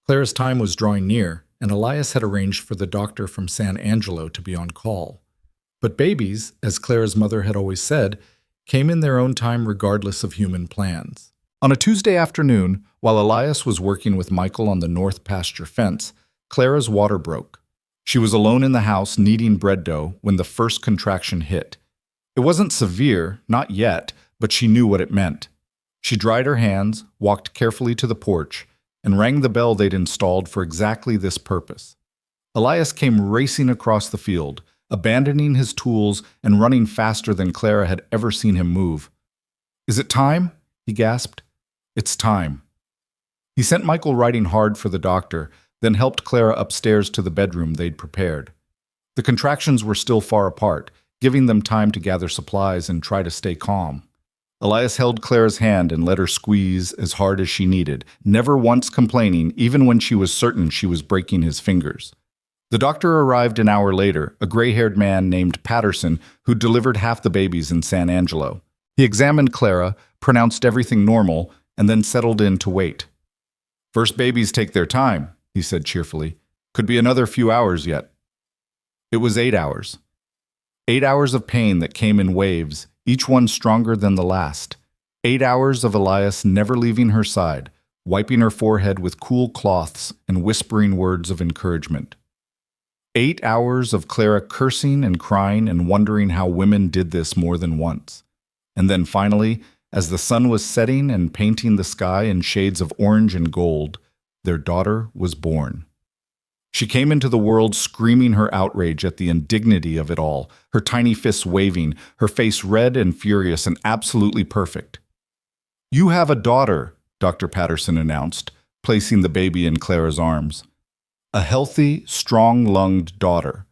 Clara's time was drawing near, and Elias had arranged for the doctor from San Angelo to be on call. But babies, as Clara's mother had always said, came in their own time regardless of human plans. On a Tuesday afternoon, while Elias was working with Michael on the north pasture fence, Clara's water broke. She was alone in the house kneading bread dough when the first contraction hit. It wasn't severe, not yet, but she knew what it meant. She dried her hands, walked carefully to the porch, and rang the bell they'd installed for exactly this purpose. Elias came racing across the field, abandoning his tools and running faster than Clara had ever seen him move. "Is it time?" he gasped. "It's time." He sent Michael riding hard for the doctor, then helped Clara upstairs to the bedroom they'd prepared. The contractions were still far apart, giving them time to gather supplies and try to stay calm. Elias held Clara's hand and let her squeeze as hard as she needed, never once complaining, even when she was certain she was breaking his fingers. The doctor arrived an hour later, a gray-haired man named Patterson who delivered half the babies in San Angelo. He examined Clara, pronounced everything normal, and then settled in to wait. "First babies take their time," he said cheerfully. "Could be another few hours yet." It was 8 hours. 8 hours of pain that came in waves, each one stronger than the last. 8 hours of Elias never leaving her side, wiping her forehead with cool cloths and whispering words of encouragement. 8 hours of Clara cursing and crying and wondering how women did this more than once. And then finally, as the sun was setting and painting the sky in shades of orange and gold, their daughter was born. She came into the world screaming her outrage at the indignity of it all, her tiny fists waving, her face red and furious and absolutely perfect. "You have a daughter," Dr. Patterson announced, placing the baby in Clara's arms. A healthy, strong-lunged daughter.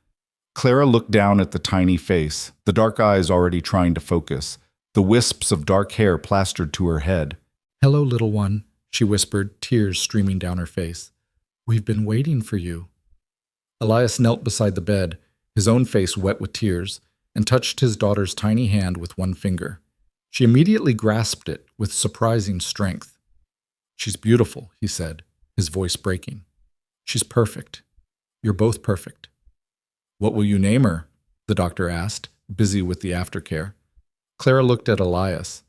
Clara looked down at the tiny face, the dark eyes already trying to focus, the wisps of dark hair plastered to her head. "Hello, little one," she whispered, tears streaming down her face. "We've been waiting for you." Elias knelt beside the bed, his own face wet with tears, and touched his daughter's tiny hand with one finger. She immediately grasped it with surprising strength. "She's beautiful," he said, his voice breaking. "She's perfect. You're both perfect." "What will you name her?" the doctor asked, busy with the aftercare. Clara looked at Elias.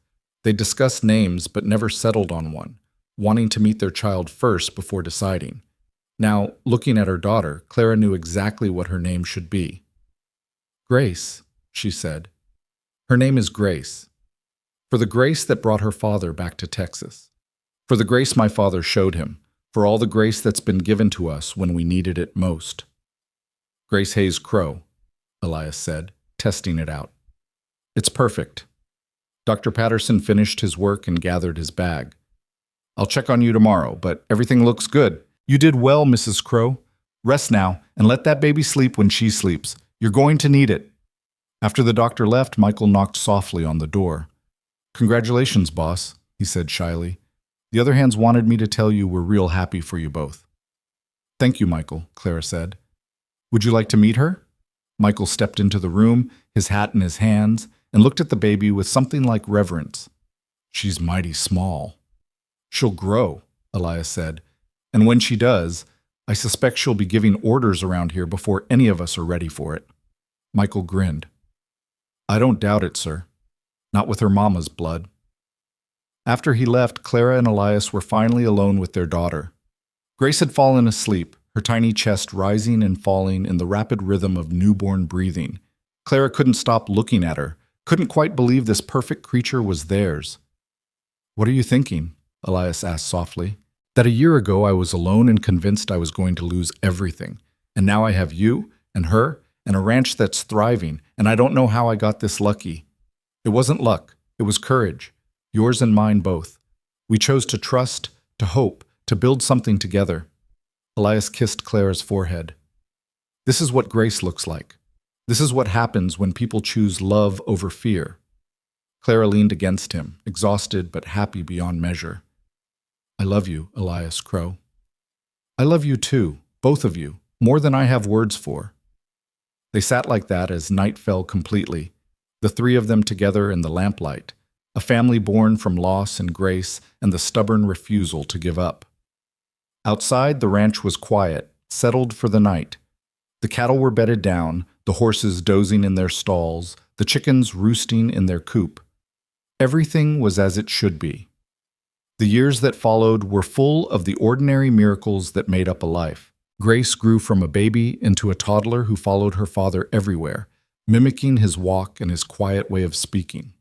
They discussed names but never settled on one, wanting to meet their child first before deciding. Now, looking at her daughter, Clara knew exactly what her name should be. "Grace," she said. "Her name is Grace. For the grace that brought her father back to Texas. For the grace my father showed him. For all the grace that's been given to us when we needed it most." "Grace Hayes Crow," Elias said, testing it out. "It's perfect." Dr. Patterson finished his work and gathered his bag. "I'll check on you tomorrow, but everything looks good. You did well, Mrs. Crow. Rest now, and let that baby sleep when she sleeps. You're going to need it." After the doctor left, Michael knocked softly on the door. "Congratulations, boss," he said shyly. "The other hands wanted me to tell you we're real happy for you both." "Thank you, Michael," Clara said. "Would you like to meet her?" Michael stepped into the room, his hat in his hands, and looked at the baby with something like reverence. "She's mighty small." "She'll grow," Elias said. "And when she does, I suspect she'll be giving orders around here before any of us are ready for it." Michael grinned. "I don't doubt it, sir. Not with her mama's blood." After he left, Clara and Elias were finally alone with their daughter. Grace had fallen asleep, her tiny chest rising and falling in the rapid rhythm of newborn breathing. Clara couldn't stop looking at her, couldn't quite believe this perfect creature was theirs. "What are you thinking?" Elias asked softly. "That a year ago I was alone and convinced I was going to lose everything, and now I have you and her and a ranch that's thriving, and I don't know how I got this lucky. It wasn't luck, it was courage, yours and mine both. We chose to trust, to hope, to build something together." Elias kissed Clara's forehead. "This is what grace looks like. This is what happens when people choose love over fear." Clara leaned against him, exhausted but happy beyond measure. "I love you, Elias Crow." "I love you too, both of you, more than I have words for." They sat like that as night fell completely, the three of them together in the lamplight, a family born from loss and grace and the stubborn refusal to give up. Outside, the ranch was quiet, settled for the night. The cattle were bedded down, the horses dozing in their stalls, the chickens roosting in their coop. Everything was as it should be. The years that followed were full of the ordinary miracles that made up a life. Grace grew from a baby into a toddler who followed her father everywhere, mimicking his walk and his quiet way of speaking.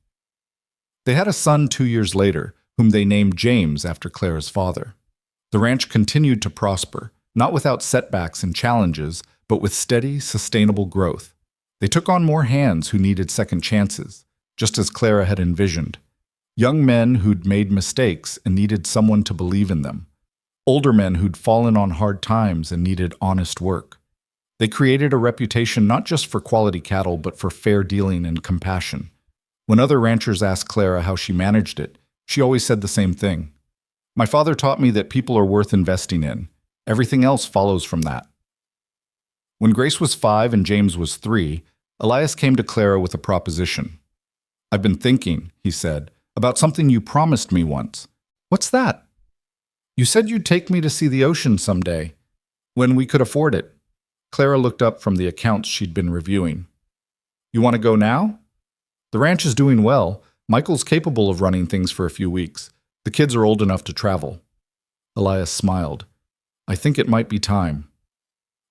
They had a son 2 years later, whom they named James after Clara's father. The ranch continued to prosper, not without setbacks and challenges, but with steady, sustainable growth. They took on more hands who needed second chances, just as Clara had envisioned. Young men who'd made mistakes and needed someone to believe in them. older men who'd fallen on hard times and needed honest work. They created a reputation not just for quality cattle, but for fair dealing and compassion. When other ranchers asked Clara how she managed it, she always said the same thing. My father taught me that people are worth investing in. Everything else follows from that. When Grace was 5 and James was 3, Elias came to Clara with a proposition. I've been thinking, he said, about something you promised me once. What's that? You said you'd take me to see the ocean someday, when we could afford it. Clara looked up from the accounts she'd been reviewing. You want to go now? The ranch is doing well. Michael's capable of running things for a few weeks. The kids are old enough to travel. Elias smiled. I think it might be time.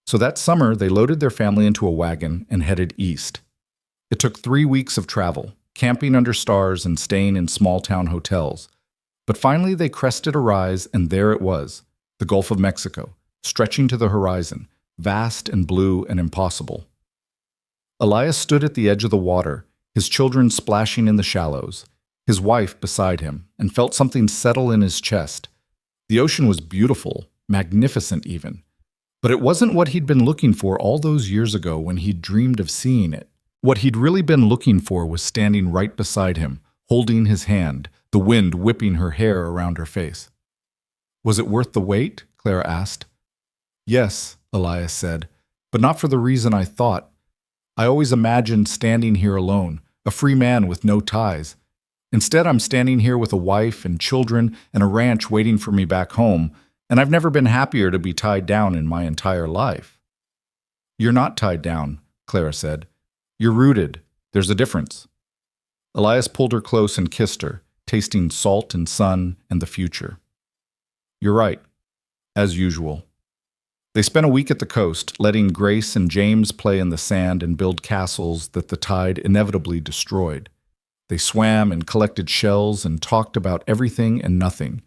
So that summer, they loaded their family into a wagon and headed east. It took 3 weeks of travel, camping under stars and staying in small-town hotels. But finally they crested a rise, and there it was, the Gulf of Mexico, stretching to the horizon, vast and blue and impossible. Elias stood at the edge of the water, his children splashing in the shallows, his wife beside him, and felt something settle in his chest. The ocean was beautiful, magnificent even. But it wasn't what he'd been looking for all those years ago when he'd dreamed of seeing it. What he'd really been looking for was standing right beside him, holding his hand, the wind whipping her hair around her face. Was it worth the wait? Clara asked. Yes, Elias said, but not for the reason I thought. I always imagined standing here alone, a free man with no ties. Instead, I'm standing here with a wife and children and a ranch waiting for me back home, and I've never been happier to be tied down in my entire life. You're not tied down, Clara said. You're rooted. There's a difference. Elias pulled her close and kissed her, tasting salt and sun and the future. You're right, as usual. They spent a week at the coast, letting Grace and James play in the sand and build castles that the tide inevitably destroyed. They swam and collected shells and talked about everything and nothing.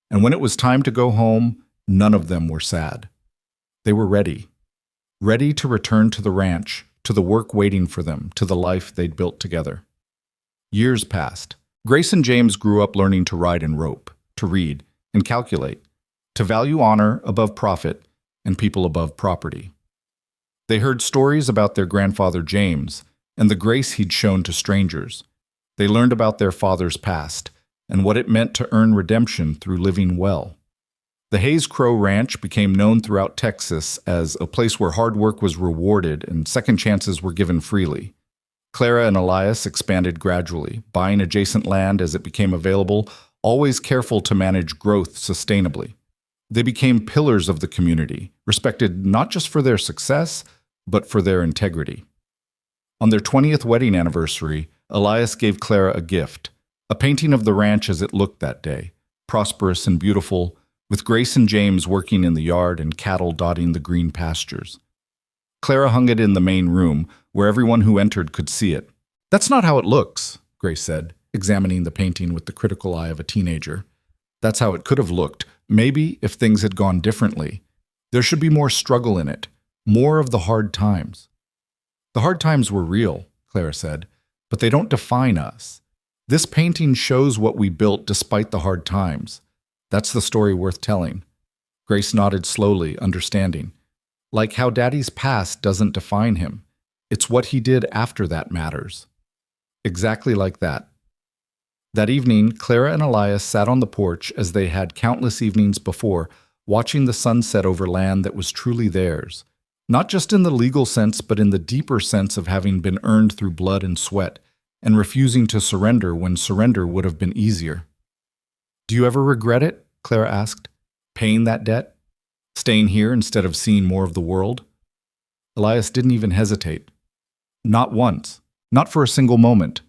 And when it was time to go home, none of them were sad. They were ready. Ready to return to the ranch, to the work waiting for them, to the life they'd built together. Years passed. Grace and James grew up learning to ride and rope, to read and calculate, to value honor above profit and people above property. They heard stories about their grandfather James and the grace he'd shown to strangers. They learned about their father's past and what it meant to earn redemption through living well. The Hayes Crow Ranch became known throughout Texas as a place where hard work was rewarded and second chances were given freely. Clara and Elias expanded gradually, buying adjacent land as it became available, always careful to manage growth sustainably. They became pillars of the community, respected not just for their success, but for their integrity. On their 20th wedding anniversary, Elias gave Clara a gift, a painting of the ranch as it looked that day, prosperous and beautiful, with Grace and James working in the yard and cattle dotting the green pastures. Clara hung it in the main room, where everyone who entered could see it. That's not how it looks, Grace said, examining the painting with the critical eye of a teenager. That's how it could have looked, maybe if things had gone differently. There should be more struggle in it, more of the hard times. The hard times were real, Clara said, but they don't define us. This painting shows what we built despite the hard times. That's the story worth telling. Grace nodded slowly, understanding. Like how Daddy's past doesn't define him. It's what he did after that matters. Exactly like that. That evening, Clara and Elias sat on the porch as they had countless evenings before, watching the sun set over land that was truly theirs. Not just in the legal sense, but in the deeper sense of having been earned through blood and sweat, and refusing to surrender when surrender would have been easier. Do you ever regret it? Clara asked. Paying that debt? Staying here instead of seeing more of the world? Elias didn't even hesitate. Not once. Not for a single moment.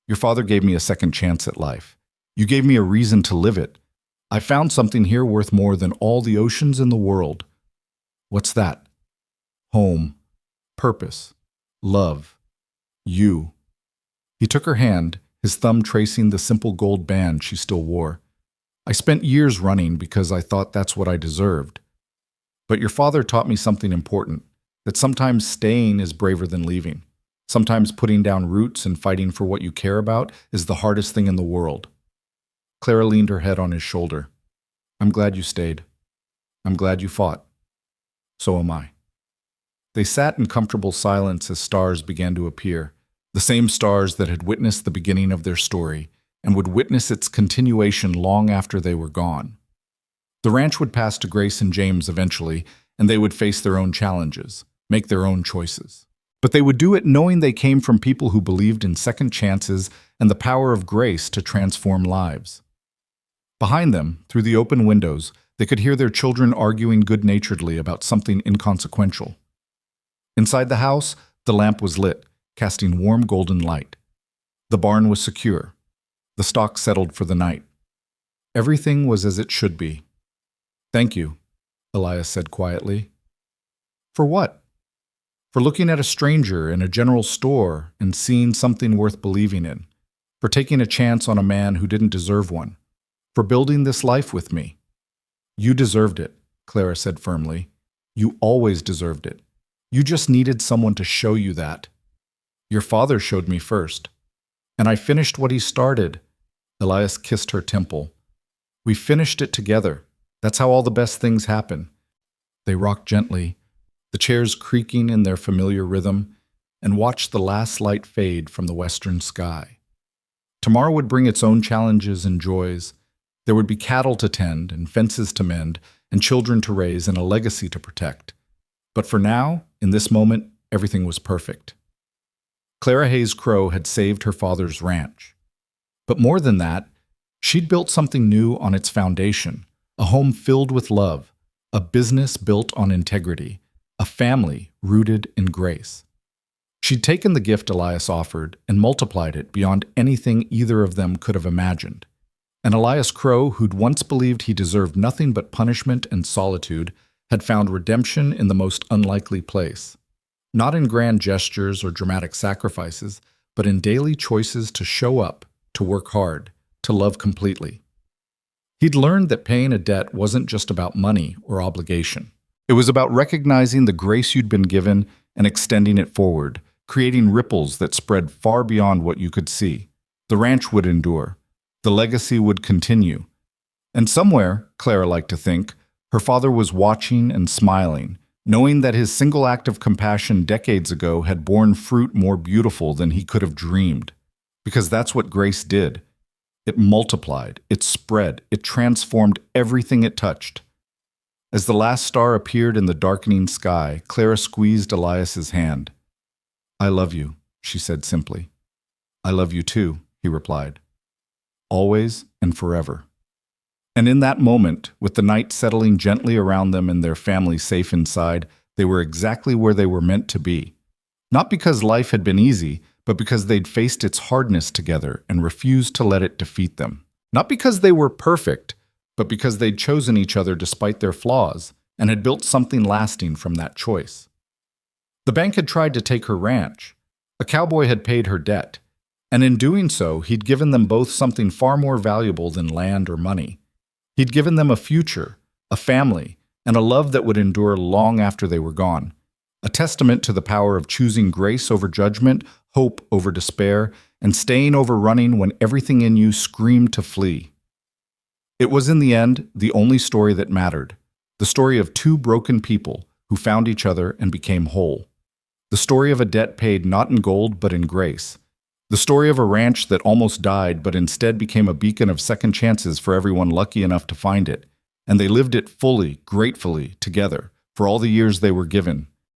Your father gave me a second chance at life. You gave me a reason to live it. I found something here worth more than all the oceans in the world. What's that? Home. Purpose. Love. You. He took her hand, his thumb tracing the simple gold band she still wore. I spent years running because I thought that's what I deserved. But your father taught me something important, that sometimes staying is braver than leaving. Sometimes putting down roots and fighting for what you care about is the hardest thing in the world. Clara leaned her head on his shoulder. I'm glad you stayed. I'm glad you fought. So am I. They sat in comfortable silence as stars began to appear, the same stars that had witnessed the beginning of their story and would witness its continuation long after they were gone. The ranch would pass to Grace and James eventually, and they would face their own challenges, make their own choices. But they would do it knowing they came from people who believed in second chances and the power of grace to transform lives. Behind them, through the open windows, they could hear their children arguing good-naturedly about something inconsequential. Inside the house, the lamp was lit, casting warm golden light. The barn was secure. The stock settled for the night. Everything was as it should be. "Thank you," Elias said quietly. "For what?" "For looking at a stranger in a general store and seeing something worth believing in. For taking a chance on a man who didn't deserve one. For building this life with me." "You deserved it," Clara said firmly. "You always deserved it. You just needed someone to show you that. Your father showed me first. And I finished what he started." Elias kissed her temple. "We finished it together. That's how all the best things happen." They rocked gently, the chairs creaking in their familiar rhythm, and watched the last light fade from the western sky. Tomorrow would bring its own challenges and joys. There would be cattle to tend, and fences to mend, and children to raise, and a legacy to protect. But for now, in this moment, everything was perfect. Clara Hayes Crow had saved her father's ranch. But more than that, she'd built something new on its foundation, a home filled with love, a business built on integrity, a family rooted in grace. She'd taken the gift Elias offered and multiplied it beyond anything either of them could have imagined. And Elias Crow, who'd once believed he deserved nothing but punishment and solitude, had found redemption in the most unlikely place. Not in grand gestures or dramatic sacrifices, but in daily choices to show up, to work hard, to love completely. He'd learned that paying a debt wasn't just about money or obligation. It was about recognizing the grace you'd been given and extending it forward, creating ripples that spread far beyond what you could see. The ranch would endure. The legacy would continue. And somewhere, Clara liked to think, her father was watching and smiling, knowing that his single act of compassion decades ago had borne fruit more beautiful than he could have dreamed. Because that's what grace did. It multiplied, it spread, it transformed everything it touched. As the last star appeared in the darkening sky, Clara squeezed Elias's hand. "I love you," she said simply. "I love you too," he replied. "Always and forever." And in that moment, with the night settling gently around them and their family safe inside, they were exactly where they were meant to be. Not because life had been easy, but because they'd faced its hardness together and refused to let it defeat them. Not because they were perfect, but because they'd chosen each other despite their flaws and had built something lasting from that choice. The bank had tried to take her ranch. A cowboy had paid her debt. And in doing so, he'd given them both something far more valuable than land or money. He'd given them a future, a family, and a love that would endure long after they were gone. A testament to the power of choosing grace over judgment, hope over despair, and staying over running when everything in you screamed to flee. It was in the end the only story that mattered, the story of two broken people who found each other and became whole. The story of a debt paid not in gold but in grace. The story of a ranch that almost died but instead became a beacon of second chances for everyone lucky enough to find it. And they lived it fully, gratefully, together, for all the years they were given.